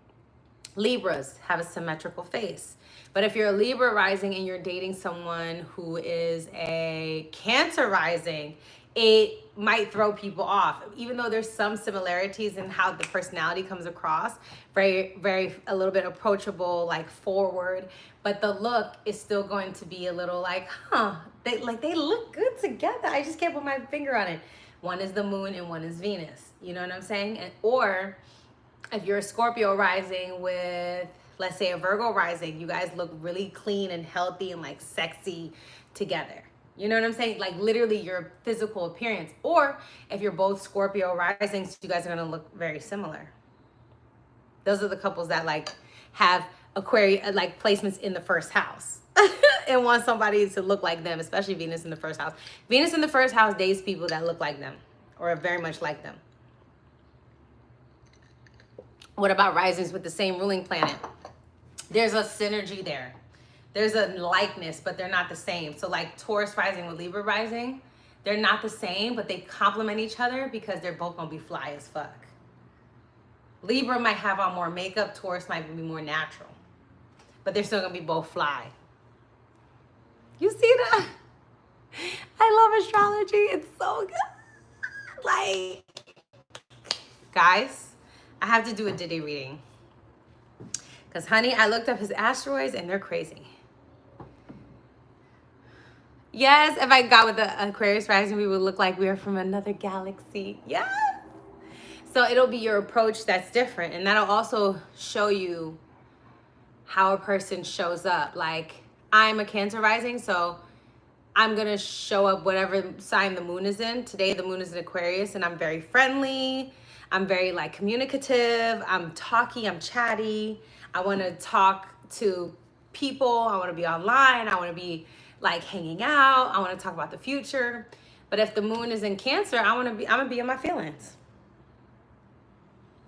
Libras have a symmetrical face. But if you're a Libra rising and you're dating someone who is a Cancer rising, it might throw people off. Even though there's some similarities in how the personality comes across, very a little bit approachable, like forward, but the look is still going to be a little like, huh, they look good together. I just can't put my finger on it. One is the moon and one is Venus. You know what I'm saying? And or if you're a Scorpio rising with, let's say, a Virgo rising, you guys look really clean and healthy and like sexy together. You know what I'm saying? Like literally your physical appearance. Or if you're both Scorpio risings, you guys are gonna look very similar. Those are the couples that like have Aquarius, like placements in the first house and want somebody to look like them, especially Venus in the first house. Venus in the first house dates people that look like them or are very much like them. What about risings with the same ruling planet? There's a synergy there. There's a likeness, but they're not the same. So like Taurus rising with Libra rising, they're not the same, but they complement each other because they're both gonna be fly as fuck. Libra might have on more makeup, Taurus might be more natural, but they're still gonna be both fly. You see that? I love astrology, it's so good. Like, guys, I have to do a Diddy reading. Because, honey, I looked up his asteroids and they're crazy. Yes, if I got with the Aquarius rising, we would look like we were from another galaxy. Yes. So it'll be your approach that's different. And that'll also show you how a person shows up. Like, I'm a Cancer rising, so I'm going to show up whatever sign the moon is in. Today, the moon is in Aquarius, and I'm very friendly. I'm very like communicative. I'm talky. I'm chatty. I want to talk to people. I want to be online. I want to be like hanging out. I want to talk about the future. But if the moon is in Cancer, I'm gonna be in my feelings.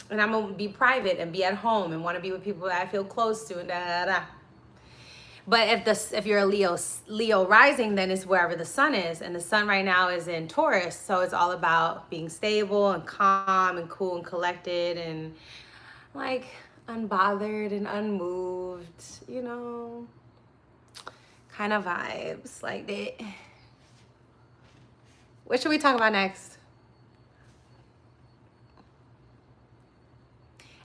And I'm gonna be private and be at home and want to be with people that I feel close to and da da da. But if you're a Leo rising, then it's wherever the sun is, and the sun right now is in Taurus, so it's all about being stable and calm and cool and collected and like unbothered and unmoved, you know, kind of vibes like that. What should we talk about next?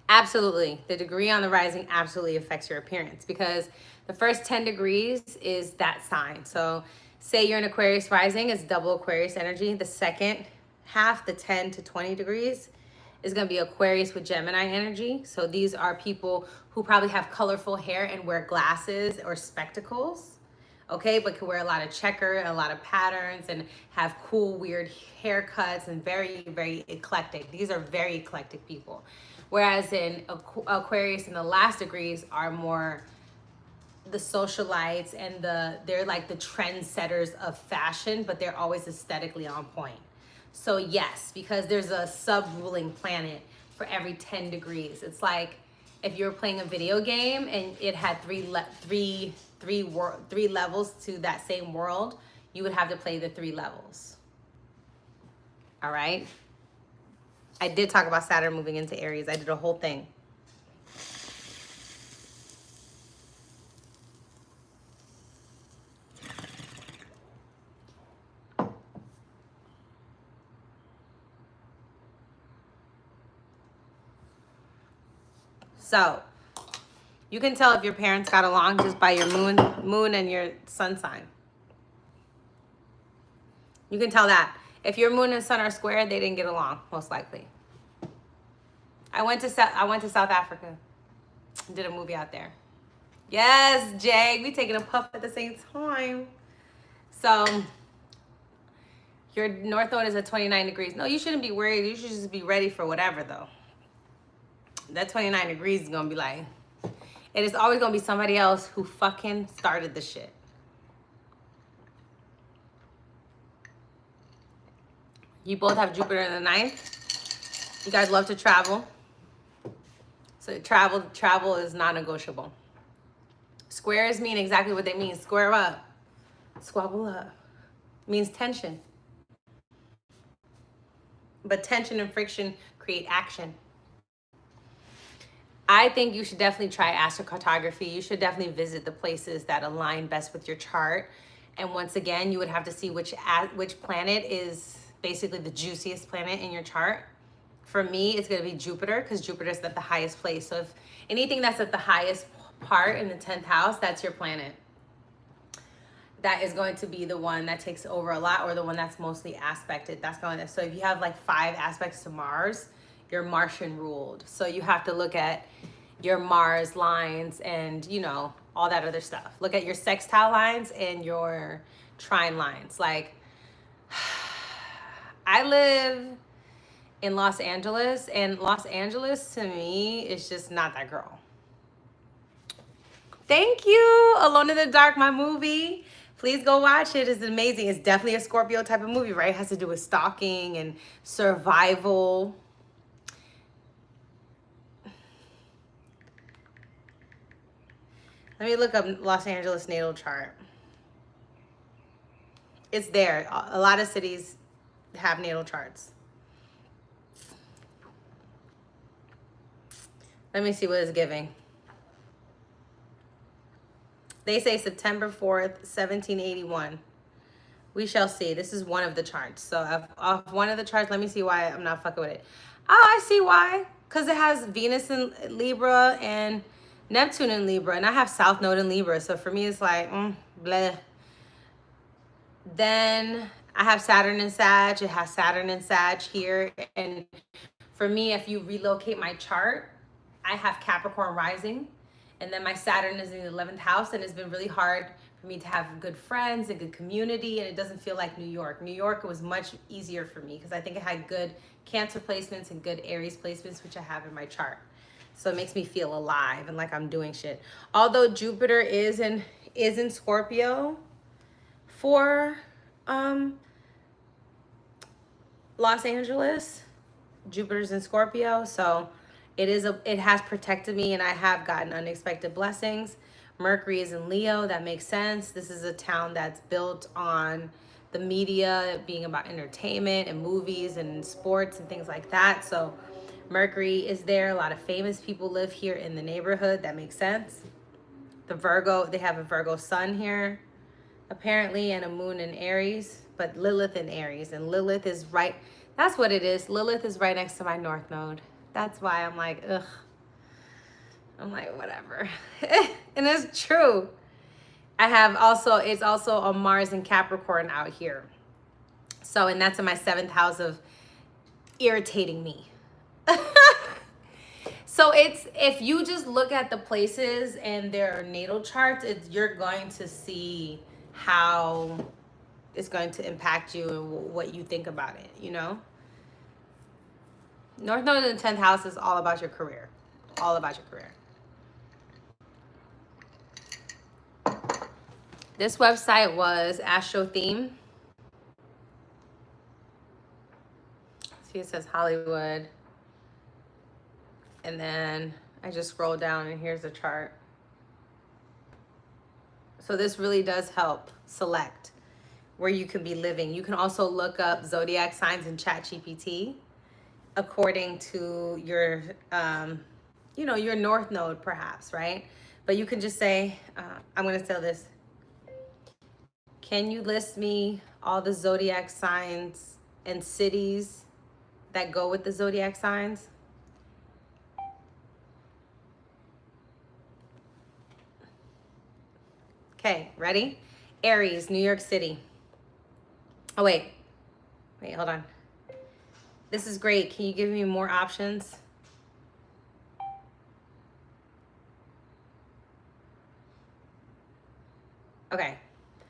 Absolutely. The degree on the rising absolutely affects your appearance because the first 10 degrees is that sign. So say you're an Aquarius rising, it's double Aquarius energy. The second half, the 10 to 20 degrees, is going to be Aquarius with Gemini energy. So these are people who probably have colorful hair and wear glasses or spectacles, okay? But can wear a lot of checker, a lot of patterns, and have cool, weird haircuts and very, very eclectic. These are very eclectic people. Whereas in Aquarius in the last degrees are more the socialites and they're like the trendsetters of fashion, but they're always aesthetically on point. So yes, because there's a sub-ruling planet for every 10 degrees. It's like if you were playing a video game and it had three levels to that same world, you would have to play the 3 levels. All right. I did talk about Saturn moving into Aries. I did a whole thing. So you can tell if your parents got along just by your moon and your sun sign. You can tell that. If your moon and sun are square, they didn't get along, most likely. I went to South Africa. Did a movie out there. Yes, Jay, we taking a puff at the same time. So your north node is at 29 degrees. No, you shouldn't be worried. You should just be ready for whatever, though. That 29 degrees is gonna be like, it is always gonna be somebody else who fucking started the shit. You both have Jupiter in the ninth. You guys love to travel. So travel is non-negotiable. Squares mean exactly what they mean. Square up, squabble up. Means tension. But tension and friction create action. I think you should definitely try astrocartography. You should definitely visit the places that align best with your chart. And once again, you would have to see which planet is basically the juiciest planet in your chart. For me, it's going to be Jupiter, because Jupiter is at the highest place. So if anything that's at the highest part in the 10th house, that's your planet. That is going to be the one that takes over a lot, or the one that's mostly aspected. That's going to, so if you have like 5 aspects to Mars, you're Martian ruled. So you have to look at your Mars lines and, you know, all that other stuff. Look at your sextile lines and your trine lines. Like, I live in Los Angeles, and Los Angeles to me is just not that girl. Thank you. Alone in the Dark, my movie. Please go watch it. It's amazing. It's definitely a Scorpio type of movie, right? It has to do with stalking and survival. Let me look up Los Angeles natal chart. It's there. A lot of cities have natal charts. Let me see what it's giving. They say September 4th, 1781. We shall see. This is one of the charts. So off one of the charts, let me see why I'm not fucking with it. Oh, I see why. Because it has Venus in Libra and Neptune in Libra. And I have South Node in Libra. So for me, it's like, bleh. Then I have Saturn in Sag. It has Saturn in Sag here. And for me, if you relocate my chart, I have Capricorn rising. And then my Saturn is in the 11th house, and it's been really hard for me to have good friends, a good community, and it doesn't feel like New York. New York was much easier for me because I think it had good Cancer placements and good Aries placements, which I have in my chart. So it makes me feel alive and like I'm doing shit. Although Jupiter is in Scorpio for Los Angeles. Jupiter's in Scorpio, so it has protected me, and I have gotten unexpected blessings. Mercury is in Leo. That makes sense. This is a town that's built on the media being about entertainment and movies and sports and things like that. So Mercury is there. A lot of famous people live here in the neighborhood. That makes sense. The Virgo, they have a Virgo sun here, apparently, and a moon in Aries, but Lilith in Aries. And Lilith is right, that's what it is. Lilith is right next to my North Node. That's why I'm like, ugh. I'm like, whatever. And it's true. I have also, it's also a Mars and Capricorn out here. So, and that's in my 7th house of irritating me. So it's, if you just look at the places and their natal charts, you're going to see how it's going to impact you and what you think about it, you know? North Node in the 10th house is all about your career. All about your career. This website was Astro Theme. See, it says Hollywood. And then I just scrolled down and here's the chart. So this really does help select where you could be living. You can also look up zodiac signs in ChatGPT according to your, your north node perhaps, right? But you can just say, I'm going to tell this. Can you list me all the zodiac signs and cities that go with the zodiac signs? Okay, ready? Aries, New York City. Oh, wait, hold on. This is great. Can you give me more options? Okay,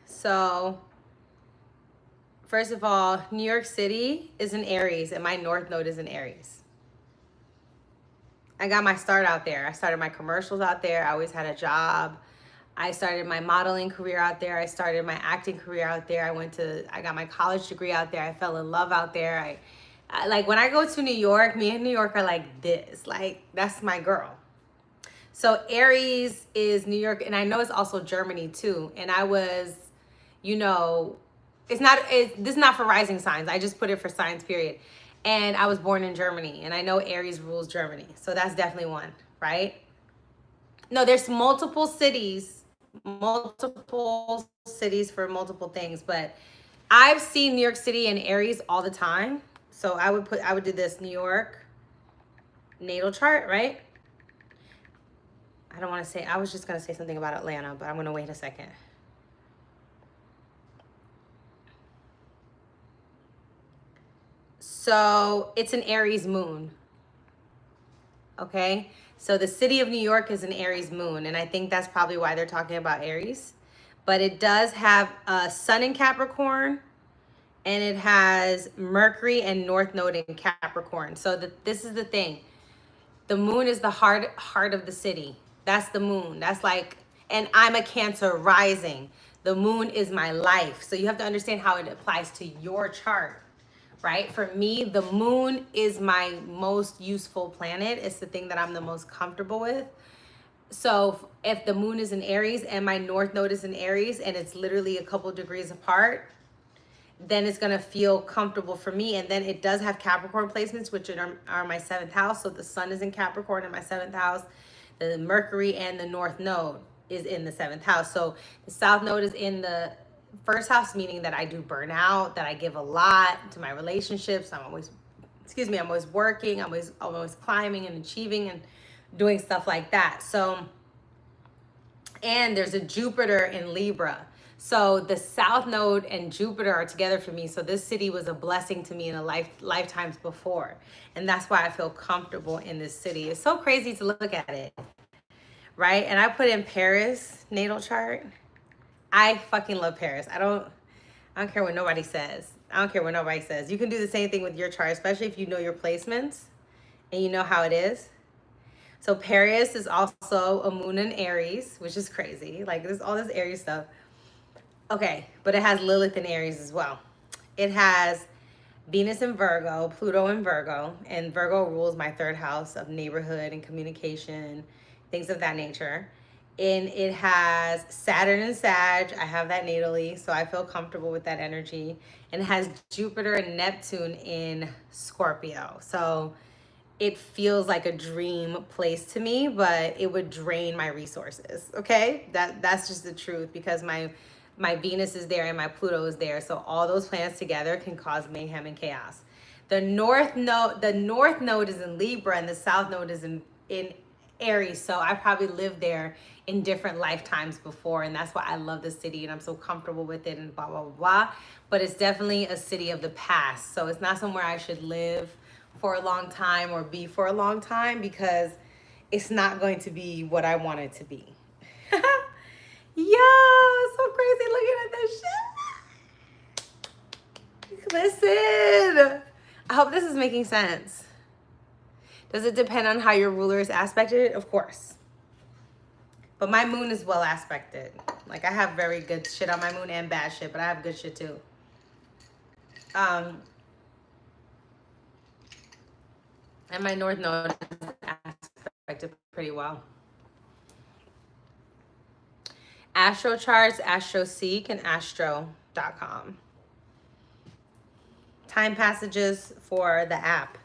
so first of all, New York City is in Aries and my north node is in Aries. I got my start out there. I started my commercials out there. I always had a job. I started my modeling career out there. I started my acting career out there. I got my college degree out there. I fell in love out there. I like when I go to New York, me and New York are like this. Like, that's my girl. So Aries is New York, and I know it's also Germany too. And I was, this is not for rising signs. I just put it for signs, period. And I was born in Germany, and I know Aries rules Germany. So that's definitely one, right? No, there's multiple cities for multiple things, but I've seen New York City and Aries all the time. So I would do this New York natal chart, right? I was just going to say something about Atlanta, but I'm going to wait a second. So it's an Aries moon. Okay. So the city of New York is an Aries moon. And I think that's probably why they're talking about Aries. But it does have a sun in Capricorn. And it has Mercury and North Node in Capricorn. So this is the thing. The moon is the heart of the city. That's the moon. That's like, and I'm a Cancer rising. The moon is my life. So you have to understand how it applies to your chart, right? For me, the moon is my most useful planet. It's the thing that I'm the most comfortable with. So if the moon is in Aries and my North Node is in Aries and it's literally a couple degrees apart, then it's going to feel comfortable for me. And then it does have Capricorn placements, which are my 7th house. So the sun is in Capricorn in my 7th house. The Mercury and the North Node is in the 7th house. So the South Node is in the 1st house, meaning that I do burnout, that I give a lot to my relationships. I'm always working. I'm always climbing and achieving and doing stuff like that. So, and there's a Jupiter in Libra. So the South Node and Jupiter are together for me. So this city was a blessing to me in lifetimes before. And that's why I feel comfortable in this city. It's so crazy to look at it, right? And I put in Paris natal chart. I fucking love Paris. I don't care what nobody says. You can do the same thing with your chart, especially if you know your placements and you know how it is. So Paris is also a moon in Aries, which is crazy. Like, there's all this Aries stuff. Okay, but it has Lilith in Aries as well. It has Venus in Virgo, Pluto in Virgo, and Virgo rules my 3rd house of neighborhood and communication, things of that nature. And it has Saturn and Sag. I have that natally, so I feel comfortable with that energy. And it has Jupiter and Neptune in Scorpio. So it feels like a dream place to me, but it would drain my resources, okay? That's just the truth, because my Venus is there and my Pluto is there. So all those planets together can cause mayhem and chaos. The North Node is in Libra and the South Node is in Aries. So I probably lived there in different lifetimes before. And that's why I love the city and I'm so comfortable with it and blah, blah, blah, blah. But it's definitely a city of the past. So it's not somewhere I should live for a long time or be for a long time, because it's not going to be what I want it to be. Yo, so crazy looking at this shit. Listen, I hope this is making sense. Does it depend on how your ruler is aspected? Of course. But my moon is well aspected. Like, I have very good shit on my moon and bad shit, but I have good shit too. And my North Node is aspected. aspected pretty well. Astro charts, AstroSeek, and Astro.com. Time passages for the app.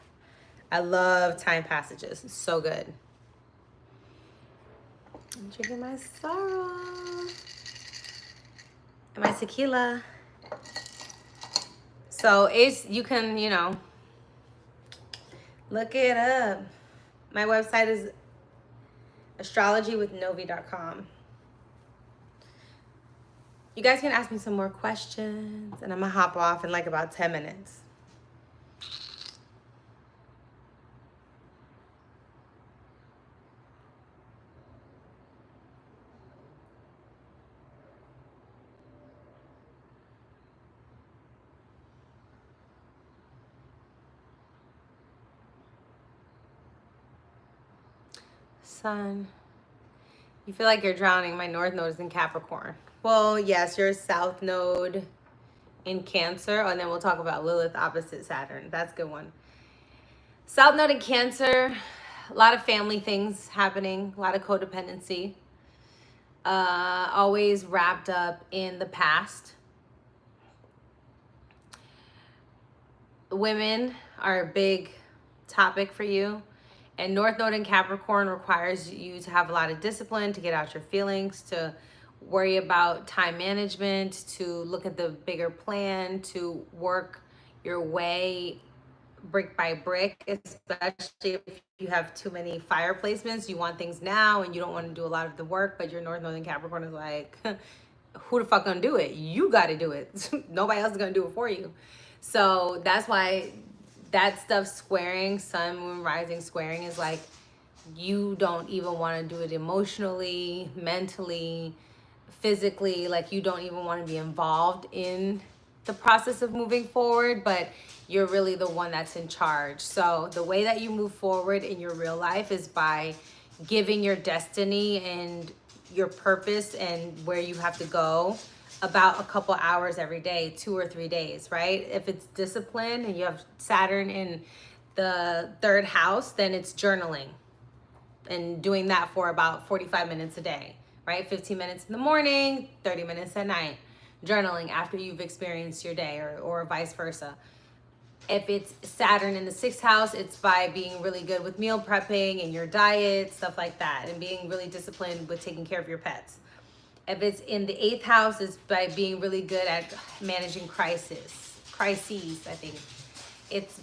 I love time passages. It's so good. I'm drinking my sorrow and my tequila. So it's, you can, you know, look it up. My website is astrologywithnovi.com. You guys can ask me some more questions, and I'm gonna hop off in like about 10 minutes. Sun, you feel like you're drowning. My north node is in Capricorn. Well, yes, your south node in Cancer, and then we'll talk about Lilith opposite Saturn. That's a good one. South node in Cancer, a lot of family things happening, a lot of codependency, always wrapped up in the past. Women are a big topic for you. And North Node in Capricorn requires you to have a lot of discipline, to get out your feelings, to worry about time management, to look at the bigger plan, to work your way brick by brick, especially if you have too many fire placements. You want things now and you don't want to do a lot of the work, but your North Node in Capricorn is like, who the fuck gonna do it? You got to do it. Nobody else is gonna do it for you. So that's why that stuff squaring, sun, moon, rising squaring is like, you don't even want to do it emotionally, mentally, physically. Like, you don't even want to be involved in the process of moving forward, but you're really the one that's in charge. So the way that you move forward in your real life is by giving your destiny and your purpose and where you have to go about a couple hours every day, 2 or 3 days, right? If it's discipline and you have Saturn in the 3rd house, then it's journaling and doing that for about 45 minutes a day, right? 15 minutes in the morning, 30 minutes at night, journaling after you've experienced your day, or vice versa. If it's Saturn in the 6th house, it's by being really good with meal prepping and your diet, stuff like that, and being really disciplined with taking care of your pets. If it's in the 8th house, it's by being really good at managing crises, I think. It's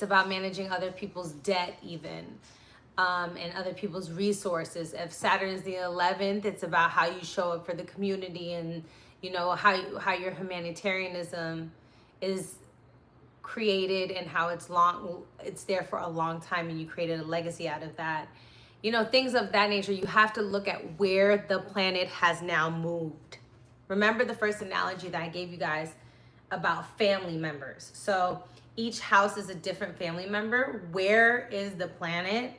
about managing other people's debt even, and other people's resources. If Saturn is the 11th, it's about how you show up for the community, and you know how your humanitarianism is created, and how it's there for a long time, and you created a legacy out of that. You know, things of that nature. You have to look at where the planet has now moved. Remember the first analogy that I gave you guys about family members. So each house is a different family member. Where is the planet?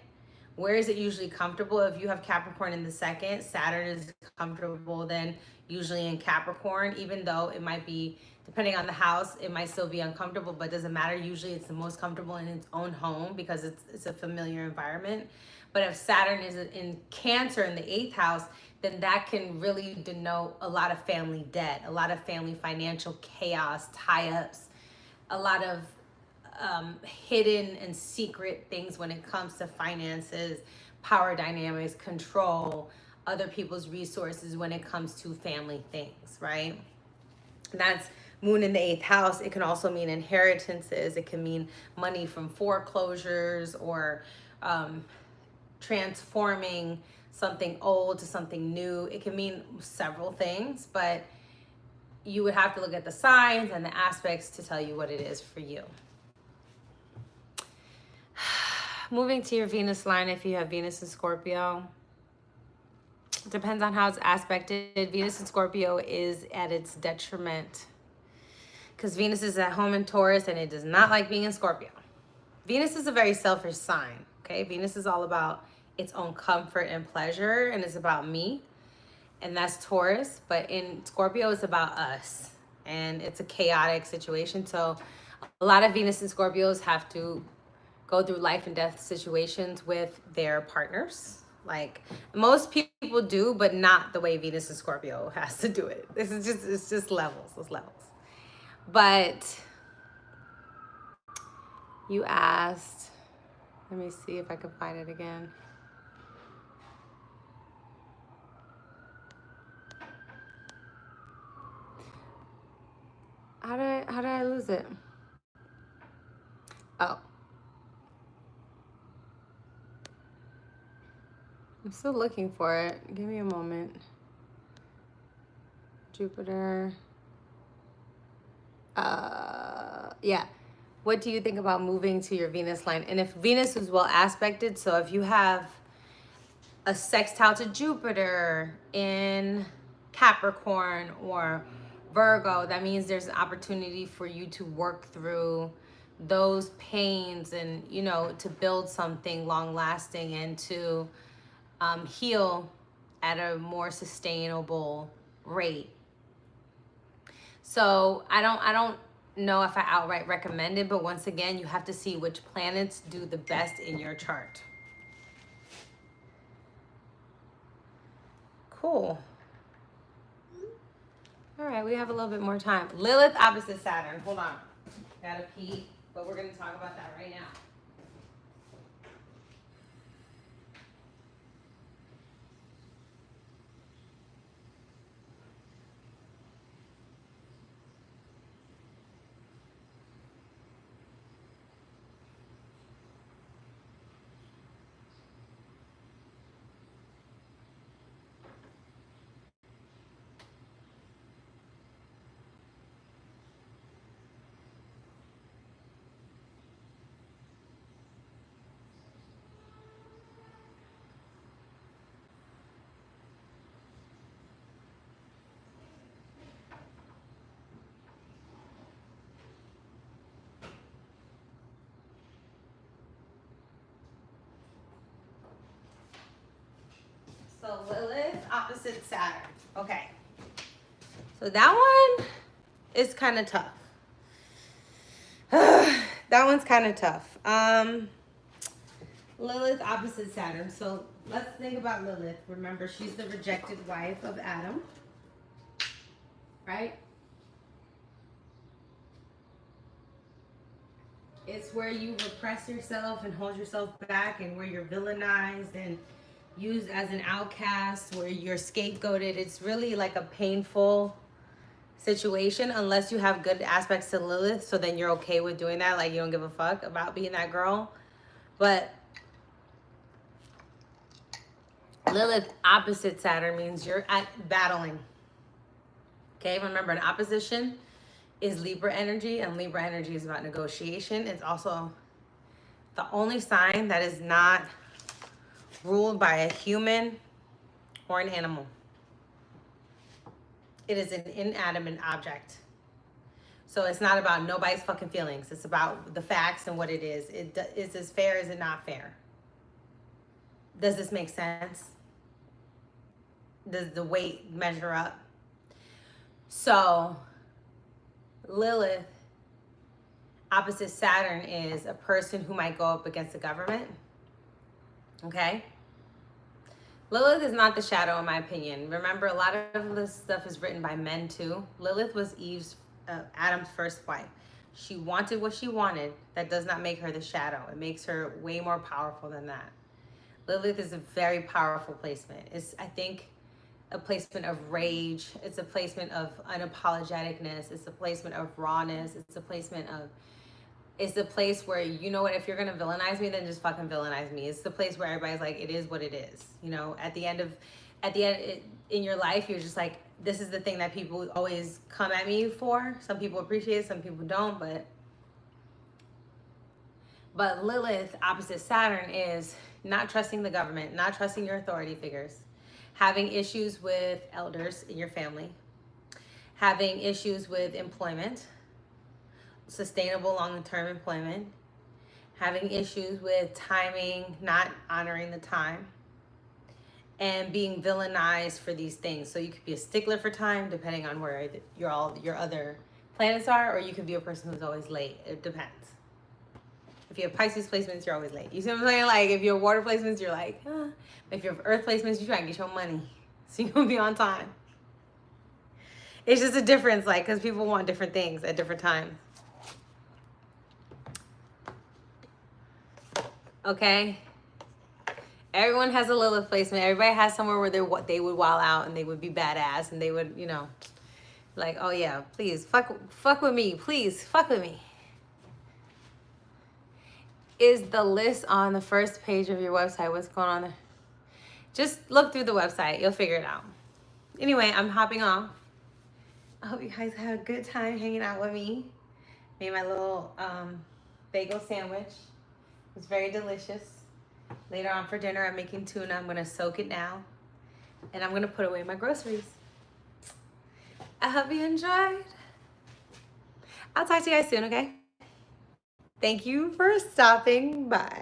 Where is it usually comfortable? If you have Capricorn in the 2nd, Saturn is comfortable then usually in Capricorn, even though it might be, depending on the house, it might still be uncomfortable, but it doesn't matter. Usually it's the most comfortable in its own home because it's a familiar environment. But if Saturn is in Cancer in the 8th house, then that can really denote a lot of family debt, a lot of family financial chaos, tie-ups, a lot of hidden and secret things when it comes to finances, power dynamics, control, other people's resources when it comes to family things, right? That's Moon in the 8th house. It can also mean inheritances. It can mean money from foreclosures, or transforming something old to something new. It can mean several things, but you would have to look at the signs and the aspects to tell you what it is for you. Moving to your Venus line, if you have Venus in Scorpio, depends on how it's aspected. Venus in Scorpio is at its detriment because Venus is at home in Taurus and it does not like being in Scorpio. Venus is a very selfish sign, okay? Venus is all about its own comfort and pleasure, and it's about me, and that's Taurus. But in Scorpio, it's about us, and it's a chaotic situation. So a lot of Venus and Scorpios have to go through life and death situations with their partners. Like most people do, but not the way Venus and Scorpio has to do it. It's just levels, those levels. But you asked, let me see if I can find it again. How did I lose it? Oh. I'm still looking for it. Give me a moment. Jupiter. Yeah. What do you think about moving to your Venus line? And if Venus is well aspected, so if you have a sextile to Jupiter in Capricorn or Virgo, that means there's an opportunity for you to work through those pains and, you know, to build something long lasting and to heal at a more sustainable rate. So I don't know if I outright recommend it, but once again, you have to see which planets do the best in your chart. Cool. All right, we have a little bit more time. Lilith opposite Saturn. Hold on. Gotta pee, but we're gonna talk about that right now. So Lilith opposite Saturn. Okay. So that one is kind of tough. That one's kind of tough. Lilith opposite Saturn. So let's think about Lilith. Remember, she's the rejected wife of Adam. Right? It's where you repress yourself and hold yourself back, and where you're villainized and used as an outcast, where you're scapegoated. It's really like a painful situation unless you have good aspects to Lilith, so then you're okay with doing that, like you don't give a fuck about being that girl. But Lilith opposite Saturn means you're at battling. Okay, remember, an opposition is Libra energy, and Libra energy is about negotiation. It's also the only sign that is not ruled by a human or an animal. It is an inanimate object. So it's not about nobody's fucking feelings. It's about the facts and what it is. Is this fair? Is it not fair? Does this make sense? Does the weight measure up? So Lilith opposite Saturn is a person who might go up against the government. Okay? Lilith is not the shadow, in my opinion. Remember, a lot of this stuff is written by men too. Lilith was Adam's first wife. She wanted what she wanted. That does not make her the shadow. It makes her way more powerful than that. Lilith is a very powerful placement. It's, I think, a placement of rage. It's a placement of unapologeticness. It's a placement of rawness. It's a placement of, it's the place where, you know what, if you're gonna villainize me, then just fucking villainize me. It's the place where everybody's like, it is what it is. You know, at the end in your life, you're just like, this is the thing that people always come at me for. Some people appreciate it, some people don't, but Lilith opposite Saturn is not trusting the government, not trusting your authority figures, having issues with elders in your family, having issues with employment, sustainable long-term employment, having issues with timing, not honoring the time, and being villainized for these things. So you could be a stickler for time, depending on where your other planets are, or you could be a person who's always late. It depends. If you have Pisces placements, you're always late. You see what I'm saying? Like, if you have water placements, you're like, huh. If you have earth placements, you try to get your money. So you're going to be on time. It's just a difference, like, because people want different things at different times. Okay? Everyone has a Lilith placement. Everybody has somewhere where they would wild out and they would be badass and they would, you know, like, oh yeah, please, fuck with me. Please, fuck with me. Is the list on the first page of your website? What's going on there? Just look through the website. You'll figure it out. Anyway, I'm hopping off. I hope you guys had a good time hanging out with me. Made my little bagel sandwich. It was very delicious. Later on for dinner, I'm making tuna. I'm going to soak it now. And I'm going to put away my groceries. I hope you enjoyed. I'll talk to you guys soon, okay? Thank you for stopping by.